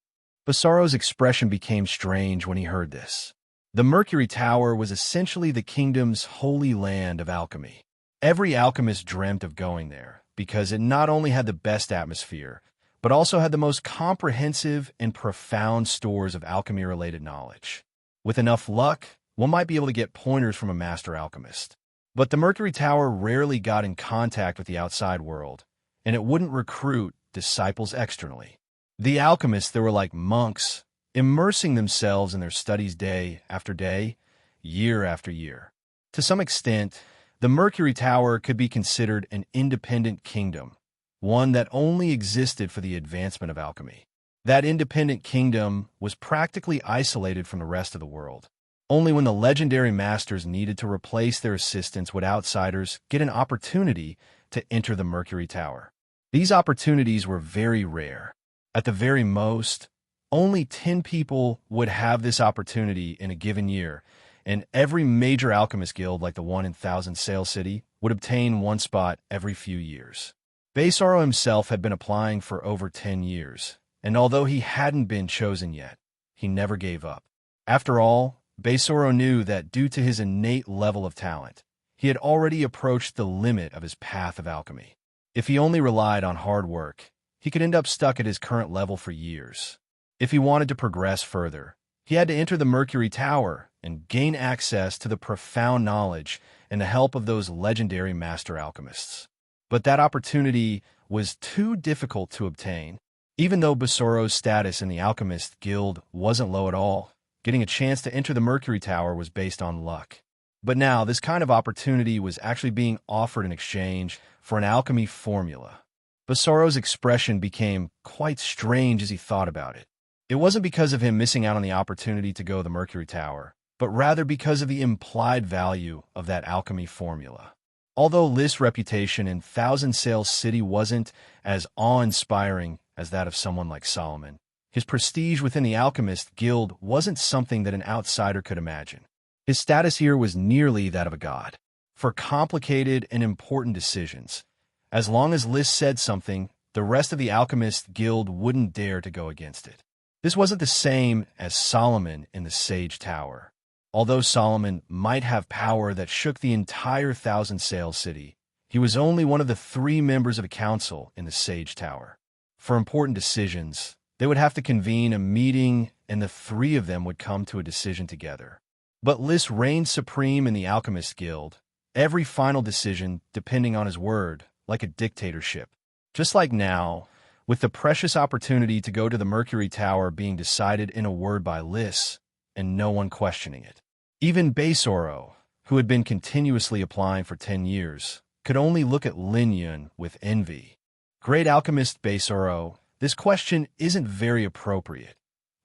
Baesoro's expression became strange when he heard this. The Mercury Tower was essentially the kingdom's holy land of alchemy. Every alchemist dreamt of going there because it not only had the best atmosphere, but also had the most comprehensive and profound stores of alchemy-related knowledge. With enough luck, one might be able to get pointers from a master alchemist. But the Mercury Tower rarely got in contact with the outside world, and it wouldn't recruit disciples externally. The alchemists, they were like monks, immersing themselves in their studies day after day, year after year. To some extent, the Mercury Tower could be considered an independent kingdom, one that only existed for the advancement of alchemy. That independent kingdom was practically isolated from the rest of the world. Only when the legendary masters needed to replace their assistants would outsiders get an opportunity to enter the Mercury Tower. These opportunities were very rare. At the very most, only 10 people would have this opportunity in a given year, and every major alchemist guild like the one in Thousand Sail City would obtain one spot every few years. Beisoro himself had been applying for over 10 years, and although he hadn't been chosen yet, he never gave up. After all, Beisoro knew that due to his innate level of talent, he had already approached the limit of his path of alchemy. If he only relied on hard work, he could end up stuck at his current level for years. If he wanted to progress further, he had to enter the Mercury Tower and gain access to the profound knowledge and the help of those legendary master alchemists. But that opportunity was too difficult to obtain. Even though Beisoro's status in the Alchemist Guild wasn't low at all, getting a chance to enter the Mercury Tower was based on luck. But now, this kind of opportunity was actually being offered in exchange for an alchemy formula. Beisoro's expression became quite strange as he thought about it. It wasn't because of him missing out on the opportunity to go to the Mercury Tower, but rather because of the implied value of that alchemy formula. Although List's reputation in Thousand Sail City wasn't as awe-inspiring as that of someone like Solomon, his prestige within the Alchemist Guild wasn't something that an outsider could imagine. His status here was nearly that of a god. For complicated and important decisions, as long as List said something, the rest of the Alchemist Guild wouldn't dare to go against it. This wasn't the same as Solomon in the Sage Tower. Although Solomon might have power that shook the entire Thousand Sail City, he was only one of the 3 members of a council in the Sage Tower. For important decisions, they would have to convene a meeting and the 3 of them would come to a decision together. But List reigned supreme in the Alchemist Guild, every final decision depending on his word, like a dictatorship. Just like now, with the precious opportunity to go to the Mercury Tower being decided in a word by List, and no one questioning it. Even Beisoro, who had been continuously applying for 10 years, could only look at Lin Yun with envy. Great alchemist Beisoro, this question isn't very appropriate.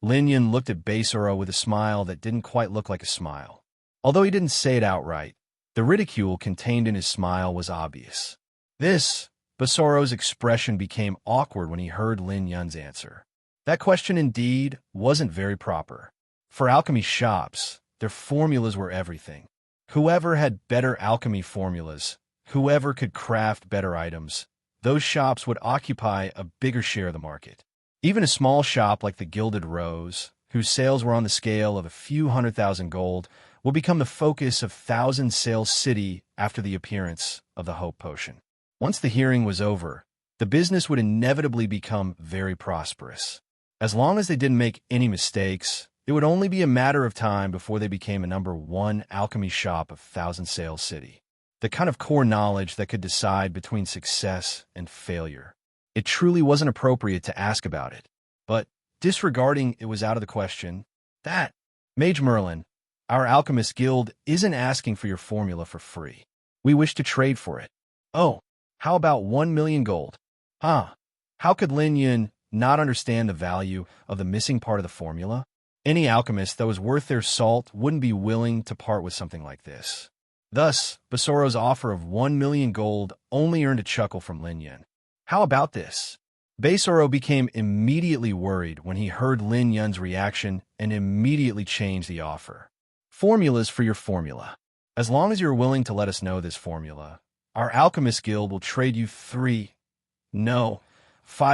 Lin Yun looked at Beisoro with a smile that didn't quite look like a smile. Although he didn't say it outright, the ridicule contained in his smile was obvious. Beisoro's expression became awkward when he heard Lin Yun's answer. That question indeed wasn't very proper. For alchemy shops, their formulas were everything. Whoever had better alchemy formulas, whoever could craft better items, those shops would occupy a bigger share of the market. Even a small shop like the Gilded Rose, whose sales were on the scale of a few 100,000 gold, would become the focus of Thousand Sail City after the appearance of the Hope Potion. Once the hearing was over, the business would inevitably become very prosperous. As long as they didn't make any mistakes, it would only be a matter of time before they became a #1 alchemy shop of Thousand Sail City. The kind of core knowledge that could decide between success and failure. It truly wasn't appropriate to ask about it, but disregarding it was out of the question. That, Mage Merlin, our Alchemist Guild isn't asking for your formula for free. We wish to trade for it. Oh, how about 1 million gold? How could Lin Yun not understand the value of the missing part of the formula? Any alchemist that was worth their salt wouldn't be willing to part with something like this. Thus, Beisoro's offer of 1 million gold only earned a chuckle from Lin Yun. How about this? Beisoro became immediately worried when he heard Lin Yun's reaction and immediately changed the offer. Formulas for your formula. As long as you're willing to let us know this formula, our Alchemist Guild will trade you 5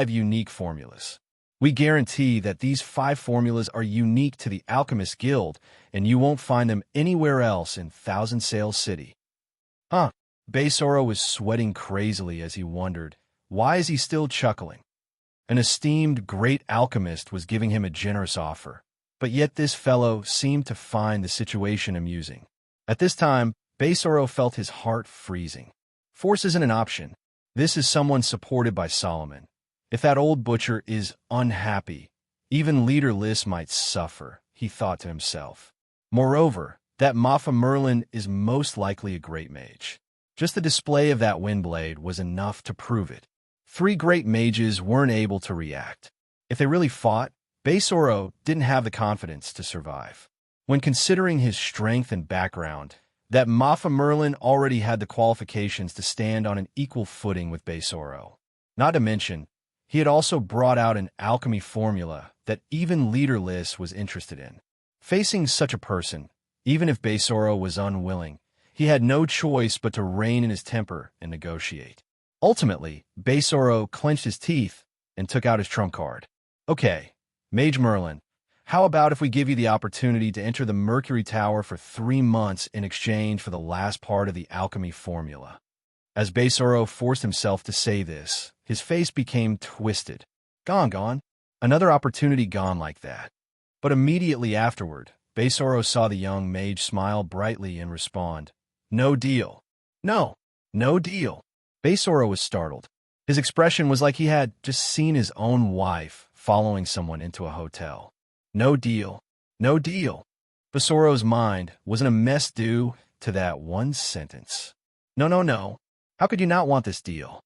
unique formulas. We guarantee that these 5 formulas are unique to the Alchemist Guild, and you won't find them anywhere else in Thousand Sail City. Baesoro was sweating crazily as he wondered, why is he still chuckling? An esteemed great alchemist was giving him a generous offer, but yet this fellow seemed to find the situation amusing. At this time, Baesoro felt his heart freezing. Force isn't an option. This is someone supported by Solomon. If that old butcher is unhappy, even Leader Lys might suffer, he thought to himself. Moreover, that Mafia Merlin is most likely a great mage. Just the display of that windblade was enough to prove it. 3 great mages weren't able to react. If they really fought, Baesoro didn't have the confidence to survive. When considering his strength and background, that Mafia Merlin already had the qualifications to stand on an equal footing with Baesoro. Not to mention, he had also brought out an alchemy formula that even Leader Lys was interested in. Facing such a person, even if Baesoro was unwilling, he had no choice but to rein in his temper and negotiate. Ultimately, Baesoro clenched his teeth and took out his trump card. Okay, Mage Merlin, how about if we give you the opportunity to enter the Mercury Tower for 3 months in exchange for the last part of the alchemy formula? As Baesoro forced himself to say this, his face became twisted. Gone. Another opportunity gone like that. But immediately afterward, Baesoro saw the young mage smile brightly and respond, "No deal." No deal. Baesoro was startled. His expression was like he had just seen his own wife following someone into a hotel. No deal. Baesoro's mind was in a mess due to that one sentence. No. How could you not want this deal?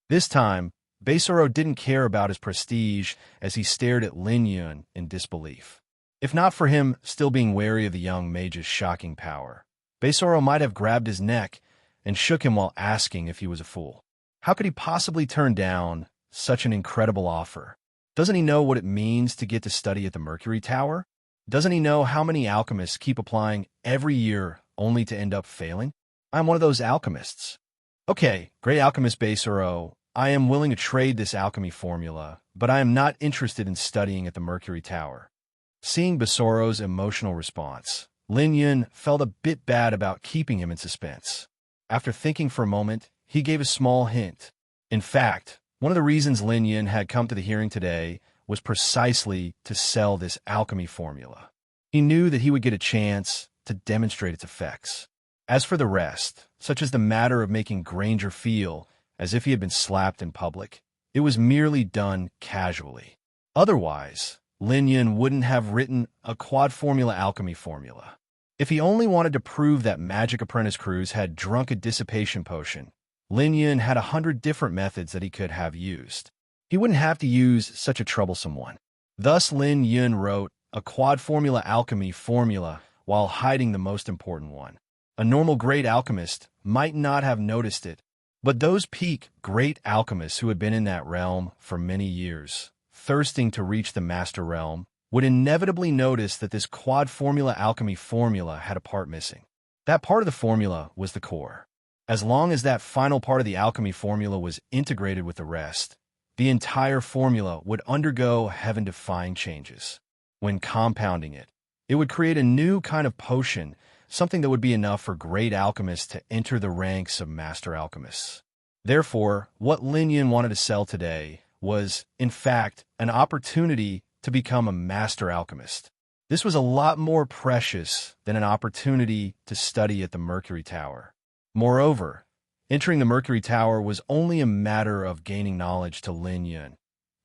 This time, Baesoro didn't care about his prestige as he stared at Lin Yun in disbelief. If not for him still being wary of the young mage's shocking power, Baesoro might have grabbed his neck and shook him while asking if he was a fool. How could he possibly turn down such an incredible offer? Doesn't he know what it means to get to study at the Mercury Tower? Doesn't he know how many alchemists keep applying every year only to end up failing? I'm one of those alchemists. Okay, great alchemist Baesoro, I am willing to trade this alchemy formula, but I am not interested in studying at the Mercury Tower. Seeing Baesoro's emotional response, Lin Yun felt a bit bad about keeping him in suspense. After thinking for a moment, he gave a small hint. In fact, one of the reasons Lin Yun had come to the hearing today was precisely to sell this alchemy formula. He knew that he would get a chance to demonstrate its effects. As for the rest, such as the matter of making Granger feel as if he had been slapped in public, it was merely done casually. Otherwise, Lin Yun wouldn't have written a quad formula alchemy formula. If he only wanted to prove that Magic Apprentice Cruz had drunk a dissipation potion, Lin Yun had 100 different methods that he could have used. He wouldn't have to use such a troublesome one. Thus, Lin Yun wrote a quad formula alchemy formula while hiding the most important one. A normal great alchemist might not have noticed it, but those peak great alchemists who had been in that realm for many years, thirsting to reach the master realm, would inevitably notice that this quad formula alchemy formula had a part missing. That part of the formula was the core. As long as that final part of the alchemy formula was integrated with the rest, the entire formula would undergo heaven-defying changes. When compounding it, it would create a new kind of potion, something that would be enough for great alchemists to enter the ranks of master alchemists. Therefore, what Lin Yun wanted to sell today was, in fact, an opportunity to become a master alchemist. This was a lot more precious than an opportunity to study at the Mercury Tower. Moreover, entering the Mercury Tower was only a matter of gaining knowledge to Lin Yun,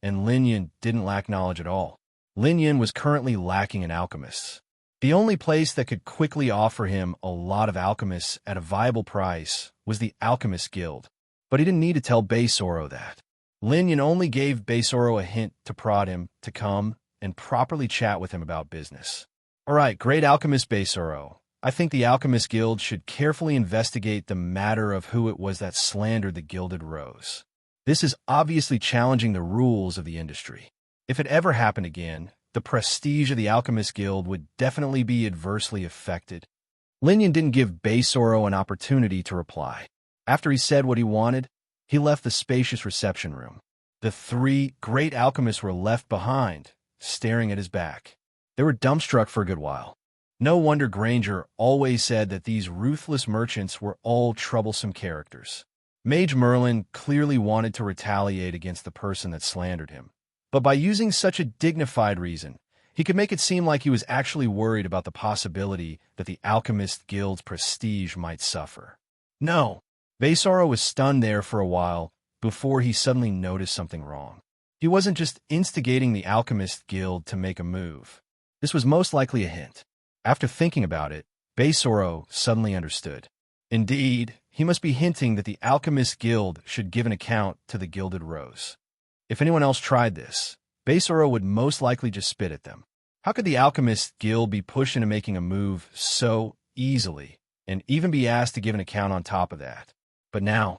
and Lin Yun didn't lack knowledge at all. Lin Yun was currently lacking in alchemists. The only place that could quickly offer him a lot of alchemists at a viable price was the Alchemist Guild, but he didn't need to tell Baesoro that. Lin Yun only gave Baesoro a hint to prod him to come and properly chat with him about business. All right, great alchemist Baesoro, I think the Alchemist Guild should carefully investigate the matter of who it was that slandered the Gilded Rose. This is obviously challenging the rules of the industry. If it ever happened again, the prestige of the Alchemist Guild would definitely be adversely affected. Lin Yun didn't give Baesoro an opportunity to reply. After he said what he wanted, he left the spacious reception room. The 3 great alchemists were left behind, staring at his back. They were dumbstruck for a good while. No wonder Granger always said that these ruthless merchants were all troublesome characters. Mage Merlin clearly wanted to retaliate against the person that slandered him. But by using such a dignified reason, he could make it seem like he was actually worried about the possibility that the Alchemist Guild's prestige might suffer. No. Baysoro was stunned there for a while before he suddenly noticed something wrong. He wasn't just instigating the Alchemist Guild to make a move. This was most likely a hint. After thinking about it, Baysoro suddenly understood. Indeed, he must be hinting that the Alchemist Guild should give an account to the Gilded Rose. If anyone else tried this, Baysoro would most likely just spit at them. How could the Alchemist Guild be pushed into making a move so easily, and even be asked to give an account on top of that? But now,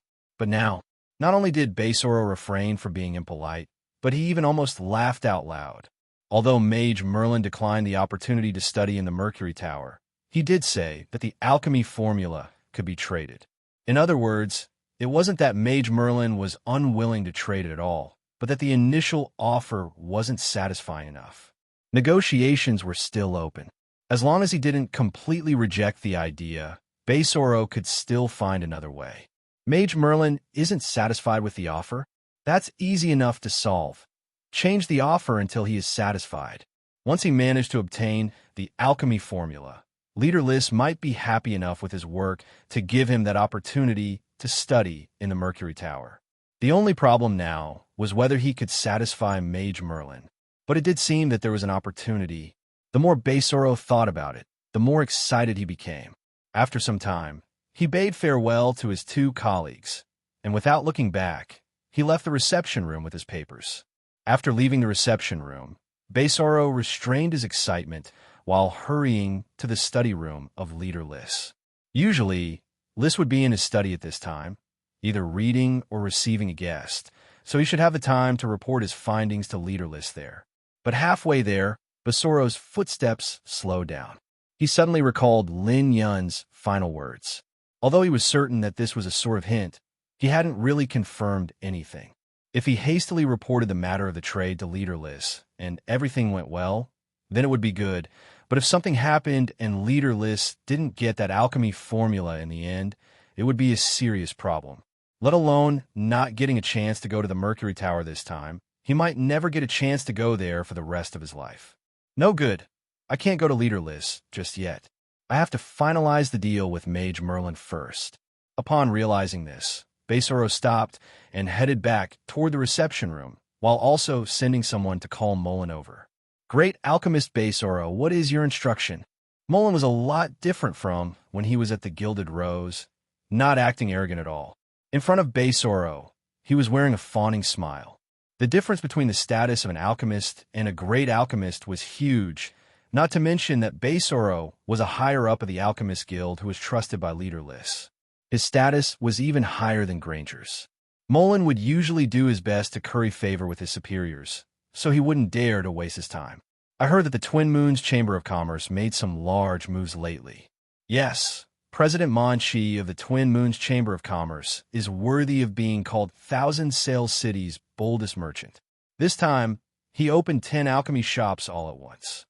not only did Baysoro refrain from being impolite, but he even almost laughed out loud. Although Mage Merlin declined the opportunity to study in the Mercury Tower, he did say that the alchemy formula could be traded. In other words, it wasn't that Mage Merlin was unwilling to trade it at all, but that the initial offer wasn't satisfying enough. Negotiations were still open. As long as he didn't completely reject the idea, Baysoro could still find another way. Mage Merlin isn't satisfied with the offer. That's easy enough to solve. Change the offer until he is satisfied. Once he managed to obtain the alchemy formula, Leader Lys might be happy enough with his work to give him that opportunity to study in the Mercury Tower. The only problem now was whether he could satisfy Mage Merlin. But it did seem that there was an opportunity. The more Baysoro thought about it, the more excited he became. After some time, he bade farewell to his two colleagues, and without looking back, he left the reception room with his papers. After leaving the reception room, Baysoro restrained his excitement while hurrying to the study room of Leader Lys. Usually, Lys would be in his study at this time, either reading or receiving a guest, so he should have the time to report his findings to Leader Lys there. But halfway there, Baysoro's footsteps slowed down. He suddenly recalled Lin Yun's final words. Although he was certain that this was a sort of hint, he hadn't really confirmed anything. If he hastily reported the matter of the trade to Leader Lys and everything went well, then it would be good. But if something happened and Leader Lys didn't get that alchemy formula in the end, it would be a serious problem. Let alone not getting a chance to go to the Mercury Tower this time, he might never get a chance to go there for the rest of his life. No good. I can't go to Leader Lys just yet. I have to finalize the deal with Mage Merlin first. Upon realizing this, Baysoro stopped and headed back toward the reception room, while also sending someone to call Mullen over. Great Alchemist Baysoro, what is your instruction? Mullen was a lot different from when he was at the Gilded Rose, not acting arrogant at all. In front of Baysoro, he was wearing a fawning smile. The difference between the status of an alchemist and a great alchemist was huge, not to mention that Baysoro was a higher-up of the Alchemist Guild who was trusted by Leader Lys. His status was even higher than Granger's. Mullen would usually do his best to curry favor with his superiors, so he wouldn't dare to waste his time. I heard that the Twin Moons Chamber of Commerce made some large moves lately. Yes, President Monchi of the Twin Moons Chamber of Commerce is worthy of being called Thousand Sail City's boldest merchant. This time, he opened 10 alchemy shops all at once.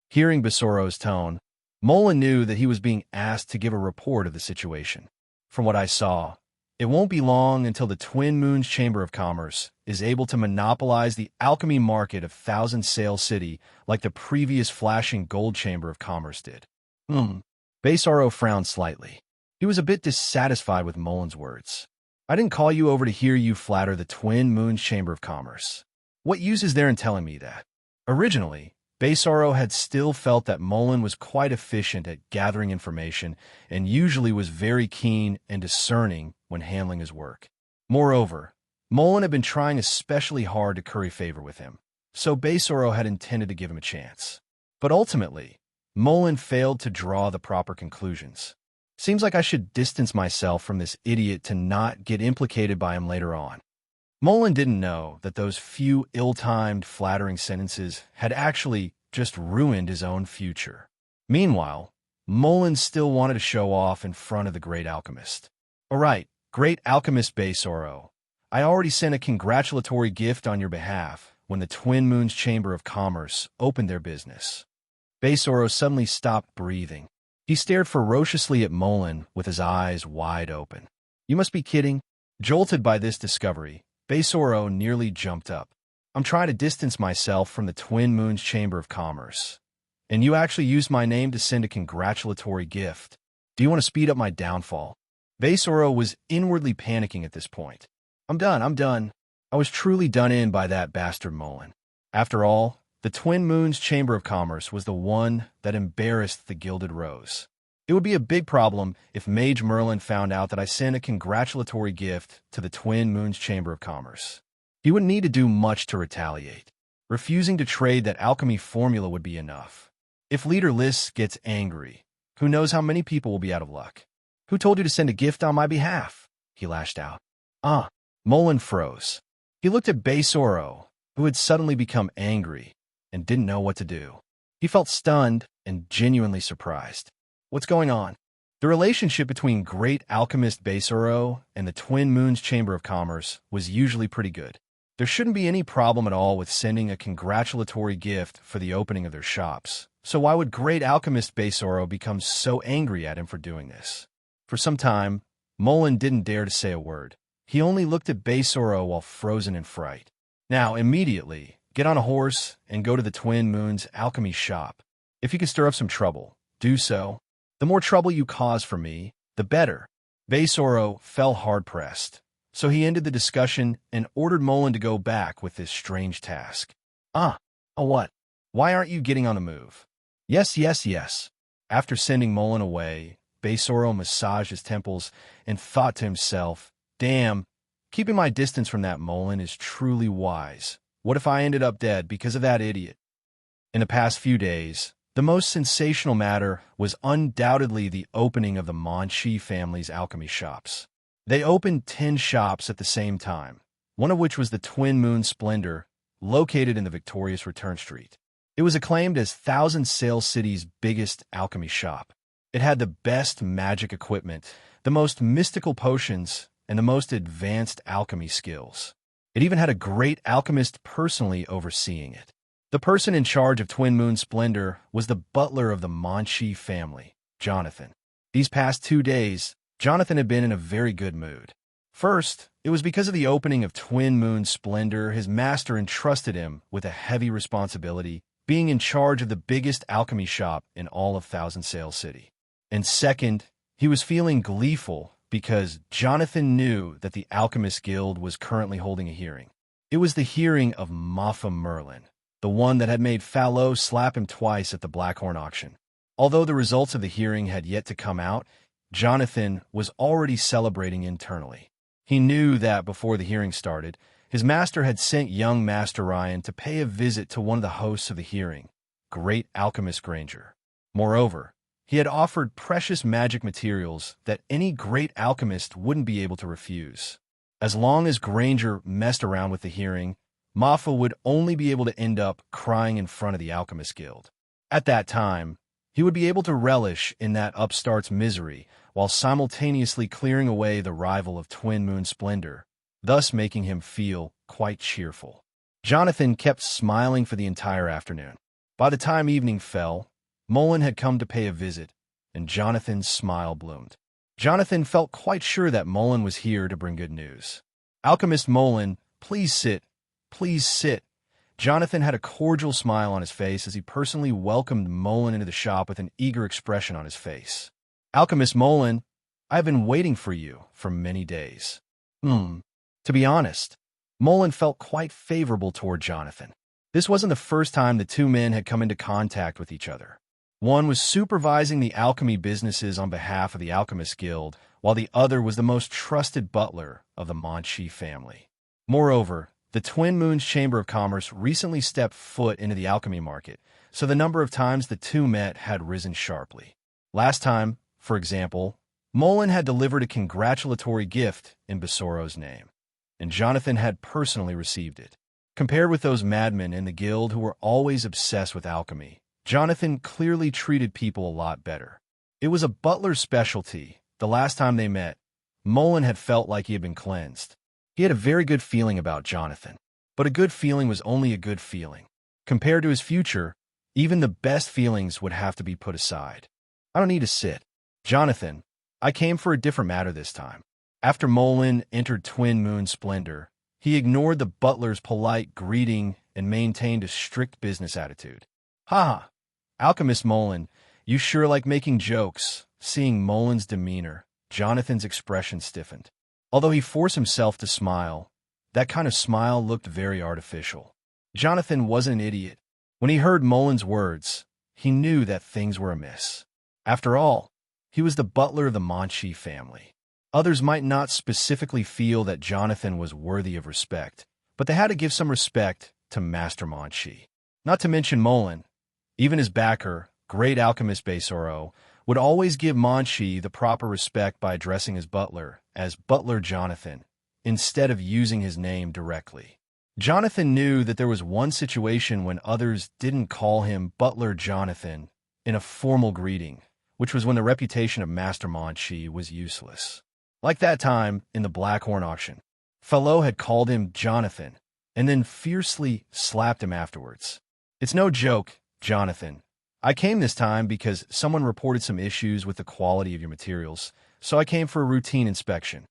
Hearing Baysoro's tone, Mullen knew that he was being asked to give a report of the situation. From what I saw, it won't be long until the Twin Moons Chamber of Commerce is able to monopolize the alchemy market of Thousand Sail City like the previous flashing gold Chamber of Commerce did. Baysoro frowned slightly. He was a bit dissatisfied with Mullen's words. I didn't call you over to hear you flatter the Twin Moons Chamber of Commerce. What use is there in telling me that? Originally, Baysoro had still felt that Mullen was quite efficient at gathering information and usually was very keen and discerning when handling his work. Moreover, Mullen had been trying especially hard to curry favor with him, so Baysoro had intended to give him a chance. But ultimately, Mullen failed to draw the proper conclusions. Seems like I should distance myself from this idiot to not get implicated by him later on. Mullen didn't know that those few ill-timed, flattering sentences had actually just ruined his own future. Meanwhile, Mullen still wanted to show off in front of the great alchemist. All right, great alchemist Baysoro, I already sent a congratulatory gift on your behalf when the Twin Moons Chamber of Commerce opened their business. Besoro suddenly stopped breathing. He stared ferociously at Molin with his eyes wide open. You must be kidding. Jolted by this discovery, Besoro nearly jumped up. I'm trying to distance myself from the Twin Moons Chamber of Commerce. And you actually used my name to send a congratulatory gift. Do you want to speed up my downfall? Besoro was inwardly panicking at this point. I'm done. I was truly done in by that bastard Molin. After all, the Twin Moons Chamber of Commerce was the one that embarrassed the Gilded Rose. It would be a big problem if Mage Merlin found out that I sent a congratulatory gift to the Twin Moons Chamber of Commerce. He wouldn't need to do much to retaliate. Refusing to trade that alchemy formula would be enough. If Leader Lys gets angry, who knows how many people will be out of luck? Who told you to send a gift on my behalf? He lashed out. Molin froze. He looked at Besoro, who had suddenly become angry and didn't know what to do. He felt stunned and genuinely surprised. What's going on? The relationship between great alchemist Besoro and the Twin Moons Chamber of Commerce was usually pretty good. There shouldn't be any problem at all with sending a congratulatory gift for the opening of their shops. So why would great alchemist Besoro become so angry at him for doing this? For some time, Molin didn't dare to say a word. He only looked at Besoro while frozen in fright. Now, immediately, get on a horse and go to the Twin Moons alchemy shop. If you can stir up some trouble, do so. The more trouble you cause for me, the better. Besoro fell hard-pressed, so he ended the discussion and ordered Molin to go back with this strange task. What? Why aren't you getting on the move? Yes. After sending Molin away, Besoro massaged his temples and thought to himself, damn, keeping my distance from that Molin is truly wise. What if I ended up dead because of that idiot? In the past few days, the most sensational matter was undoubtedly the opening of the Monchi family's alchemy shops. They opened 10 shops at the same time, one of which was the Twin Moon Splendor, located in the Victorious Return Street. It was acclaimed as Thousand Sail City's biggest alchemy shop. It had the best magic equipment, the most mystical potions, and the most advanced alchemy skills. It even had a great alchemist personally overseeing it. The person in charge of Twin Moon Splendor was the butler of the Monchi family, Jonathan. These past 2 days, Jonathan had been in a very good mood. First, it was because of the opening of Twin Moon Splendor, his master entrusted him with a heavy responsibility, being in charge of the biggest alchemy shop in all of Thousand Sail City. And second, he was feeling gleeful because Jonathan knew that the Alchemist Guild was currently holding a hearing. It was the hearing of Maffa Merlin, the one that had made Fallow slap him twice at the Blackhorn auction. Although the results of the hearing had yet to come out, Jonathan was already celebrating internally. He knew that before the hearing started, his master had sent young Master Ryan to pay a visit to one of the hosts of the hearing, Great Alchemist Granger. Moreover, he had offered precious magic materials that any great alchemist wouldn't be able to refuse. As long as Granger messed around with the hearing, Maffa would only be able to end up crying in front of the Alchemist Guild. At that time, he would be able to relish in that upstart's misery while simultaneously clearing away the rival of Twin Moon Splendor, thus making him feel quite cheerful. Jonathan kept smiling for the entire afternoon. By the time evening fell, Molin had come to pay a visit, and Jonathan's smile bloomed. Jonathan felt quite sure that Molin was here to bring good news. Alchemist Molin, please sit. Please sit. Jonathan had a cordial smile on his face as he personally welcomed Molin into the shop with an eager expression on his face. Alchemist Molin, I've been waiting for you for many days. To be honest, Molin felt quite favorable toward Jonathan. This wasn't the first time the two men had come into contact with each other. One was supervising the alchemy businesses on behalf of the Alchemist Guild, while the other was the most trusted butler of the Monchi family. Moreover, the Twin Moons Chamber of Commerce recently stepped foot into the alchemy market, so the number of times the two met had risen sharply. Last time, for example, Molin had delivered a congratulatory gift in Besoro's name, and Jonathan had personally received it. Compared with those madmen in the guild who were always obsessed with alchemy, Jonathan clearly treated people a lot better. It was a butler's specialty. The last time they met, Molin had felt like he had been cleansed. He had a very good feeling about Jonathan, but a good feeling was only a good feeling. Compared to his future, Even the best feelings would have to be put aside. I don't need to sit. Jonathan, I came for a different matter this time. After Molin entered Twin Moon Splendor, he ignored the butler's polite greeting and maintained a strict business attitude. Ha! Alchemist Molin, you sure like making jokes. Seeing Molin's demeanor, Jonathan's expression stiffened. Although he forced himself to smile, that kind of smile looked very artificial. Jonathan wasn't an idiot. When he heard Molin's words, he knew that things were amiss. After all, he was the butler of the Monchi family. Others might not specifically feel that Jonathan was worthy of respect, but they had to give some respect to Master Monchi. Not to mention Molin. Even his backer, great alchemist Besoro, would always give Monchi the proper respect by addressing his butler as Butler Jonathan, instead of using his name directly. Jonathan knew that there was one situation when others didn't call him Butler Jonathan in a formal greeting, which was when the reputation of Master Monchi was useless. Like that time in the Blackhorn auction. Fellow had called him Jonathan, and then fiercely slapped him afterwards. It's no joke, Jonathan. I came this time because someone reported some issues with the quality of your materials, so I came for a routine inspection.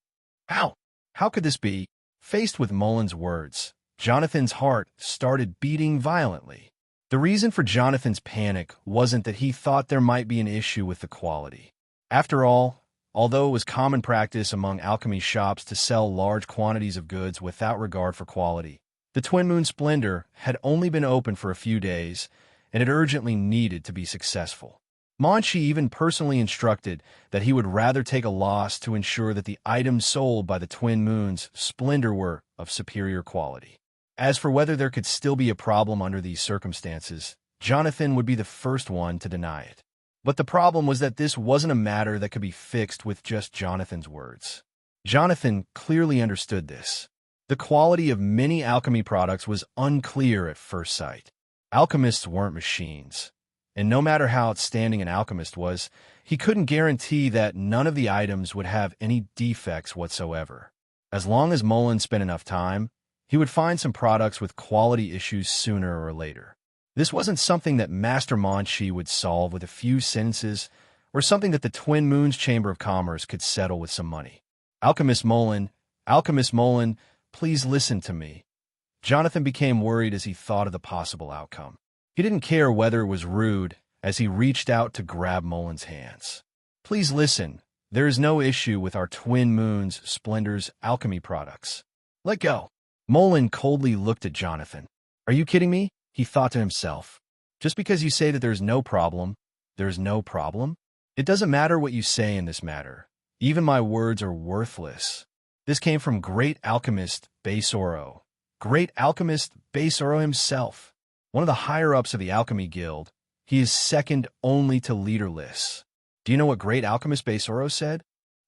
How? How could this be? Faced with Molin's words, Jonathan's heart started beating violently. The reason for Jonathan's panic wasn't that he thought there might be an issue with the quality. After all, although it was common practice among alchemy shops to sell large quantities of goods without regard for quality, the Twin Moon Splendor had only been open for a few days, and it urgently needed to be successful. Monchi even personally instructed that he would rather take a loss to ensure that the items sold by the Twin Moon's Splendor were of superior quality. As for whether there could still be a problem under these circumstances, Jonathan would be the first one to deny it. But the problem was that this wasn't a matter that could be fixed with just Jonathan's words. Jonathan clearly understood this. The quality of many alchemy products was unclear at first sight. Alchemists weren't machines, and no matter how outstanding an alchemist was, he couldn't guarantee that none of the items would have any defects whatsoever. As long as Molin spent enough time, he would find some products with quality issues sooner or later. This wasn't something that Master Monchi would solve with a few sentences, or something that the Twin Moons Chamber of Commerce could settle with some money. Alchemist Molin, please listen to me. Jonathan became worried as he thought of the possible outcome. He didn't care whether it was rude as he reached out to grab Molin's hands. Please listen. There is no issue with our Twin Moons Splendor's alchemy products. Let go. Molin coldly looked at Jonathan. Are you kidding me? He thought to himself. Just because you say that there's no problem, there's no problem? It doesn't matter what you say in this matter. Even my words are worthless. This came from great alchemist Besoro. Great alchemist Besoro himself. One of the higher-ups of the Alchemy Guild. He is second only to leaderless. Do you know what great alchemist Besoro said?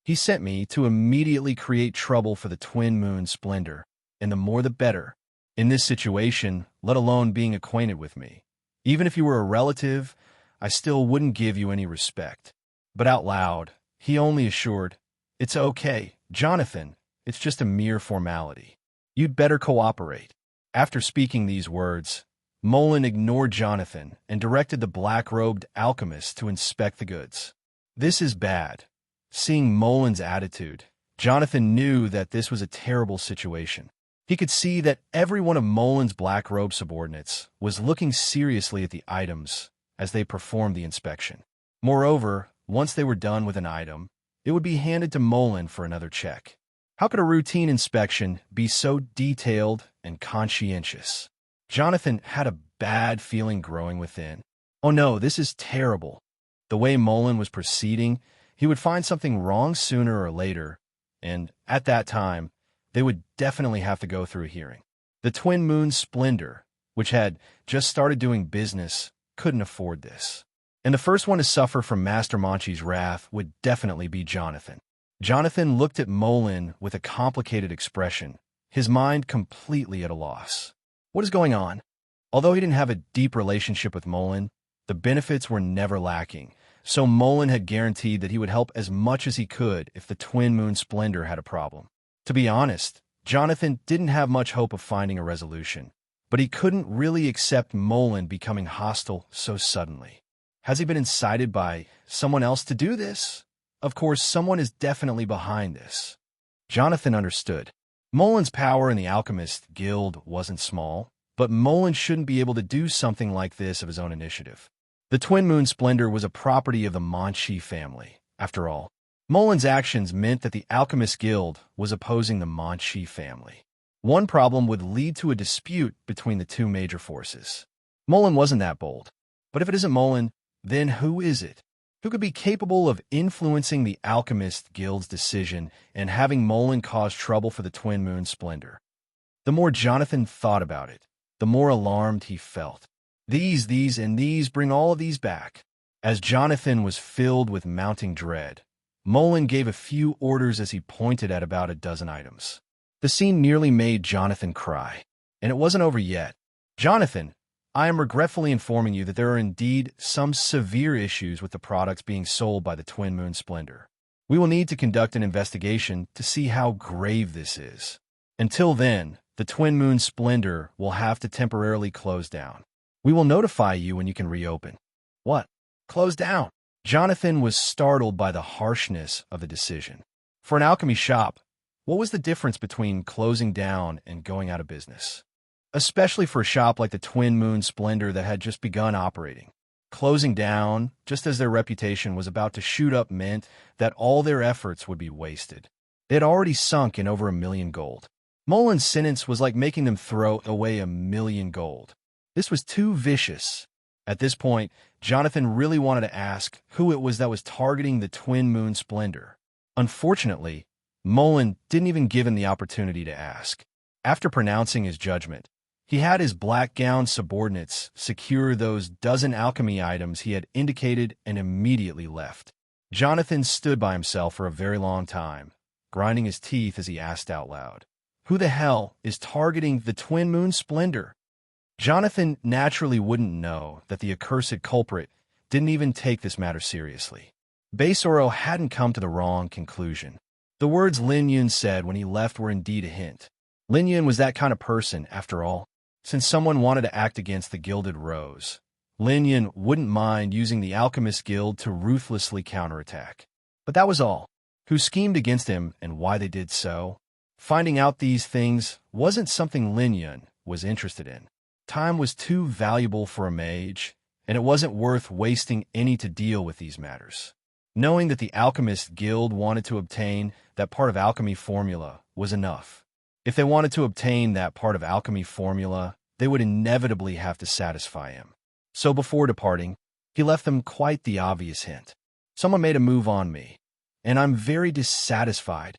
He sent me to immediately create trouble for the Twin Moon Splendor, and the more the better. In this situation, let alone being acquainted with me. Even if you were a relative, I still wouldn't give you any respect. But out loud, he only assured, It's okay, Jonathan, it's just a mere formality. You'd better cooperate. After speaking these words, Molin ignored Jonathan and directed the black-robed alchemist to inspect the goods. This is bad. Seeing Molin's attitude, Jonathan knew that this was a terrible situation. He could see that every one of Molin's black-robed subordinates was looking seriously at the items as they performed the inspection. Moreover, once they were done with an item, it would be handed to Molin for another check. How could a routine inspection be so detailed and conscientious? Jonathan had a bad feeling growing within. Oh no, this is terrible. The way Molin was proceeding, he would find something wrong sooner or later, and at that time, they would definitely have to go through a hearing. The Twin Moon Splendor, which had just started doing business, couldn't afford this. And the first one to suffer from Master Monchi's wrath would definitely be Jonathan. Jonathan looked at Molin with a complicated expression, his mind completely at a loss. What is going on? Although he didn't have a deep relationship with Molin, the benefits were never lacking, so Molin had guaranteed that he would help as much as he could if the Twin Moon Splendor had a problem. To be honest, Jonathan didn't have much hope of finding a resolution, but he couldn't really accept Molen becoming hostile so suddenly. Has he been incited by someone else to do this? Of course, someone is definitely behind this. Jonathan understood. Molen's power in the Alchemist Guild wasn't small, but Molen shouldn't be able to do something like this of his own initiative. The Twin Moon Splendor was a property of the Manchi family. After all, Molen's actions meant that the Alchemist Guild was opposing the Manchi family. One problem would lead to a dispute between the two major forces. Molen wasn't that bold. But if it isn't Molen, then who is it? Who could be capable of influencing the Alchemist Guild's decision and having Molen cause trouble for the Twin Moon Splendor? The more Jonathan thought about it, the more alarmed he felt. These bring all of these back. As Jonathan was filled with mounting dread, Molen gave a few orders as he pointed at about a dozen items. The scene nearly made Jonathan cry. And it wasn't over yet. Jonathan, I am regretfully informing you that there are indeed some severe issues with the products being sold by the Twin Moon Splendor. We will need to conduct an investigation to see how grave this is. Until then, the Twin Moon Splendor will have to temporarily close down. We will notify you when you can reopen. What? Close down? Jonathan was startled by the harshness of the decision. For an alchemy shop, what was the difference between closing down and going out of business? Especially for a shop like the Twin Moon Splendor that had just begun operating. Closing down, just as their reputation was about to shoot up, meant that all their efforts would be wasted. They had already sunk in over 1 million gold. Molen's sentence was like making them throw away 1 million gold. This was too vicious. At this point, Jonathan really wanted to ask who it was that was targeting the Twin Moon Splendor. Unfortunately, Molen didn't even give him the opportunity to ask. After pronouncing his judgment, he had his black-gowned subordinates secure those dozen alchemy items he had indicated and immediately left. Jonathan stood by himself for a very long time, grinding his teeth as he asked out loud, "Who the hell is targeting the Twin Moon Splendor?" Jonathan naturally wouldn't know that the accursed culprit didn't even take this matter seriously. Baisoro hadn't come to the wrong conclusion. The words Lin Yun said when he left were indeed a hint. Lin Yun was that kind of person, after all. Since someone wanted to act against the Gilded Rose, Lin Yun wouldn't mind using the Alchemist Guild to ruthlessly counterattack. But that was all. Who schemed against him and why they did so? Finding out these things wasn't something Lin Yun was interested in. Time was too valuable for a mage, and it wasn't worth wasting any to deal with these matters. Knowing that the Alchemist Guild wanted to obtain that part of alchemy formula was enough. If they wanted to obtain that part of alchemy formula, they would inevitably have to satisfy him. So before departing, he left them quite the obvious hint. Someone made a move on me, and I'm very dissatisfied.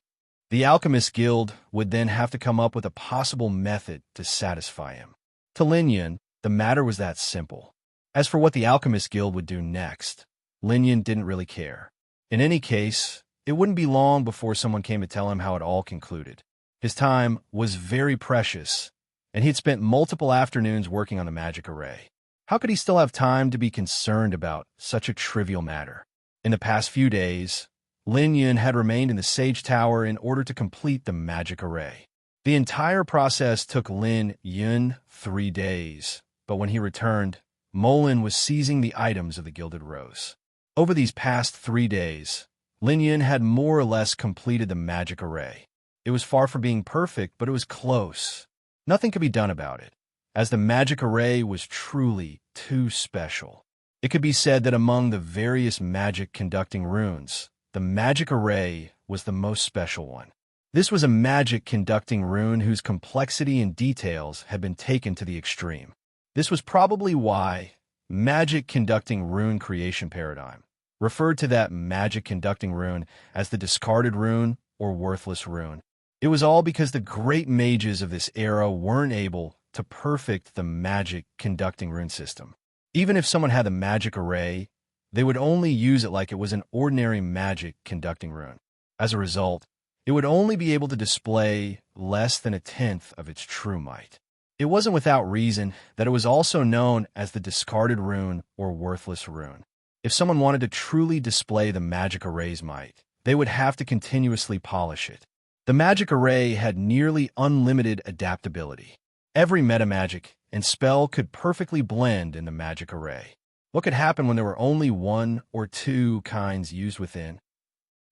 The Alchemist Guild would then have to come up with a possible method to satisfy him. To Lin Yun, the matter was that simple. As for what the Alchemist Guild would do next, Lin Yun didn't really care. In any case, it wouldn't be long before someone came to tell him how it all concluded. His time was very precious, and he'd spent multiple afternoons working on the magic array. How could he still have time to be concerned about such a trivial matter? In the past few days, Lin Yun had remained in the Sage Tower in order to complete the magic array. The entire process took Lin Yun 3 days, but when he returned, Molen was seizing the items of the Gilded Rose. Over these past 3 days, Lin Yun had more or less completed the magic array. It was far from being perfect, but it was close. Nothing could be done about it, as the magic array was truly too special. It could be said that among the various magic-conducting runes, the magic array was the most special one. This was a magic-conducting rune whose complexity and details had been taken to the extreme. This was probably why magic-conducting rune creation paradigm referred to that magic-conducting rune as the discarded rune or worthless rune. It was all because the great mages of this era weren't able to perfect the magic-conducting rune system. Even if someone had the magic array, they would only use it like it was an ordinary magic-conducting rune. As a result, it would only be able to display less than 1/10 of its true might. It wasn't without reason that it was also known as the discarded rune or worthless rune. If someone wanted to truly display the magic array's might, they would have to continuously polish it. The magic array had nearly unlimited adaptability. Every metamagic and spell could perfectly blend in the magic array. What could happen when there were only one or two kinds used within?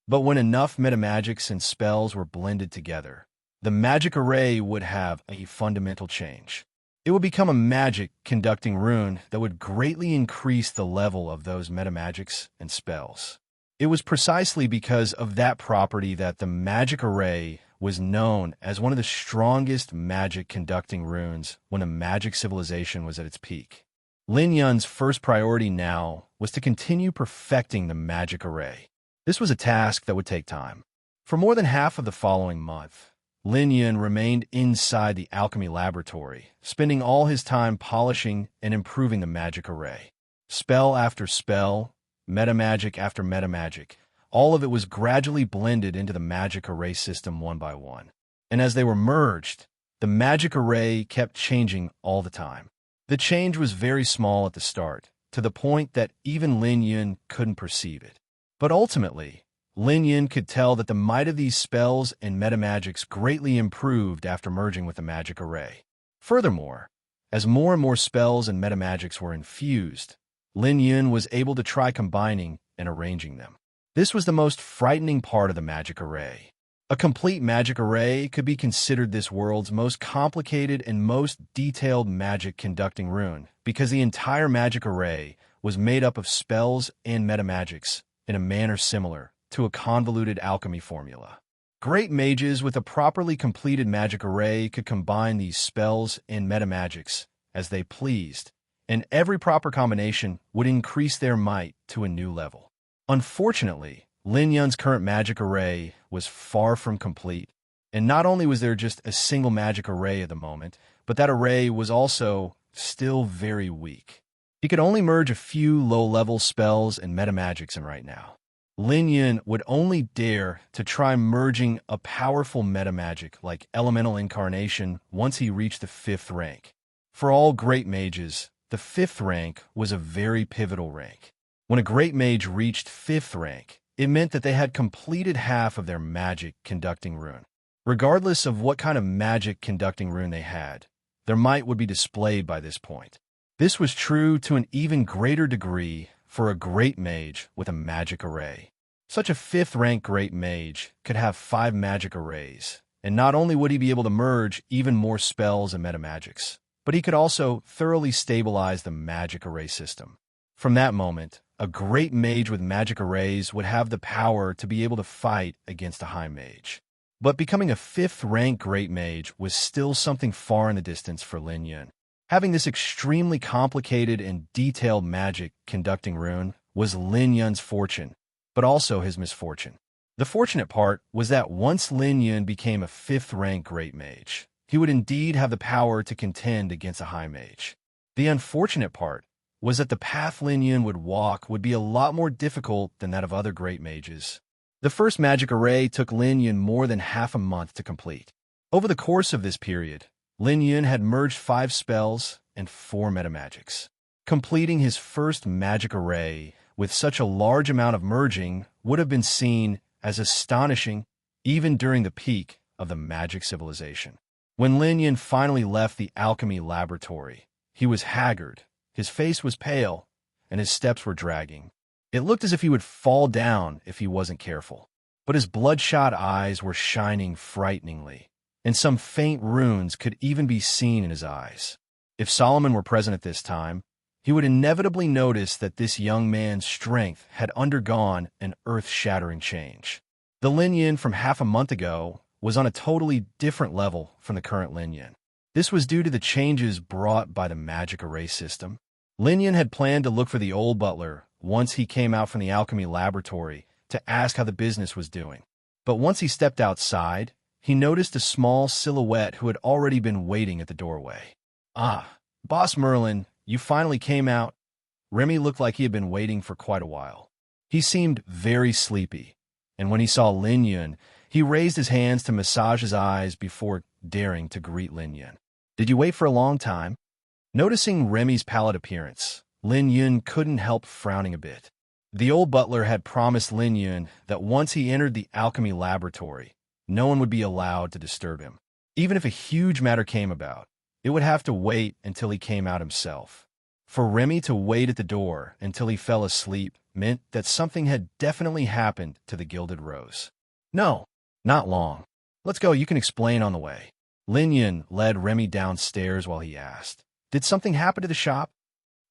But when enough metamagics and spells were blended together, the magic array would have a fundamental change. It would become a magic-conducting rune that would greatly increase the level of those metamagics and spells. It was precisely because of that property that the magic array was known as one of the strongest magic-conducting runes when the magic civilization was at its peak. Lin Yun's first priority now was to continue perfecting the magic array. This was a task that would take time. For more than half of the following month, Lin Yun remained inside the alchemy laboratory, spending all his time polishing and improving the magic array. Spell after spell, metamagic after metamagic, all of it was gradually blended into the magic array system one by one. And as they were merged, the magic array kept changing all the time. The change was very small at the start, to the point that even Lin Yun couldn't perceive it. But ultimately, Lin Yun could tell that the might of these spells and metamagics greatly improved after merging with the magic array. Furthermore, as more and more spells and metamagics were infused, Lin Yun was able to try combining and arranging them. This was the most frightening part of the magic array. A complete magic array could be considered this world's most complicated and most detailed magic-conducting rune, because the entire magic array was made up of spells and metamagics in a manner similar to a convoluted alchemy formula. Great mages with a properly completed magic array could combine these spells and metamagics as they pleased, and every proper combination would increase their might to a new level. Unfortunately, Lin Yun's current magic array was far from complete, and not only was there just a single magic array at the moment, but that array was also still very weak. He could only merge a few low-level spells and metamagics in right now. Lin Yun would only dare to try merging a powerful metamagic like Elemental Incarnation once he reached the 5th rank. For all great mages, the 5th rank was a very pivotal rank. When a great mage reached 5th rank, it meant that they had completed half of their magic-conducting rune. Regardless of what kind of magic-conducting rune they had, their might would be displayed by this point. This was true to an even greater degree for a great mage with a magic array. Such a 5th rank great mage could have 5 magic arrays, and not only would he be able to merge even more spells and metamagics, but he could also thoroughly stabilize the magic array system. From that moment, a great mage with magic arrays would have the power to be able to fight against a high mage. But becoming a 5th rank great mage was still something far in the distance for Lin Yun. Having this extremely complicated and detailed magic-conducting rune was Lin Yun's fortune, but also his misfortune. The fortunate part was that once Lin Yun became a 5th rank great mage, he would indeed have the power to contend against a high mage. The unfortunate part was that the path Lin Yun would walk would be a lot more difficult than that of other great mages. The first magic array took Lin Yun more than half a month to complete. Over the course of this period, Lin Yun had merged 5 spells and 4 metamagics. Completing his first magic array with such a large amount of merging would have been seen as astonishing even during the peak of the magic civilization. When Lin Yun finally left the alchemy laboratory, he was haggard, his face was pale, and his steps were dragging. It looked as if he would fall down if he wasn't careful. But his bloodshot eyes were shining frighteningly, and some faint runes could even be seen in his eyes. If Solomon were present at this time, he would inevitably notice that this young man's strength had undergone an earth-shattering change. The Lin Yun from half a month ago was on a totally different level from the current Lin Yun. This was due to the changes brought by the magic array system. Lin Yun had planned to look for the old butler once he came out from the alchemy laboratory to ask how the business was doing. But once he stepped outside, he noticed a small silhouette who had already been waiting at the doorway. "Ah, Boss Merlin, you finally came out." Remy looked like he had been waiting for quite a while. He seemed very sleepy, and when he saw Lin Yun, he raised his hands to massage his eyes before daring to greet Lin Yun. "Did you wait for a long time?" Noticing Remy's pallid appearance, Lin Yun couldn't help frowning a bit. The old butler had promised Lin Yun that once he entered the alchemy laboratory, no one would be allowed to disturb him. Even if a huge matter came about, it would have to wait until he came out himself. For Remy to wait at the door until he fell asleep meant that something had definitely happened to the Gilded Rose. No, not long. Let's go, you can explain on the way. Lin Yun led Remy downstairs while he asked, "Did something happen to the shop?"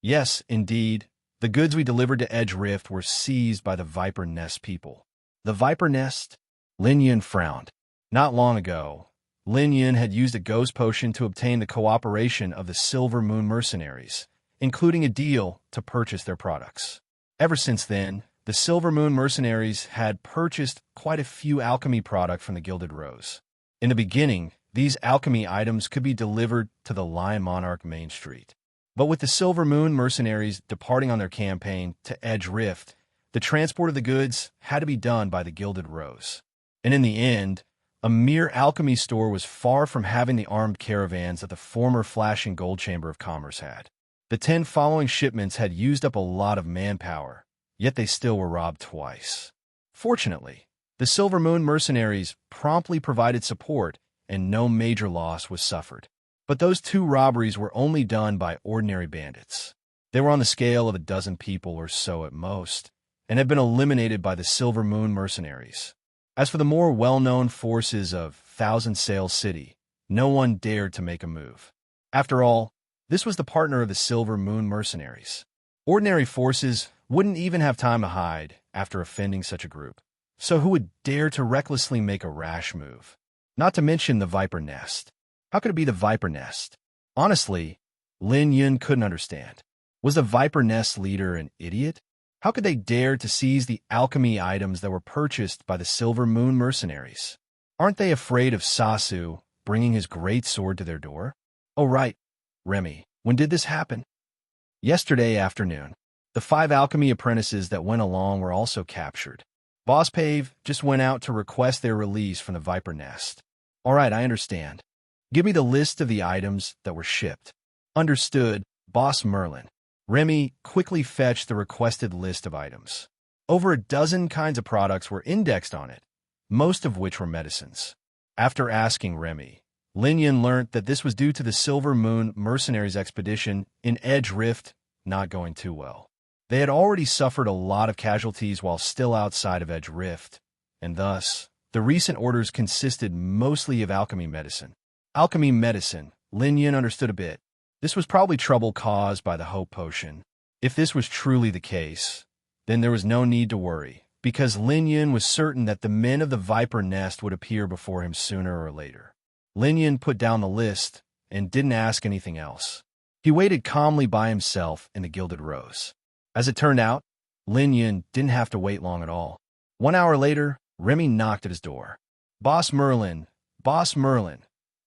"Yes, indeed. The goods we delivered to Edge Rift were seized by the Viper Nest people." "The Viper Nest?" Lin Yun frowned. Not long ago, Lin Yun had used a ghost potion to obtain the cooperation of the Silver Moon mercenaries, including a deal to purchase their products. Ever since then, the Silver Moon mercenaries had purchased quite a few alchemy products from the Gilded Rose. In the beginning, these alchemy items could be delivered to the Lion Monarch Main Street. But with the Silver Moon mercenaries departing on their campaign to Edge Rift, the transport of the goods had to be done by the Gilded Rose. And in the end, a mere alchemy store was far from having the armed caravans that the former Flashing Gold Chamber of Commerce had. The 10 following shipments had used up a lot of manpower, yet they still were robbed twice. Fortunately, the Silver Moon mercenaries promptly provided support and no major loss was suffered. But those 2 robberies were only done by ordinary bandits. They were on the scale of a dozen people or so at most, and had been eliminated by the Silver Moon mercenaries. As for the more well-known forces of Thousand Sail City, no one dared to make a move. After all, this was the partner of the Silver Moon mercenaries. Ordinary forces wouldn't even have time to hide after offending such a group. So who would dare to recklessly make a rash move? Not to mention the Viper Nest. How could it be the Viper Nest? Honestly, Lin Yun couldn't understand. Was the Viper Nest leader an idiot? How could they dare to seize the alchemy items that were purchased by the Silver Moon mercenaries? Aren't they afraid of Sasu bringing his great sword to their door? Oh right, Remy, when did this happen? Yesterday afternoon. The 5 alchemy apprentices that went along were also captured. Boss Pave just went out to request their release from the Viper Nest. All right, I understand. Give me the list of the items that were shipped. Understood, Boss Merlin. Remy quickly fetched the requested list of items. Over a dozen kinds of products were indexed on it, most of which were medicines. After asking Remy, Lin Yun learnt that this was due to the Silver Moon mercenaries' expedition in Edge Rift not going too well. They had already suffered a lot of casualties while still outside of Edge Rift, and thus, the recent orders consisted mostly of alchemy medicine. Alchemy medicine, Lin Yun understood a bit. This was probably trouble caused by the Hope Potion. If this was truly the case, then there was no need to worry, because Lin Yun was certain that the men of the Viper Nest would appear before him sooner or later. Lin Yun put down the list and didn't ask anything else. He waited calmly by himself in the Gilded Rose. As it turned out, Lin Yun didn't have to wait long at all. 1 hour later, Remy knocked at his door. Boss Merlin, Boss Merlin.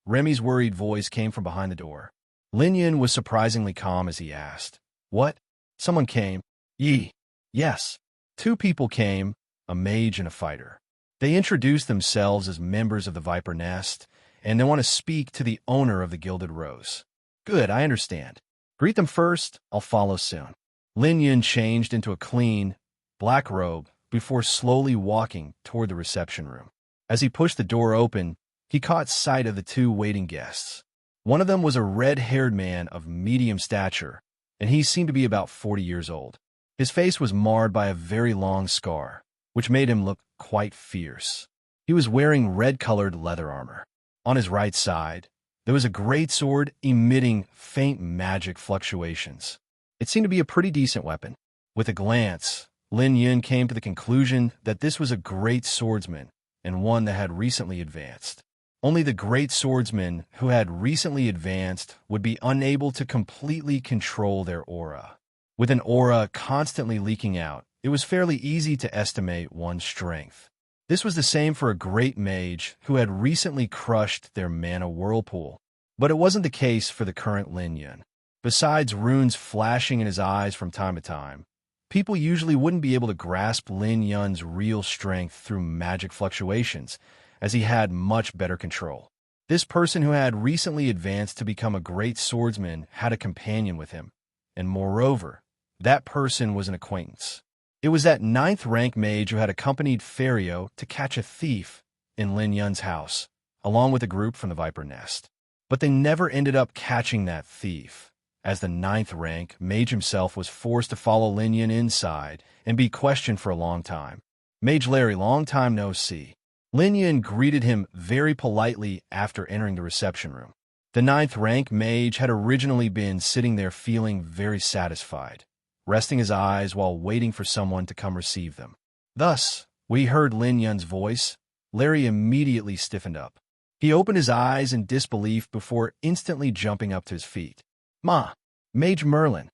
Remy's worried voice came from behind the door. Lin Yun was surprisingly calm as he asked, "What? Someone came?" Yes. 2 people came, a mage and a fighter. They introduced themselves as members of the Viper Nest, and they want to speak to the owner of the Gilded Rose. Good, I understand. Greet them first, I'll follow soon. Lin Yun changed into a clean, black robe before slowly walking toward the reception room. As he pushed the door open, he caught sight of the 2 waiting guests. One of them was a red-haired man of medium stature, and he seemed to be about 40 years old. His face was marred by a very long scar, which made him look quite fierce. He was wearing red-colored leather armor. On his right side, there was a great sword emitting faint magic fluctuations. It seemed to be a pretty decent weapon. With a glance, Lin Yun came to the conclusion that this was a great swordsman and one that had recently advanced. Only the great swordsmen who had recently advanced would be unable to completely control their aura. With an aura constantly leaking out, it was fairly easy to estimate one's strength. This was the same for a great mage who had recently crushed their mana whirlpool. But it wasn't the case for the current Lin Yun. Besides runes flashing in his eyes from time to time, people usually wouldn't be able to grasp Lin Yun's real strength through magic fluctuations, as he had much better control. This person who had recently advanced to become a great swordsman had a companion with him, and moreover, that person was an acquaintance. It was that 9th rank mage who had accompanied Ferio to catch a thief in Lin Yun's house, along with a group from the Viper Nest. But they never ended up catching that thief, as the 9th rank mage himself was forced to follow Linyan inside and be questioned for a long time. Mage Larry, long time no see. Linyan greeted him very politely after entering the reception room. The 9th rank mage had originally been sitting there feeling very satisfied, resting his eyes while waiting for someone to come receive them. Thus, when he heard Linyan's voice, Larry immediately stiffened up. He opened his eyes in disbelief before instantly jumping up to his feet. "Ma, Mage Merlin."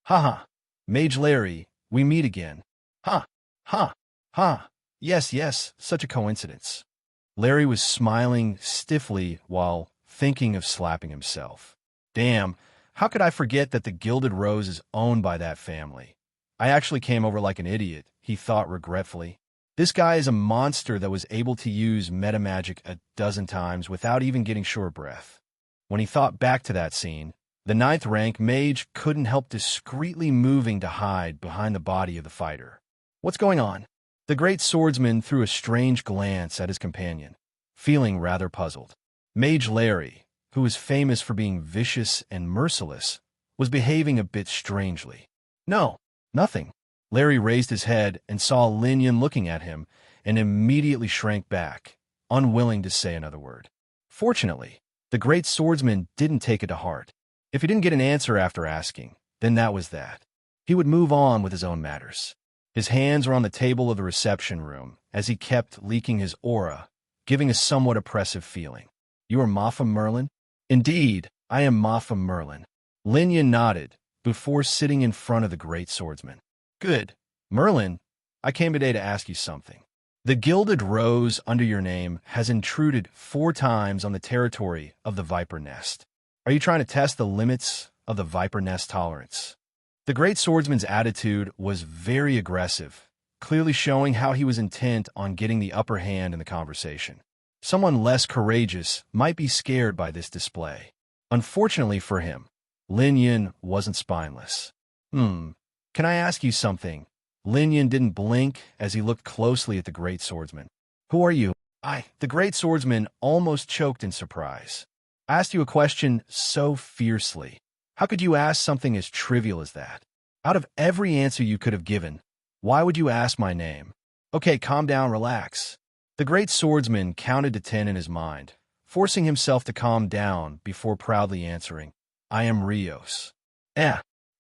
"Ha. Mage Larry, we meet again." "Ha, ha. Yes, such a coincidence." Larry was smiling stiffly while thinking of slapping himself. Damn, how could I forget that the Gilded Rose is owned by that family? I actually came over like an idiot, he thought regretfully. This guy is a monster that was able to use meta magic a dozen times without even getting short breath. When he thought back to that scene, the 9th rank mage couldn't help discreetly moving to hide behind the body of the fighter. "What's going on?" The great swordsman threw a strange glance at his companion, feeling rather puzzled. Mage Larry, who was famous for being vicious and merciless, was behaving a bit strangely. "No, nothing." Larry raised his head and saw Linyan looking at him and immediately shrank back, unwilling to say another word. Fortunately, the great swordsman didn't take it to heart. If he didn't get an answer after asking, then that was that. He would move on with his own matters. His hands were on the table of the reception room as he kept leaking his aura, giving a somewhat oppressive feeling. "You are Mafa Merlin?" "Indeed, I am Mafa Merlin." Linyan nodded before sitting in front of the great swordsman. "Good. Merlin, I came today to ask you something. The Gilded Rose under your name has intruded 4 times on the territory of the Viper Nest. Are you trying to test the limits of the Viper Nest tolerance?" The great swordsman's attitude was very aggressive, clearly showing how he was intent on getting the upper hand in the conversation. Someone less courageous might be scared by this display. Unfortunately for him, Linyan wasn't spineless. Can I ask you something?" Linyan didn't blink as he looked closely at the great swordsman. "Who are you?" The great swordsman almost choked in surprise. "I asked you a question so fiercely. How could you ask something as trivial as that? Out of every answer you could have given, why would you ask my name?" "Okay, calm down, relax." The great swordsman counted to 10 in his mind, forcing himself to calm down before proudly answering, "I am Rios."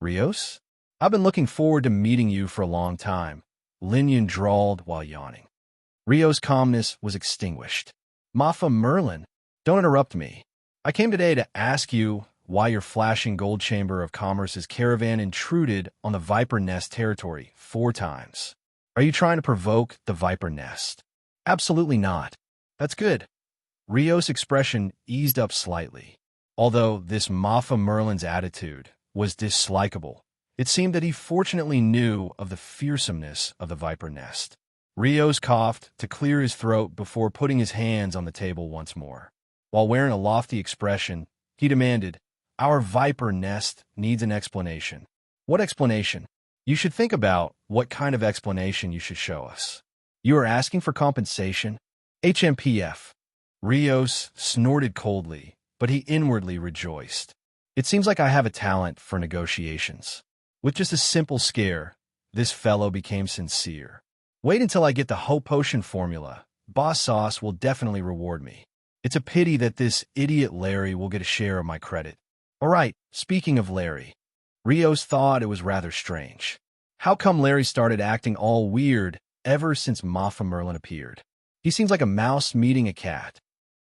Rios? I've been looking forward to meeting you for a long time," Linyan drawled while yawning. Rios' calmness was extinguished. "Mafa Merlin, don't interrupt me. I came today to ask you why your flashing gold chamber of commerce's caravan intruded on the Viper Nest territory 4 times. Are you trying to provoke the Viper Nest?" "Absolutely not." "That's good." Rios' expression eased up slightly. Although this Mafa Merlin's attitude was dislikable, it seemed that he fortunately knew of the fearsomeness of the Viper Nest. Rios coughed to clear his throat before putting his hands on the table once more. While wearing a lofty expression, he demanded, "Our Viper Nest needs an explanation." "What explanation?" "You should think about what kind of explanation you should show us." "You are asking for compensation?" "HMPF." Rios snorted coldly, but he inwardly rejoiced. "It seems like I have a talent for negotiations." With just a simple scare, this fellow became sincere. "Wait until I get the Hope Potion formula. Boss Sauce will definitely reward me. It's a pity that this idiot Larry will get a share of my credit." "All right, speaking of Larry." Rios thought it was rather strange. How come Larry started acting all weird ever since Mafa Merlin appeared? He seems like a mouse meeting a cat.